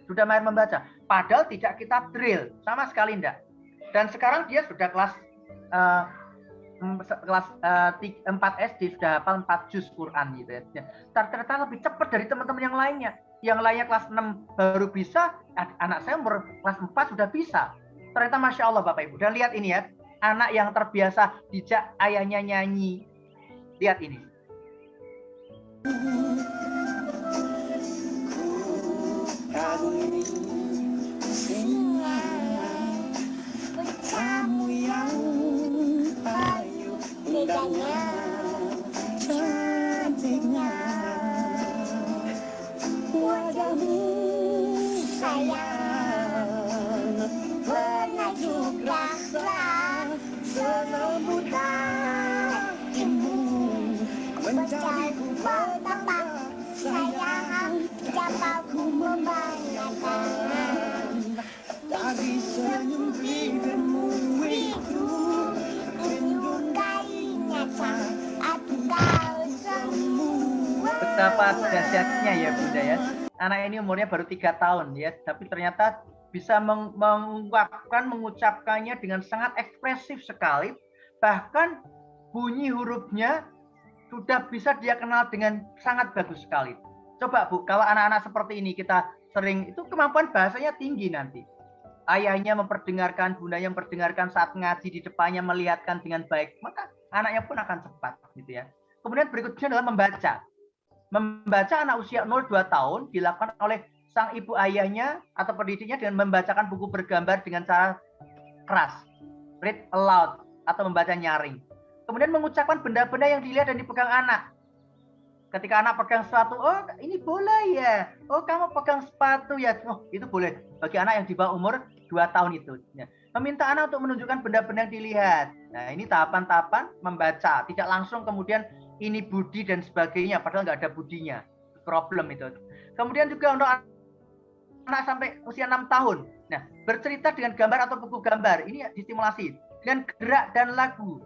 Sudah mahir membaca. Padahal tidak kita drill, sama sekali enggak. Dan sekarang dia sudah kelas 4 SD, sudah hafal 4 juz Quran gitu ya. Ternyata lebih cepat dari teman-teman yang lainnya. Yang lainnya kelas 6 baru bisa, anak saya umur kelas 4 sudah bisa. Ternyata Masya Allah Bapak Ibu. Dan lihat ini ya, anak yang terbiasa dijak ayahnya nyanyi. Lihat ini. Kamu yang payu indahnya, cantiknya, wajahmu sayang, pengajuk rasa, selembut hatimu, mencariku betapa sayang, dapat ku membayangkan. Dari senyum bibirmu itu, menyukai nyata, aku tahu semua. Betapa dahsyatnya ya Bunda ya. Anak ini umurnya baru 3 tahun ya, tapi ternyata bisa mengucapkannya dengan sangat ekspresif sekali. Bahkan bunyi hurufnya sudah bisa dia kenal dengan sangat bagus sekali. Coba Bu, kalau anak-anak seperti ini kita sering, itu kemampuan bahasanya tinggi nanti. Ayahnya memperdengarkan, bundanya memperdengarkan saat ngaji di depannya, melihatkan dengan baik, maka anaknya pun akan cepat gitu ya. Kemudian berikutnya adalah membaca. Membaca anak usia 0-2 tahun dilakukan oleh sang ibu ayahnya atau pendidiknya dengan membacakan buku bergambar dengan cara keras, read aloud atau membaca nyaring. Kemudian mengucapkan benda-benda yang dilihat dan dipegang anak. Ketika anak pegang sepatu, oh ini bola ya, oh kamu pegang sepatu ya, oh itu boleh bagi anak yang di bawah umur 2 tahun itu. Meminta anak untuk menunjukkan benda-benda yang dilihat. Nah ini tahapan-tahapan membaca, tidak langsung kemudian ini budi dan sebagainya, padahal nggak ada budinya, problem itu. Kemudian juga untuk anak sampai usia 6 tahun, nah bercerita dengan gambar atau buku gambar, ini distimulasi dengan gerak dan lagu.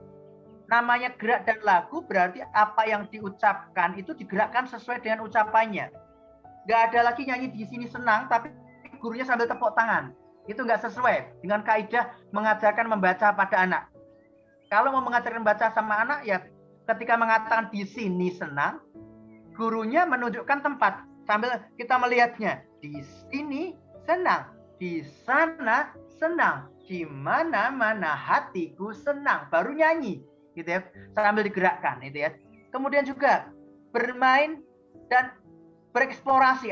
namanya gerak dan lagu berarti apa yang diucapkan itu digerakkan sesuai dengan ucapannya. Nggak ada lagi nyanyi di sini senang, tapi gurunya sambil tepuk tangan. Itu nggak sesuai dengan kaidah mengajarkan membaca pada anak. Kalau mau mengajarkan baca sama anak, ya ketika mengatakan di sini senang, gurunya menunjukkan tempat sambil kita melihatnya. Di sini senang, di sana senang, di mana-mana hatiku senang. Baru nyanyi, gitu ya, sambil digerakkan, gitu ya. Kemudian juga bermain dan bereksplorasi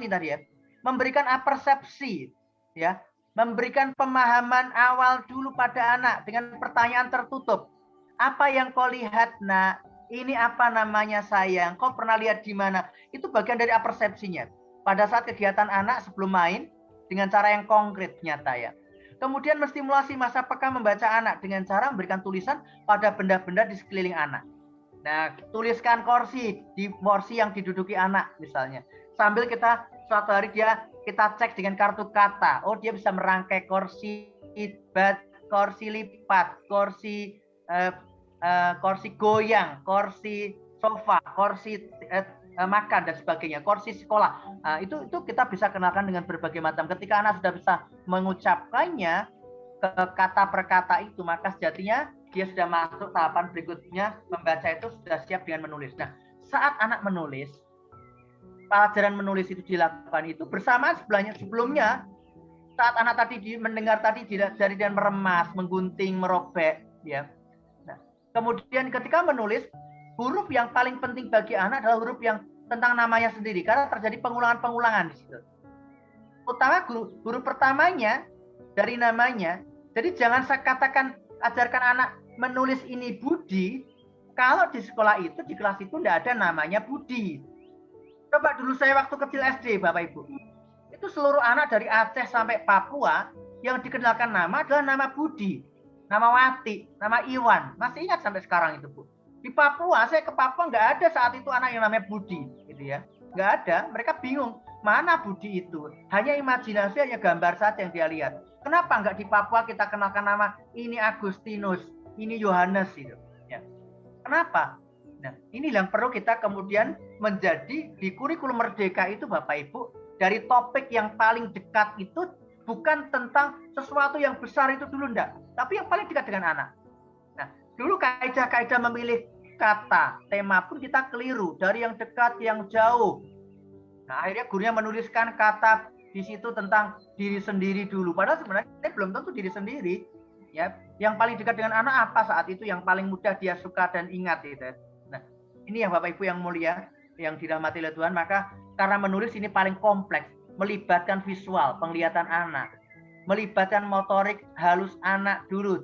tadi ya, memberikan persepsi, ya, memberikan pemahaman awal dulu pada anak dengan pertanyaan tertutup. Apa yang kau lihat, nak? Ini apa namanya, sayang? Kau pernah lihat di mana? Itu bagian dari persepsinya. Pada saat kegiatan anak sebelum main dengan cara yang konkret nyata ya. Kemudian menstimulasi masa peka membaca anak dengan cara memberikan tulisan pada benda-benda di sekeliling anak. Nah, tuliskan kursi di kursi yang diduduki anak misalnya. Sambil kita suatu hari kita cek dengan kartu kata. Oh, dia bisa merangkai kursi lipat, kursi goyang, kursi sofa, kursi makan dan sebagainya, kursi sekolah. Itu kita bisa kenalkan dengan berbagai macam. Ketika anak sudah bisa mengucapkannya ke kata per kata itu, maka sejatinya dia sudah masuk tahapan berikutnya, membaca itu sudah siap dengan menulis. Nah, saat anak menulis, pelajaran menulis itu dilakukan itu bersamaan sebelumnya, saat anak tadi mendengar tadi dari dan meremas, menggunting, merobek, ya. Nah, kemudian ketika menulis, huruf yang paling penting bagi anak adalah huruf yang tentang namanya sendiri, karena terjadi pengulangan-pengulangan di situ. Utama huruf pertamanya dari namanya. Jadi jangan saya katakan ajarkan anak menulis ini Budi, kalau di sekolah itu, di kelas itu tidak ada namanya Budi. Coba dulu saya waktu kecil SD, Bapak Ibu. Itu seluruh anak dari Aceh sampai Papua yang dikenalkan nama adalah nama Budi, nama Wati, nama Iwan. Masih ingat sampai sekarang itu, Bu. Di Papua, saya ke Papua nggak ada saat itu anak yang namanya Budi, gitu ya. Nggak ada, mereka bingung. Mana Budi itu? Hanya imajinasi, hanya gambar saja yang dia lihat. Kenapa nggak di Papua kita kenalkan nama ini Agustinus, ini Yohanes itu? Ya. Kenapa? Nah, ini yang perlu kita kemudian menjadi di kurikulum Merdeka itu, Bapak Ibu, dari topik yang paling dekat itu bukan tentang sesuatu yang besar itu dulu enggak, tapi yang paling dekat dengan anak. Nah, dulu kaidah-kaidah memilih kata, tema pun kita keliru, dari yang dekat, yang jauh. Nah, akhirnya gurunya menuliskan kata di situ tentang diri sendiri dulu. Padahal sebenarnya belum tentu diri sendiri. Ya, yang paling dekat dengan anak apa saat itu, yang paling mudah dia suka dan ingat gitu. Nah, ini yang Bapak Ibu yang mulia, yang dirahmati oleh Tuhan, maka karena menulis ini paling kompleks, melibatkan visual, penglihatan anak, melibatkan motorik halus anak dulu.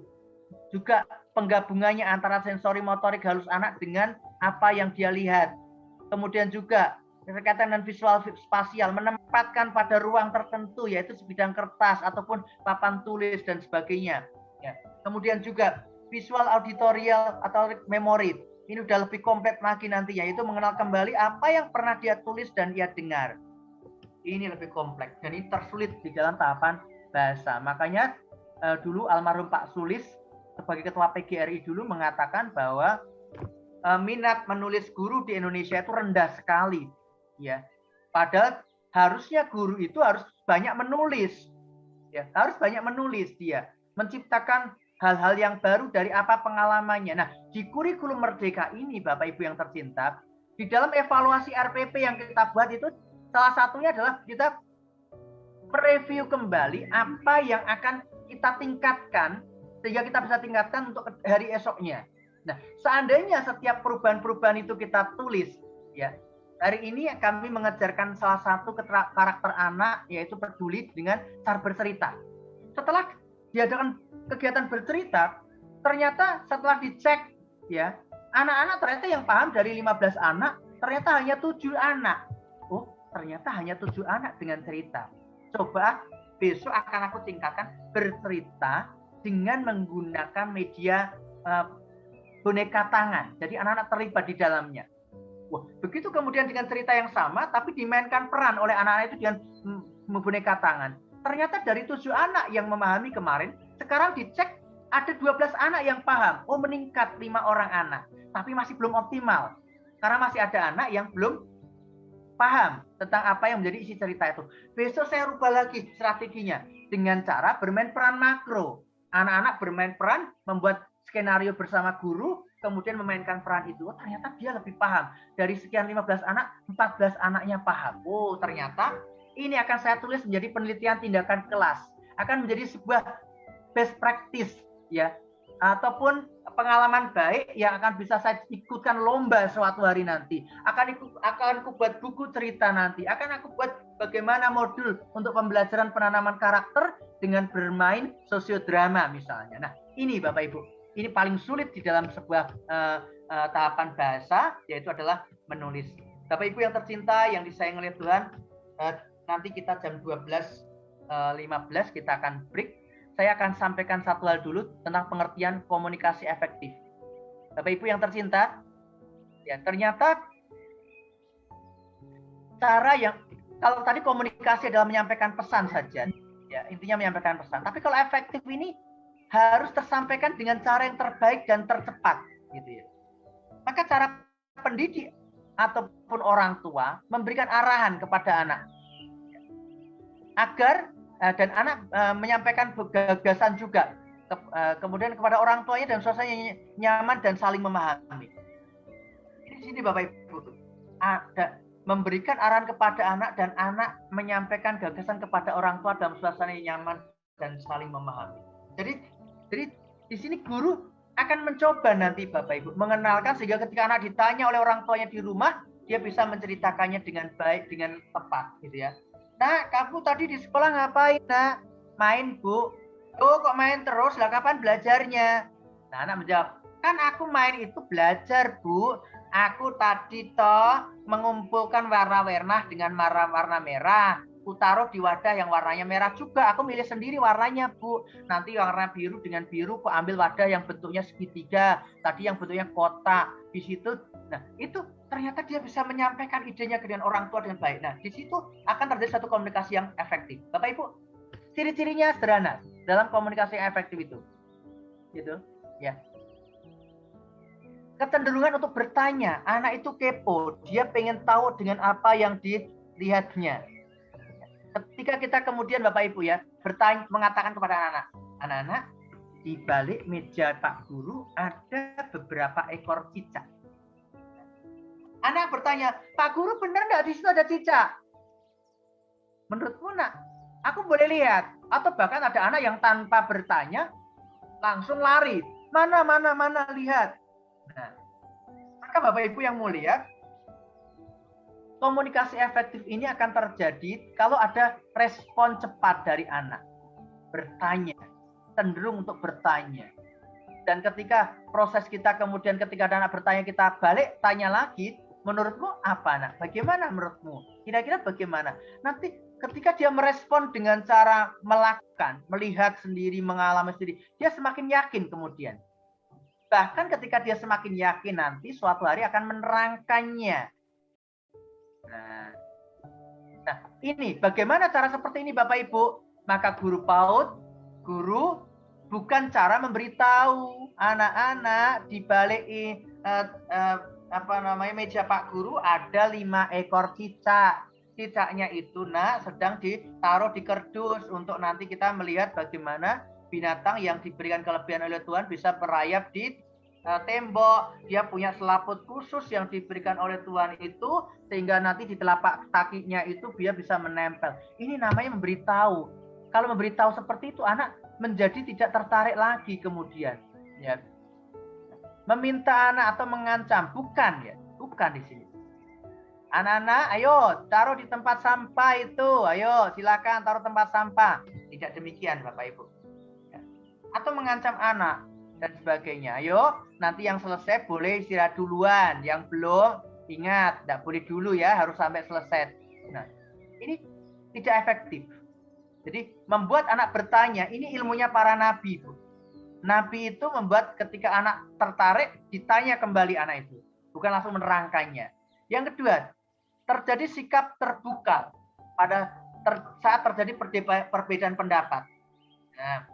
Juga penggabungannya antara sensori motorik halus anak dengan apa yang dia lihat. Kemudian juga berkaitan dengan visual spasial, menempatkan pada ruang tertentu, yaitu sebidang kertas ataupun papan tulis dan sebagainya. Ya. Kemudian juga visual auditorial atau memori. Ini udah lebih komplit lagi nanti, yaitu mengenal kembali apa yang pernah dia tulis dan dia dengar. Ini lebih kompleks dan ini tersulit di dalam tahapan bahasa. Makanya dulu almarhum Pak Sulis sebagai ketua PGRI dulu mengatakan bahwa minat menulis guru di Indonesia itu rendah sekali. Ya, padahal harusnya guru itu harus banyak menulis, ya, harus banyak menulis dia, menciptakan hal-hal yang baru dari apa pengalamannya. Nah, di kurikulum Merdeka ini, Bapak Ibu yang tercinta, di dalam evaluasi RPP yang kita buat itu salah satunya adalah kita mereview kembali apa yang akan kita tingkatkan sehingga kita bisa tingkatkan untuk hari esoknya. Nah, seandainya setiap perubahan-perubahan itu kita tulis, ya. Hari ini kami mengajarkan salah satu karakter anak, yaitu peduli dengan cara bercerita. Setelah diadakan kegiatan bercerita, ternyata setelah dicek, ya, anak-anak ternyata yang paham dari 15 anak, ternyata hanya 7 anak. Oh, ternyata hanya 7 anak dengan cerita. Coba besok akan aku tingkatkan bercerita dengan menggunakan media boneka tangan. Jadi anak-anak terlibat di dalamnya. Wah, begitu kemudian dengan cerita yang sama, tapi dimainkan peran oleh anak-anak itu dengan boneka tangan. Ternyata dari 7 anak yang memahami kemarin, sekarang dicek Ada 12 anak yang paham. Oh, meningkat 5 orang anak. Tapi masih belum optimal. Karena masih ada anak yang belum paham tentang apa yang menjadi isi cerita itu. Besok saya rubah lagi strateginya dengan cara bermain peran makro. Anak-anak bermain peran, membuat skenario bersama guru, kemudian memainkan peran itu. Oh, ternyata dia lebih paham. Dari sekian 15 anak, 14 anaknya paham. Oh, ternyata ini akan saya tulis menjadi penelitian tindakan kelas. Akan menjadi sebuah best practice, ya, ataupun pengalaman baik yang akan bisa saya ikutkan lomba suatu hari nanti. Akan aku buat buku cerita nanti. Akan aku buat bagaimana modul untuk pembelajaran penanaman karakter dengan bermain sosiodrama misalnya. Nah, ini Bapak Ibu, ini paling sulit di dalam sebuah tahapan bahasa, yaitu adalah menulis. Bapak Ibu yang tercinta, yang disayang oleh Tuhan, nanti kita jam 12.15 kita akan break. Saya akan sampaikan satu hal dulu tentang pengertian komunikasi efektif. Bapak Ibu yang tercinta, ya ternyata cara yang, kalau tadi komunikasi adalah menyampaikan pesan saja, ya intinya menyampaikan pesan. Tapi kalau efektif ini harus tersampaikan dengan cara yang terbaik dan tercepat, gitu ya. Maka cara pendidik ataupun orang tua memberikan arahan kepada anak agar dan anak menyampaikan gagasan juga kemudian kepada orang tuanya dan suasananya nyaman dan saling memahami. Ini di sini Bapak Ibu ada memberikan arahan kepada anak dan anak menyampaikan gagasan kepada orang tua dalam suasana yang nyaman dan saling memahami. Jadi di sini guru akan mencoba nanti Bapak Ibu mengenalkan sehingga ketika anak ditanya oleh orang tuanya di rumah, dia bisa menceritakannya dengan baik, dengan tepat, gitu ya. Nah, kamu tadi di sekolah ngapain, Nak? Main, Bu. Oh, kok main terus? Lah kapan belajarnya? Nah, anak menjawab, kan aku main itu belajar, Bu. Aku tadi toh mengumpulkan warna-warna dengan warna merah. Ku taruh di wadah yang warnanya merah juga. Aku milih sendiri warnanya, Bu. Nanti warna biru dengan biru, ku ambil wadah yang bentuknya segitiga. Tadi yang bentuknya kotak. Di situ, nah itu ternyata dia bisa menyampaikan idenya dengan orang tua dengan baik. Nah, di situ akan terjadi satu komunikasi yang efektif. Bapak Ibu, ciri-cirinya sederhana dalam komunikasi yang efektif itu. Gitu, ya. Kecenderungan untuk bertanya, anak itu kepo, dia pengen tahu dengan apa yang dilihatnya. Ketika kita kemudian Bapak Ibu ya, bertanya, mengatakan kepada anak-anak, di balik meja Pak Guru ada beberapa ekor cicak. Anak bertanya, Pak Guru benar nggak di situ ada cicak? Menurutmu nak, aku boleh lihat. Atau bahkan ada anak yang tanpa bertanya langsung lari. Mana lihat. Nah, maka Bapak Ibu yang mulia, komunikasi efektif ini akan terjadi kalau ada respon cepat dari anak. Bertanya, cenderung untuk bertanya. Dan ketika proses kita kemudian ketika ada anak bertanya kita balik tanya lagi, menurutmu apa nak? Bagaimana menurutmu? Kira-kira bagaimana? Nanti ketika dia merespon dengan cara melakukan, melihat sendiri, mengalami sendiri, dia semakin yakin kemudian. Bahkan ketika dia semakin yakin nanti suatu hari akan menerangkannya. Nah, ini bagaimana cara seperti ini Bapak Ibu? Maka guru PAUD, guru bukan cara memberitahu anak-anak di balik meja Pak Guru ada 5 ekor cicak. Cicaknya itu nak sedang ditaruh di kerdus untuk nanti kita melihat bagaimana binatang yang diberikan kelebihan oleh Tuhan bisa merayap di tembok. Dia punya selaput khusus yang diberikan oleh Tuhan itu sehingga nanti di telapak kakinya itu dia bisa menempel. Ini namanya memberitahu. Kalau memberitahu seperti itu anak menjadi tidak tertarik lagi kemudian. Ya. Meminta anak atau mengancam bukan ya, bukan di sini. Anak-anak, ayo taruh di tempat sampah itu, ayo silakan taruh tempat sampah. Tidak demikian Bapak Ibu. Ya. Atau mengancam anak dan sebagainya. Ayo nanti yang selesai boleh istirahat duluan, yang belum ingat tidak boleh dulu ya, harus sampai selesai. Nah, ini tidak efektif. Jadi membuat anak bertanya, ini ilmunya para nabi, Bu. Nabi itu membuat ketika anak tertarik, ditanya kembali anak itu. Bukan langsung menerangkannya. Yang kedua, terjadi sikap terbuka pada saat terjadi perbedaan pendapat. Nah,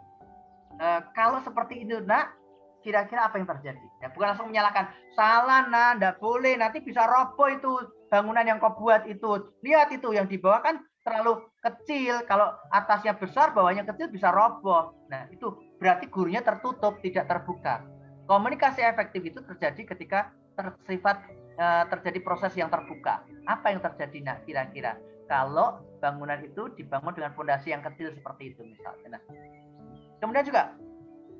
Kalau seperti itu, nak, kira-kira apa yang terjadi? Ya, bukan langsung menyalahkan, salah, nak, enggak boleh, nanti bisa roboh itu bangunan yang kau buat itu. Lihat itu yang di bawah kan terlalu kecil, kalau atasnya besar, bawahnya kecil bisa roboh. Nah, itu berarti gurunya tertutup, tidak terbuka. Komunikasi efektif itu terjadi ketika terjadi proses yang terbuka. Apa yang terjadi, nak, kira-kira? Kalau bangunan itu dibangun dengan fondasi yang kecil seperti itu misalnya. Nah, kemudian juga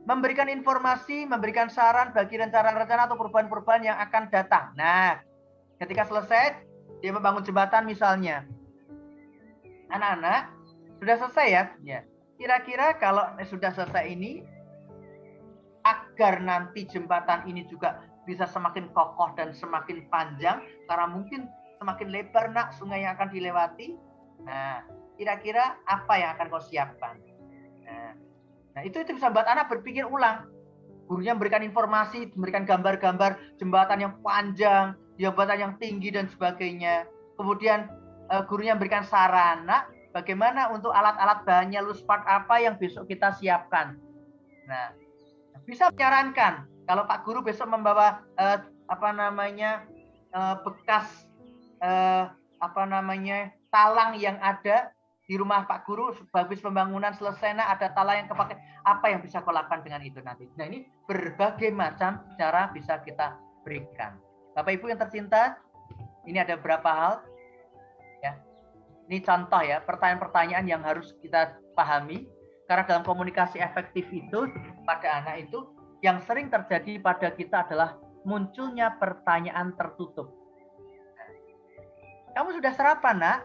memberikan informasi, memberikan saran bagi rencana-rencana atau perubahan-perubahan yang akan datang. Nah, ketika selesai, dia membangun jembatan misalnya. Anak-anak, sudah selesai ya? Kira-kira kalau sudah selesai ini, agar nanti jembatan ini juga bisa semakin kokoh dan semakin panjang, karena mungkin semakin lebar, nak, sungai yang akan dilewati. Nah, kira-kira apa yang akan kau siapkan? Nah, itu bisa buat anak berpikir ulang. Gurunya memberikan informasi, memberikan gambar-gambar jembatan yang panjang, jembatan yang tinggi dan sebagainya. Kemudian gurunya memberikan saran, nak, bagaimana untuk alat-alat bahannya luspat apa yang besok kita siapkan. Nah, bisa menyarankan kalau Pak Guru besok membawa bekas talang yang ada di rumah Pak Guru, habis pembangunan selesai, nah, ada talang yang kepakai, apa yang bisa kau lakukan dengan itu nanti. Nah, ini berbagai macam cara bisa kita berikan. Bapak Ibu yang tercinta, ini ada beberapa hal ya. Ini contoh ya, pertanyaan-pertanyaan yang harus kita pahami, karena dalam komunikasi efektif itu pada anak itu yang sering terjadi pada kita adalah munculnya pertanyaan tertutup. Kamu sudah sarapan, nak?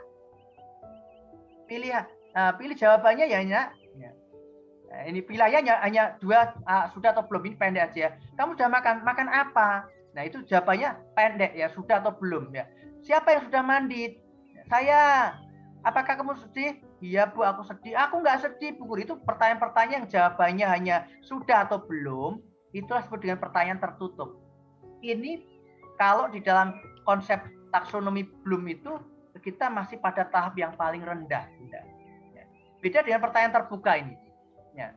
Pilih jawabannya ya, nak. Nah, ini pilihannya hanya 2, sudah atau belum, ini pendek aja ya. Kamu sudah makan apa? Nah, itu jawabannya pendek ya, sudah atau belum ya. Siapa yang sudah mandi? Saya. Apakah kamu sedih? Iya, Bu, aku sedih. Aku nggak sedih, Bu Guru. Itu pertanyaan-pertanyaan yang jawabannya hanya sudah atau belum, itulah disebut dengan pertanyaan tertutup. Ini kalau di dalam konsep taksonomi Bloom itu kita masih pada tahap yang paling rendah. Beda dengan pertanyaan terbuka ini. Ya.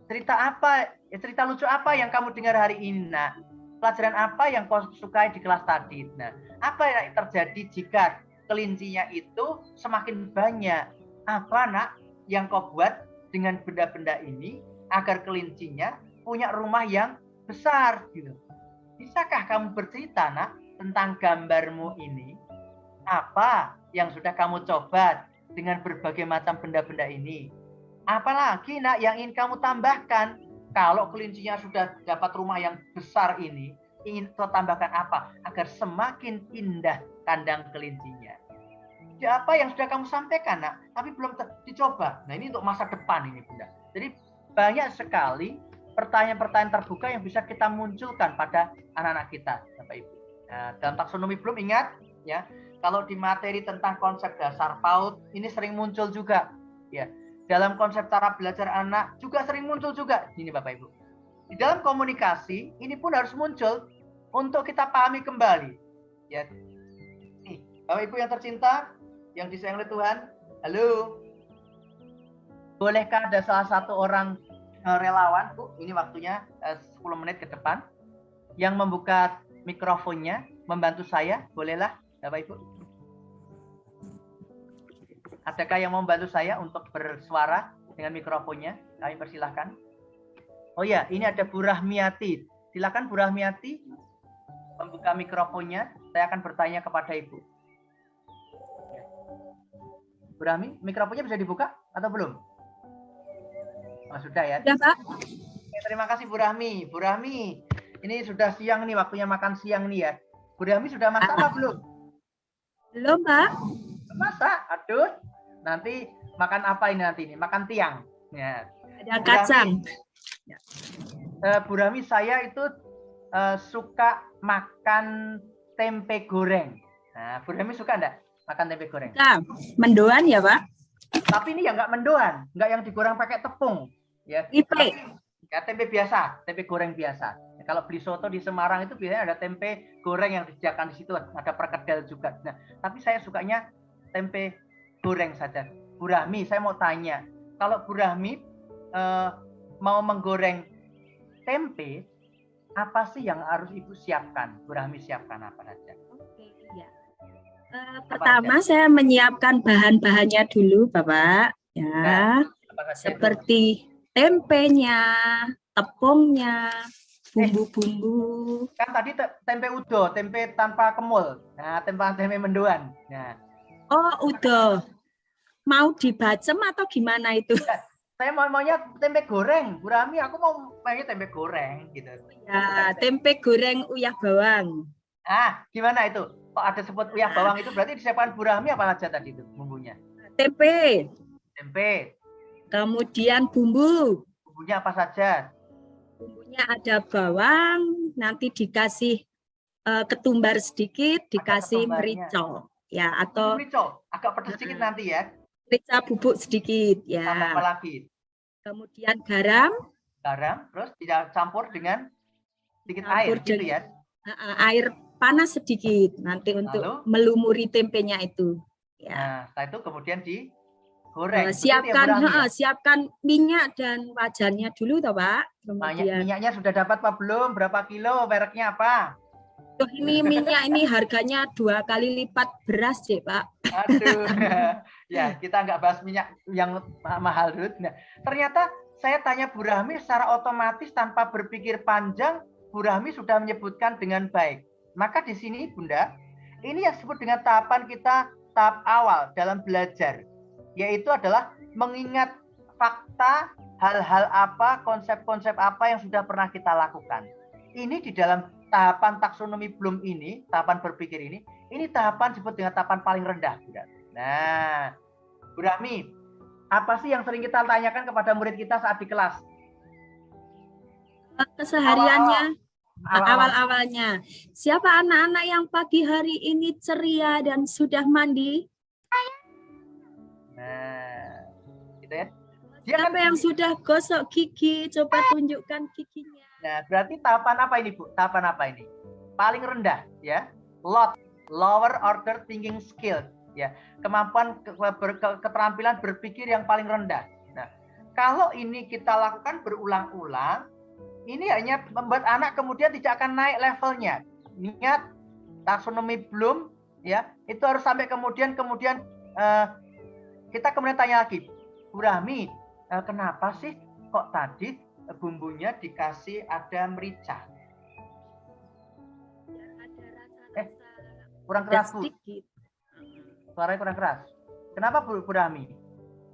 Cerita lucu apa yang kamu dengar hari ini, nak? Pelajaran apa yang kau sukai di kelas tadi? Nah, apa yang terjadi jika kelincinya itu semakin banyak? Apa, nak, yang kau buat dengan benda-benda ini agar kelincinya punya rumah yang besar gitu? Bisakah kamu bercerita, nak, tentang gambarmu ini? Apa yang sudah kamu coba dengan berbagai macam benda-benda ini? Apalagi, nak, yang ingin kamu tambahkan? Kalau kelincinya sudah dapat rumah yang besar ini, ingin kau tambahkan apa agar semakin indah kandang kelincinya? Ya, apa yang sudah kamu sampaikan, nak, tapi belum dicoba. Nah, ini untuk masa depan ini, Bunda. Jadi banyak sekali pertanyaan-pertanyaan terbuka yang bisa kita munculkan pada anak-anak kita, Bapak Ibu. Nah, dalam taksonomi Bloom, ingat ya, kalau di materi tentang konsep dasar PAUD ini sering muncul juga, ya. Dalam konsep cara belajar anak juga sering muncul juga. Ini, Bapak Ibu. Di dalam komunikasi ini pun harus muncul untuk kita pahami kembali. Ya. Nih, Bapak Ibu yang tercinta, yang disayang oleh Tuhan, halo. Bolehkah ada salah satu orang relawan, Bu, ini waktunya 10 menit ke depan, yang membuka mikrofonnya, membantu saya, bolehlah, Bapak Ibu? Adakah yang mau membantu saya untuk bersuara dengan mikrofonnya? Kami persilahkan. Oh ya, ini ada Bu Rahmiati. Silakan Bu Rahmiati membuka mikrofonnya. Saya akan bertanya kepada Ibu. Bu Rahmi, mikrofonnya bisa dibuka atau belum? Oh, sudah ya. Sudah, Pak. Oke, terima kasih Bu Rahmi. Bu Rahmi, ini sudah siang nih, waktunya makan siang nih ya. Bu Rahmi sudah masak apa belum? Belum, Pak. Masak? Aduh. Nanti makan apa ini nanti ini? Makan tiang. Ya. Ada kacang. Bu Rahmi, saya itu suka makan tempe goreng. Nah, Bu Rahmi suka enggak makan tempe goreng? Nah, mendoan ya, Pak? Tapi ini ya nggak mendoan, nggak yang digoreng pakai tepung. Ya. Ipe. Ya, tempe biasa, tempe goreng biasa. Ya, kalau beli soto di Semarang itu biasanya ada tempe goreng yang disediakan di situ, ada perkedel juga. Nah, tapi saya sukanya tempe goreng saja. Bu Rahmi, saya mau tanya, kalau Bu Rahmi mau menggoreng tempe, apa sih yang harus Ibu siapkan? Bu Rahmi siapkan apa saja? Oke, iya. Pertama saya menyiapkan bahan-bahannya dulu, Bapak. Ya, Apa saja itu? seperti tempenya, tepungnya, bumbu-bumbu. Kan tadi tempe udo, tempe tanpa kemul. Nah, tempe mendoan. Nah, Oh, udah. Mau dibacem atau gimana itu? saya maunya tempe goreng. Bu Rahmi, aku mau maunya tempe goreng gitu. Ya, tempe goreng uyah bawang. Gimana itu? Kok ada sebut uyah bawang itu berarti disiapkan Bu Rahmi apa saja tadi itu bumbunya? Tempe, Tempe. kemudian bumbu. Bumbunya apa saja? Bumbunya ada bawang, nanti dikasih ketumbar sedikit, dikasih ketumbarnya. merica. Ya, atau Merica, agak pedas sedikit nanti ya. merica bubuk sedikit. Tambah Ya. apa lagi? Kemudian garam, Garam, terus dicampur dengan sedikit Campur air gitu ya. air panas sedikit nanti untuk Lalu? melumuri tempenya itu. Ya. Nah, setelah itu kemudian digoreng. Begitu ya, Bu Siapkan Rahmi, ya? siapkan minyak dan wajannya dulu toh, Pak. Kemudian Minyaknya sudah dapat apa belum? Berapa kilo? Mereknya apa? ini minyak ini harganya 2 kali lipat beras sih, Pak. Aduh, ya kita nggak bahas minyak yang mahal dulu. Nah, ternyata saya tanya Bu Rahmi secara otomatis tanpa berpikir panjang, Bu Rahmi sudah menyebutkan dengan baik. Maka di sini Bunda, ini yang disebut dengan tahapan kita tahap awal dalam belajar, yaitu adalah mengingat fakta, hal-hal apa, konsep-konsep apa yang sudah pernah kita lakukan. Ini di dalam tahapan taksonomi Bloom ini, tahapan berpikir ini tahapan disebut dengan tahapan paling rendah. Nah, Bu Rahmi, apa sih yang sering kita tanyakan kepada murid kita saat di kelas? Kesehariannya awal-awalnya. Siapa anak-anak yang pagi hari ini ceria dan sudah mandi? Nah, gitu ya. Siapa yang sudah gosok gigi? Coba tunjukkan giginya. Nah, berarti tahapan apa ini, Bu? Tahapan apa ini? Paling rendah, ya. Lower order thinking skill, ya. Kemampuan keterampilan berpikir yang paling rendah. Nah, kalau ini kita lakukan berulang-ulang, ini hanya membuat anak kemudian tidak akan naik levelnya. Ingat taksonomi Bloom, ya. Itu harus sampai kemudian kita kemudian tanya lagi, Bu Rahmi, kenapa sih kok tadi bumbunya dikasih ada merica? Kurang keras, Bu. Sedikit. Suaranya kurang keras. Kenapa Bu Rahmi?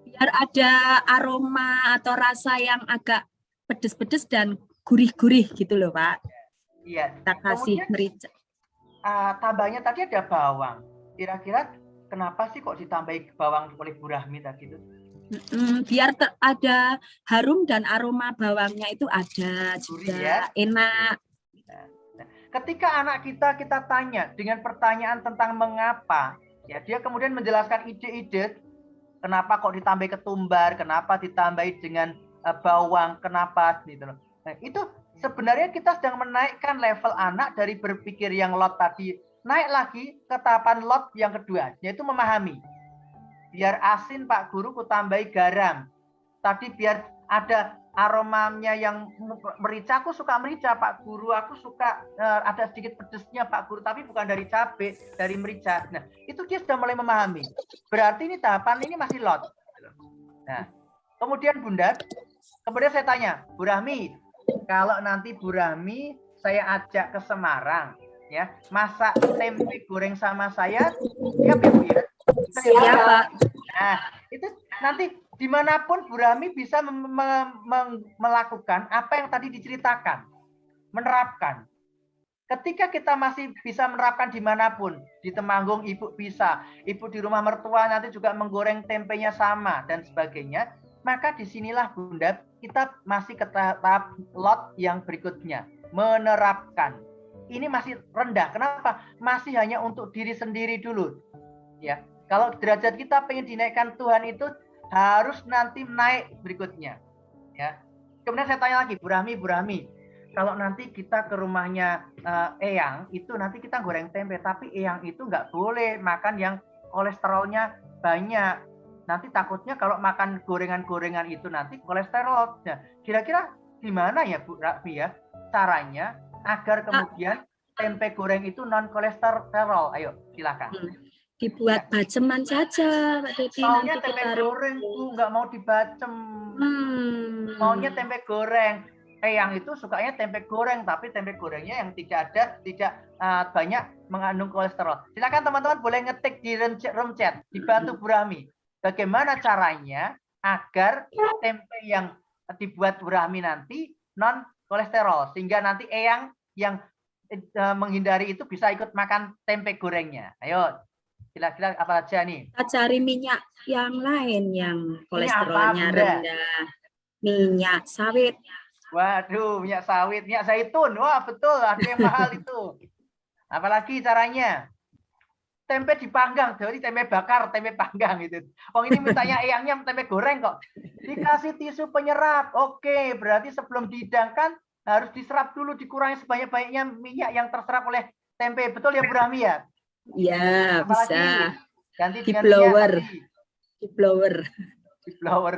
Biar ada aroma atau rasa yang agak pedes-pedes dan gurih-gurih gitu loh, Pak. Iya. Kita kasih Kemudian, merica. tambahnya tadi ada bawang. Kira-kira kenapa sih kok ditambahi bawang oleh Bu Rahmi tadi itu? Biar ada harum dan aroma bawangnya itu ada juga, ya? enak. Nah, ketika anak kita tanya dengan pertanyaan tentang mengapa, ya dia kemudian menjelaskan ide-ide, kenapa kok ditambahi ketumbar, kenapa ditambahi dengan bawang, kenapa gitu loh. Nah, itu sebenarnya kita sedang menaikkan level anak dari berpikir yang lot tadi, naik lagi ke tahapan lot yang kedua, yaitu memahami. Biar asin Pak Guru, ku tambahi garam. Tadi biar ada aromanya yang merica, aku suka merica Pak Guru, aku suka ada sedikit pedesnya Pak Guru, tapi bukan dari cabai, dari merica. Nah, itu dia sudah mulai memahami. Berarti ini tahapan ini masih lot. Nah, kemudian Bunda, kemudian saya tanya, Bu Rahmi, kalau nanti Bu Rahmi saya ajak ke Semarang, ya, masak tempe goreng sama saya, siap ya Bu ya? Siap, Pak. Nah, itu nanti dimanapun Bu Rahmi bisa melakukan apa yang tadi diceritakan, menerapkan. Ketika kita masih bisa menerapkan dimanapun, di Temanggung Ibu bisa, Ibu di rumah mertua nanti juga menggoreng tempenya sama dan sebagainya, maka disinilah Bunda kita masih ke tahap lot yang berikutnya, menerapkan. Ini masih rendah. Kenapa? Masih hanya untuk diri sendiri dulu. Ya, kalau derajat kita pengen dinaikkan Tuhan itu harus nanti naik berikutnya. Ya. Kemudian saya tanya lagi, Bu Rahmi, kalau nanti kita ke rumahnya Eyang, itu nanti kita goreng tempe, tapi Eyang itu nggak boleh makan yang kolesterolnya banyak. nanti takutnya kalau makan gorengan-gorengan itu nanti kolesterol. Nah, kira-kira gimana ya Bu Raffi ya caranya agar kemudian tempe goreng itu non kolesterol? Ayo silakan. Dibuat baceman saja, Pak Dedi. Maunya Nanti tempe kita goreng Bu, nggak mau dibacem. Maunya tempe goreng. Yang itu sukanya tempe goreng, tapi tempe gorengnya yang tidak banyak mengandung kolesterol. Silakan teman-teman boleh ngetik di room chat, dibantu Bu Rahmi. Bagaimana caranya agar tempe yang dibuat Bu Rahmi nanti non kolesterol, sehingga nanti Eyang yang menghindari itu bisa ikut makan tempe gorengnya. Ayo, kira-kira apa aja nih? Kita cari minyak yang lain yang kolesterolnya Bunda? rendah. Minyak sawit. Waduh, minyak sawit, minyak zaitun. Wah, betul, ada yang mahal itu. Apalagi caranya? Tempe dipanggang, jadi tempe bakar, tempe panggang gitu. Oh, ini mintanya Eyangnya tempe goreng kok. Dikasih tisu penyerap. Oke, berarti sebelum dihidangkan harus diserap dulu, dikurangi sebanyak-banyaknya minyak yang terserap oleh tempe. Betul ya Bu Rahmi ya? Ya, Apalagi? bisa. Ganti Di dengan blower. minyak tadi. Di blower. Di blower.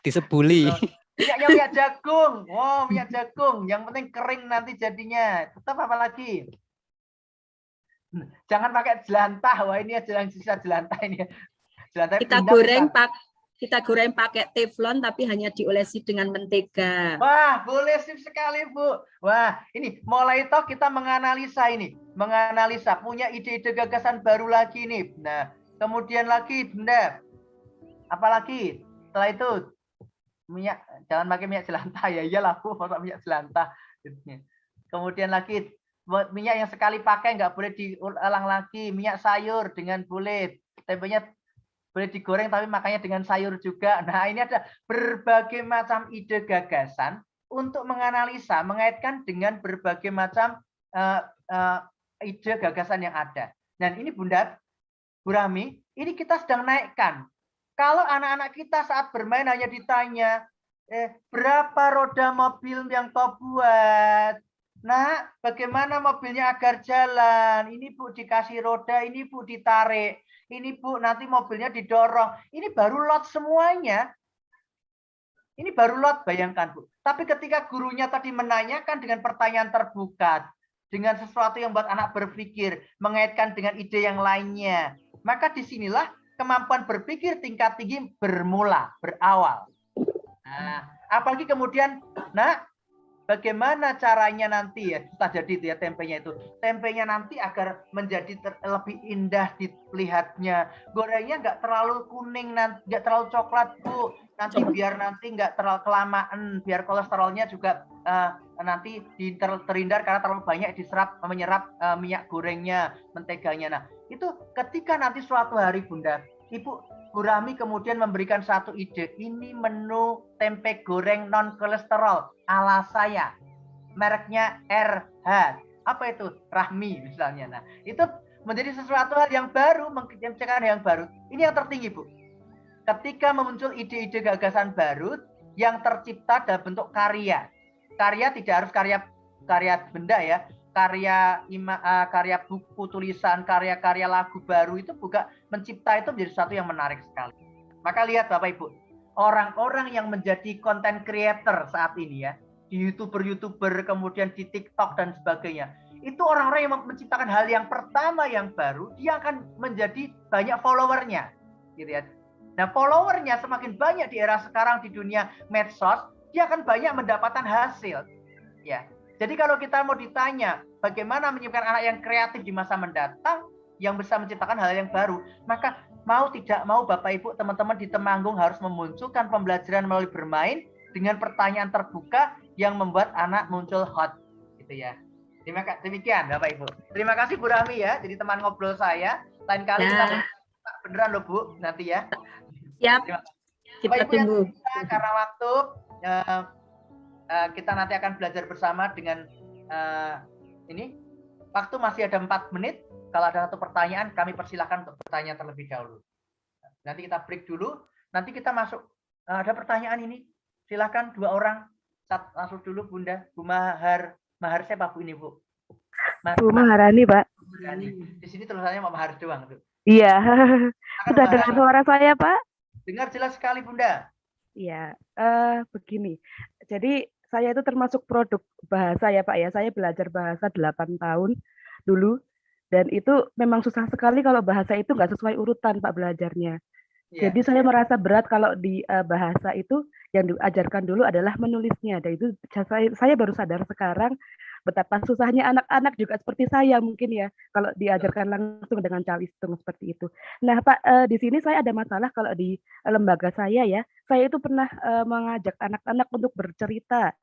Disebuli. Minyaknya minyak jagung. Wow, minyak jagung. Yang penting kering nanti jadinya. Tetap apa lagi? Jangan pakai jelantah. Wah, ini aja yang sisa jelantah ini. Jelantah Kita goreng pakai teflon tapi hanya diolesi dengan mentega. Wah, boleh sip sekali, Bu. Wah, ini mulai toh kita menganalisa ini. Menganalisa, punya ide-ide gagasan baru lagi nih. Nah, kemudian lagi, Bunda. Apalagi? Setelah itu, minyak, jangan pakai minyak jelantah ya. Iyalah, Bu, pakai minyak jelantah. Kemudian lagi, minyak yang sekali pakai nggak boleh diulang lagi. Minyak sayur dengan boleh. Tempenya boleh digoreng tapi makanya dengan sayur juga. Nah, ini ada berbagai macam ide gagasan untuk menganalisa, mengaitkan dengan berbagai macam ide gagasan yang ada. Dan ini Bunda, Bu Rahmi, ini kita sedang naikkan. Kalau anak-anak kita saat bermain hanya ditanya, berapa roda mobil yang kau buat? Nah, bagaimana mobilnya agar jalan? Ini Bu dikasih roda, ini Bu ditarik. Ini Bu, nanti mobilnya didorong. Ini baru lot semuanya. Ini baru lot, bayangkan Bu. Tapi ketika gurunya tadi menanyakan dengan pertanyaan terbuka, dengan sesuatu yang buat anak berpikir, mengaitkan dengan ide yang lainnya, maka disinilah kemampuan berpikir tingkat tinggi berawal. Nah, apalagi kemudian, bagaimana caranya nanti ya, sudah jadi itu ya tempenya itu. Tempenya nanti agar menjadi lebih indah dilihatnya. Gorengnya nggak terlalu kuning, nggak terlalu coklat Bu. Nanti biar nanti nggak terlalu kelamaan, biar kolesterolnya juga nanti terhindar karena terlalu banyak menyerap minyak gorengnya, menteganya. Nah, itu ketika nanti suatu hari Bunda, Ibu Bu Rahmi kemudian memberikan satu ide, ini menu tempe goreng non kolesterol ala saya, mereknya RH, apa itu? Rahmi misalnya. Nah, itu menjadi sesuatu hal yang baru, menciptakan yang baru. Ini yang tertinggi Bu. Ketika muncul ide-ide gagasan baru yang tercipta dalam bentuk karya. Karya tidak harus karya benda ya. Karya buku tulisan, karya-karya lagu baru itu juga mencipta itu menjadi sesuatu yang menarik sekali. Maka lihat Bapak Ibu, orang-orang yang menjadi content creator saat ini ya, di YouTuber, kemudian di TikTok dan sebagainya, itu orang-orang yang menciptakan hal yang pertama yang baru, dia akan menjadi banyak followernya, gitu ya. Nah, followernya semakin banyak di era sekarang di dunia medsos, dia akan banyak mendapatkan hasil, ya. Jadi kalau kita mau ditanya bagaimana menyimpan anak yang kreatif di masa mendatang yang bisa menciptakan hal yang baru, maka mau tidak mau Bapak Ibu teman-teman di Temanggung harus memunculkan pembelajaran melalui bermain dengan pertanyaan terbuka yang membuat anak muncul hot, gitu ya. Demikian Bapak Ibu. Terima kasih Bu Rahmi ya, jadi teman ngobrol saya. Lain kali kita beneran loh Bu nanti ya. Siap. Kita tunggu. Karena waktu kita nanti akan belajar bersama dengan ini. Waktu masih ada 4 menit. Kalau ada satu pertanyaan, kami persilahkan untuk bertanya terlebih dahulu. Nanti kita break dulu. Nanti kita masuk. Ada pertanyaan ini. Silakan 2 orang. Masuk dulu Bunda. Bu Mahar siapa Bu ini Bu? Bu Maharani Pak. Di sini tulisannya Mahar doang. Iya. Akan Sudah dengar memahami. suara saya, Pak? Dengar jelas sekali, Bunda. Iya, begini. Jadi saya itu termasuk produk bahasa ya, Pak ya. Saya belajar bahasa 8 tahun dulu dan itu memang susah sekali kalau bahasa itu nggak sesuai urutan, Pak, belajarnya. Iya. Jadi saya merasa berat kalau di bahasa itu yang diajarkan dulu adalah menulisnya. Dan itu saya baru sadar sekarang betapa susahnya anak-anak juga seperti saya mungkin ya kalau diajarkan langsung dengan calistung seperti itu. Nah, Pak, di sini saya ada masalah kalau di lembaga saya ya. Saya itu pernah mengajak anak-anak untuk bercerita.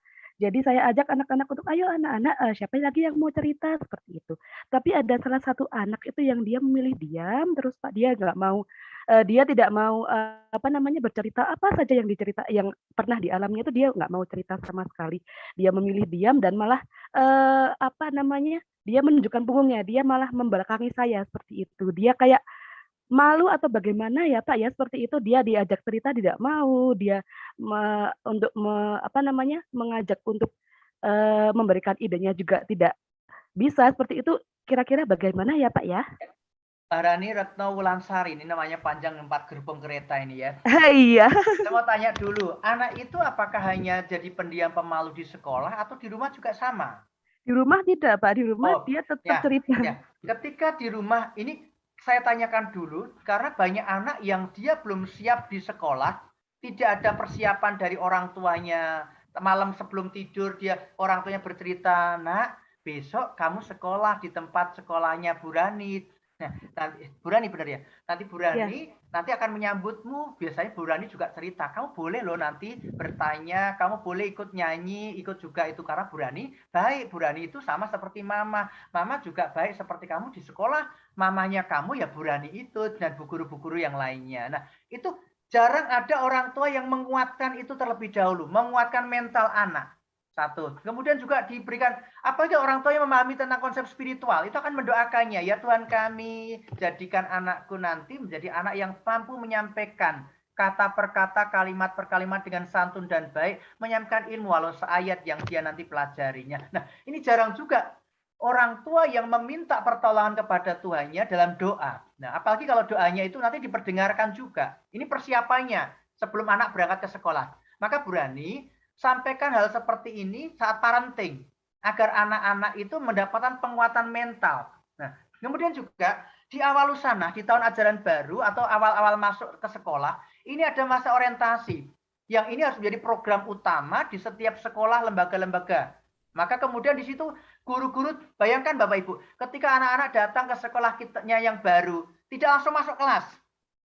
Jadi saya ajak anak-anak untuk ayo anak-anak siapa lagi yang mau cerita seperti itu. Tapi ada salah satu anak itu yang dia memilih diam terus Pak, dia nggak mau dia tidak mau apa namanya bercerita apa saja yang dicerita yang pernah dialaminya itu dia nggak mau cerita sama sekali. Dia memilih diam dan malah apa namanya dia menunjukkan punggungnya, dia malah membelakangi saya seperti itu. Dia kayak malu atau bagaimana ya Pak ya seperti itu dia diajak cerita tidak mau, dia apa namanya mengajak untuk memberikan idenya juga tidak bisa seperti itu. Kira-kira bagaimana ya Pak ya? Rani Retno Wulansari, ini namanya panjang 4 gerbong kereta ini ya. Iya. Saya mau tanya dulu, anak itu apakah hanya jadi pendiam pemalu di sekolah atau di rumah juga sama? Di rumah tidak Pak, di rumah Oh, dia tetap ya, cerita. ya. Ketika di rumah, ini saya tanyakan dulu, karena banyak anak yang dia belum siap di sekolah, tidak ada persiapan dari orang tuanya, malam sebelum tidur dia orang tuanya bercerita, nak besok kamu sekolah di tempat sekolahnya Bu Rani. Nah, nanti Bu Rani benar ya. Nanti Bu Rani nanti akan menyambutmu. Biasanya Bu Rani juga cerita, kamu boleh loh nanti bertanya, kamu boleh ikut nyanyi, ikut juga itu karena Bu Rani baik. Bu Rani itu sama seperti mama. Mama juga baik seperti kamu di sekolah. Mamanya kamu ya Bu Rani itu dan bu guru-guru yang lainnya. Nah, itu jarang ada orang tua yang menguatkan itu terlebih dahulu, menguatkan mental anak. Satu. Kemudian juga diberikan, apalagi orang tua yang memahami tentang konsep spiritual, itu akan mendoakannya, ya Tuhan kami, jadikan anakku nanti menjadi anak yang mampu menyampaikan kata per kata, kalimat per kalimat dengan santun dan baik, menyampaikan ilmu walau seayat yang dia nanti pelajarinya. Nah, ini jarang juga orang tua yang meminta pertolongan kepada Tuhannya dalam doa. Nah, apalagi kalau doanya itu nanti diperdengarkan juga. Ini persiapannya sebelum anak berangkat ke sekolah. Maka Bu Rani, sampaikan hal seperti ini saat parenting agar anak-anak itu mendapatkan penguatan mental. Nah, kemudian juga di awal usana, di tahun ajaran baru atau awal-awal masuk ke sekolah, ini ada masa orientasi. Yang ini harus menjadi program utama di setiap sekolah, lembaga-lembaga. Maka kemudian di situ guru-guru, bayangkan Bapak Ibu, ketika anak-anak datang ke sekolah kitanya yang baru, tidak langsung masuk kelas.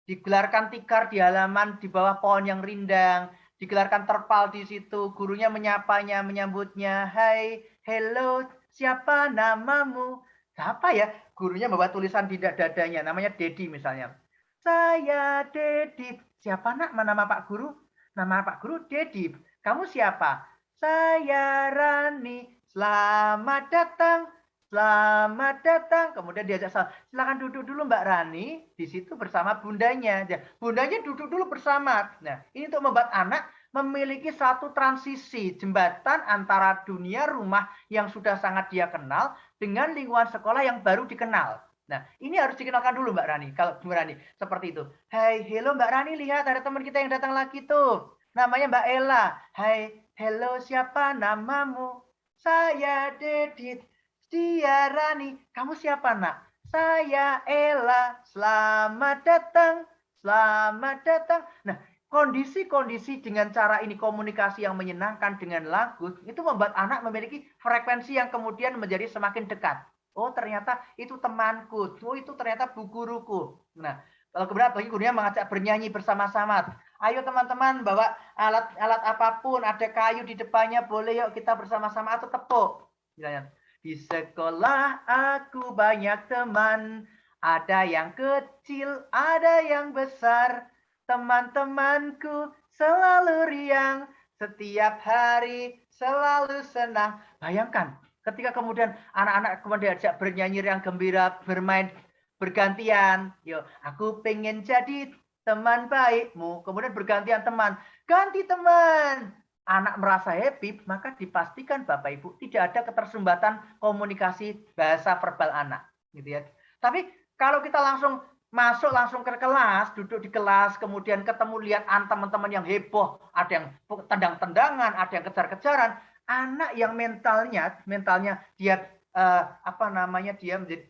Digelarkan tikar di halaman di bawah pohon yang rindang, digelarkan terpal di situ, gurunya menyapanya, menyambutnya, hai, hello, siapa namamu? Siapa ya? Gurunya membawa tulisan di dadanya, namanya Dedi misalnya. Saya Dedi. Siapa nak? Nama Pak Guru? Nama Pak Guru Dedi. Kamu siapa? Saya Rani. Selamat datang. Selamat datang. Kemudian diajak silakan duduk dulu Mbak Rani di situ bersama bundanya. Bundanya duduk dulu bersama. Nah, ini untuk membuat anak memiliki satu transisi jembatan antara dunia rumah yang sudah sangat dia kenal dengan lingkungan sekolah yang baru dikenal. Nah, ini harus dikenalkan dulu Mbak Rani. Kalau Mbak Rani seperti itu. Hai, hello Mbak Rani, lihat ada teman kita yang datang lagi tuh. Namanya Mbak Ella. Hai, hello siapa namamu? Saya Dedit. Dia Rani, kamu siapa nak? Saya Ella, selamat datang, selamat datang. Nah, kondisi-kondisi dengan cara ini komunikasi yang menyenangkan dengan lagu, itu membuat anak memiliki frekuensi yang kemudian menjadi semakin dekat. Oh ternyata itu temanku, oh itu ternyata bu guruku. Nah, kalau kemudian lagi gurunya mengajak bernyanyi bersama-sama. Ayo teman-teman bawa alat apapun, ada kayu di depannya, boleh yuk kita bersama-sama atau tepuk. Misalnya. Di sekolah aku banyak teman, ada yang kecil, ada yang besar. Teman-temanku selalu riang, setiap hari selalu senang. Bayangkan, ketika kemudian anak-anak kemudian diajak bernyanyi riang gembira, bermain bergantian. Yo, aku pengen jadi teman baikmu. Kemudian bergantian teman, ganti teman. Anak merasa happy, maka dipastikan Bapak Ibu tidak ada ketersumbatan komunikasi bahasa verbal anak, gitu ya. Tapi kalau kita langsung masuk langsung ke kelas, duduk di kelas, kemudian ketemu lihat teman-teman yang heboh, ada yang tendang-tendangan, ada yang kejar-kejaran. Anak yang mentalnya dia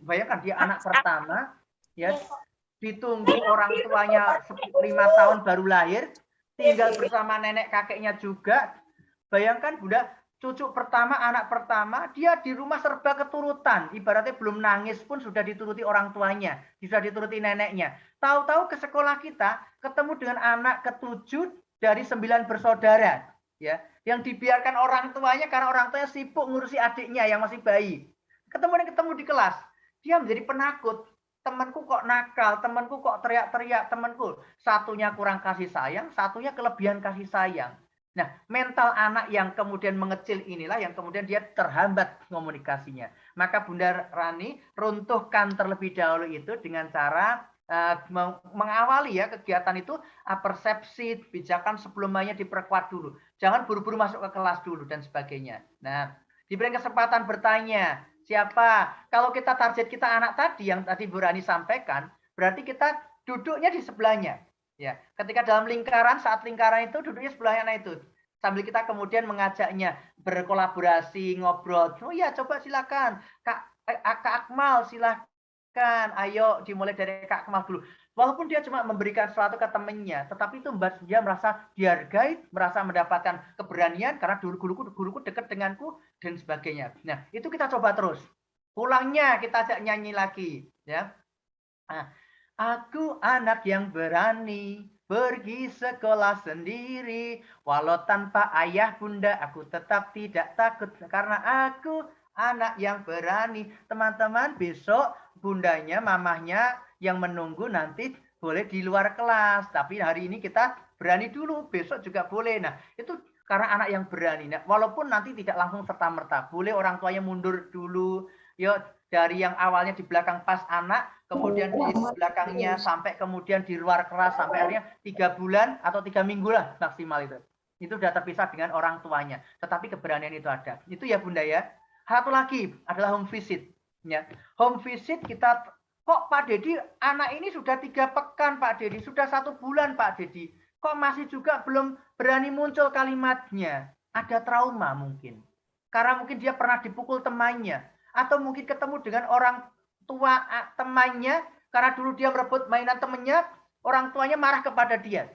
bayangkan dia anak pertama, ya, ditunggu orang tuanya 5 tahun baru lahir, tinggal bersama nenek kakeknya juga. Bayangkan Bunda, cucu pertama, anak pertama, dia di rumah serba keturutan. Ibaratnya belum nangis pun sudah dituruti orang tuanya, sudah dituruti neneknya. Tahu-tahu ke sekolah kita ketemu dengan anak ke-7 dari 9 bersaudara, ya, yang dibiarkan orang tuanya karena orang tuanya sibuk ngurusi adiknya yang masih bayi. Ketemu di kelas, dia menjadi penakut. Temanku kok nakal, temanku kok teriak-teriak, temanku satunya kurang kasih sayang, satunya kelebihan kasih sayang. Nah, mental anak yang kemudian mengecil inilah yang kemudian dia terhambat komunikasinya. Maka Bunda Rani runtuhkan terlebih dahulu itu dengan cara mengawali ya kegiatan itu, persepsi, pijakan sebelumnya diperkuat dulu. Jangan buru-buru masuk ke kelas dulu dan sebagainya. Nah, diberi kesempatan bertanya, siapa? Kalau kita target kita anak tadi yang tadi Bu Rani sampaikan, berarti kita duduknya di sebelahnya. Ya, ketika dalam lingkaran, saat lingkaran itu duduknya sebelahnya anak itu. Sambil kita kemudian mengajaknya berkolaborasi, ngobrol. Oh iya, coba silakan. Kak Akmal silakan. Ayo dimulai dari Kak Akmal dulu. Walaupun dia cuma memberikan sesuatu ke temannya, tetapi itu membuat dia merasa dihargai, merasa mendapatkan keberanian karena guruku dekat denganku dan sebagainya. Nah, itu kita coba terus. Pulangnya kita ajak nyanyi lagi, ya. Nah, aku anak yang berani pergi sekolah sendiri, walau tanpa ayah bunda aku tetap tidak takut karena aku anak yang berani. Teman-teman, besok bundanya, mamahnya yang menunggu nanti boleh di luar kelas, tapi hari ini kita berani dulu, besok juga boleh. Nah, itu karena anak yang berani. Nah, walaupun nanti tidak langsung serta-merta, boleh orang tuanya mundur dulu, yuk dari yang awalnya di belakang pas anak, kemudian di belakangnya sampai kemudian di luar kelas sampai akhirnya 3 bulan atau 3 minggu lah maksimal itu. Itu sudah terpisah dengan orang tuanya. Tetapi keberanian itu ada. Itu ya Bunda ya. Satu lagi adalah home visit. Ya. Home visit kita, kok Pak Dedi anak ini sudah 3 pekan Pak Dedi, sudah 1 bulan Pak Dedi, kok masih juga belum berani muncul kalimatnya. Ada trauma mungkin. Karena mungkin dia pernah dipukul temannya. Atau mungkin ketemu dengan orang tua temannya, karena dulu dia merebut mainan temannya, orang tuanya marah kepada dia.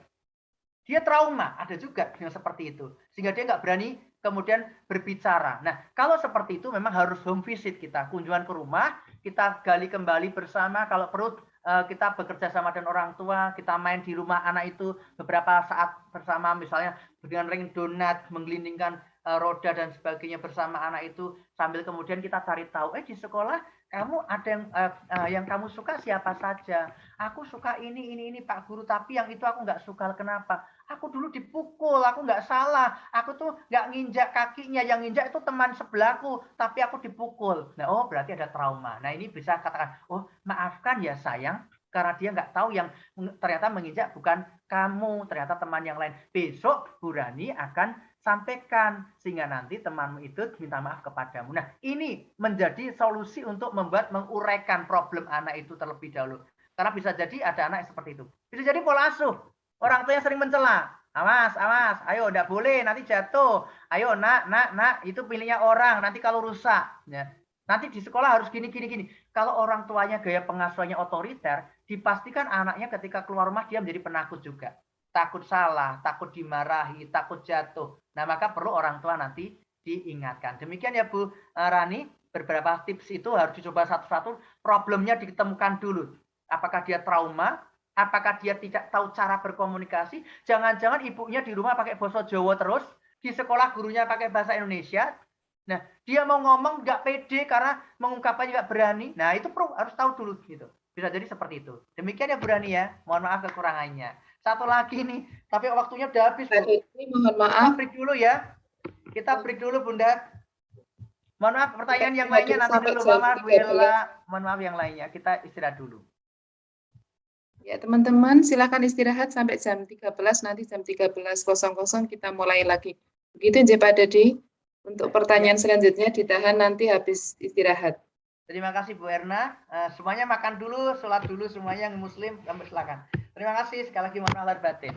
Dia trauma, ada juga yang seperti itu. Sehingga dia nggak berani kemudian berbicara. Nah, kalau seperti itu memang harus home visit kita, kunjungan ke rumah, kita gali kembali bersama, kalau perlu kita bekerja sama dengan orang tua, kita main di rumah anak itu beberapa saat bersama, misalnya dengan ring donat, menggelindingkan roda dan sebagainya bersama anak itu, sambil kemudian kita cari tahu, di sekolah kamu ada yang kamu suka siapa saja? Aku suka ini Pak Guru, tapi yang itu aku nggak suka. Kenapa? Aku dulu dipukul, aku nggak salah. Aku tuh nggak nginjak kakinya, yang nginjak itu teman sebelahku, tapi aku dipukul. Nah, oh berarti ada trauma. Nah, ini bisa katakan, oh maafkan ya sayang, karena dia nggak tahu yang ternyata menginjak bukan kamu, ternyata teman yang lain. Besok Bu Rani akan sampaikan sehingga nanti temanmu itu minta maaf kepadamu. Nah, ini menjadi solusi untuk menguraikan problem anak itu terlebih dahulu. Karena bisa jadi ada anak yang seperti itu. Bisa jadi pola asuh. Orang tuanya sering mencela. Awas, ayo enggak boleh, nanti jatuh. Ayo nak, itu pilihnya orang, nanti kalau rusak. Ya. Nanti di sekolah harus gini. Kalau orang tuanya gaya pengasuhannya otoriter, dipastikan anaknya ketika keluar rumah dia menjadi penakut juga. Takut salah, takut dimarahi, takut jatuh. Nah, maka perlu orang tua nanti diingatkan. Demikian ya Bu Rani, beberapa tips itu harus dicoba satu-satu, problemnya ditemukan dulu. Apakah dia trauma? Apakah dia tidak tahu cara berkomunikasi? Jangan-jangan ibunya di rumah pakai bahasa Jawa terus, di sekolah gurunya pakai bahasa Indonesia. Nah, dia mau ngomong nggak pede karena mengungkapkannya nggak berani. Nah, itu perlu harus tahu dulu gitu. Bisa jadi seperti itu. Demikian ya Bu Rani ya. Mohon maaf kekurangannya. Satu lagi nih, tapi waktunya udah habis. Mohon maaf. Kita break dulu ya. Kita break dulu Bunda. Mohon maaf pertanyaan yang lainnya nanti dulu. Mohon maaf Bu Ella. Mohon maaf yang lainnya. Kita istirahat dulu. Ya teman-teman silakan istirahat sampai jam 13, nanti jam 13.00 kita mulai lagi. Begitu ya Pak Dedi. Untuk pertanyaan selanjutnya ditahan nanti habis istirahat. Terima kasih Bu Erna. Semuanya makan dulu, sholat dulu semuanya yang muslim, kami silakan. Terima kasih sekali lagi, mohon lahir batin.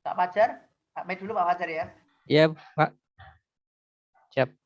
Pak Fajar, Pak Mei dulu Pak Fajar ya. Iya, Pak. Siap.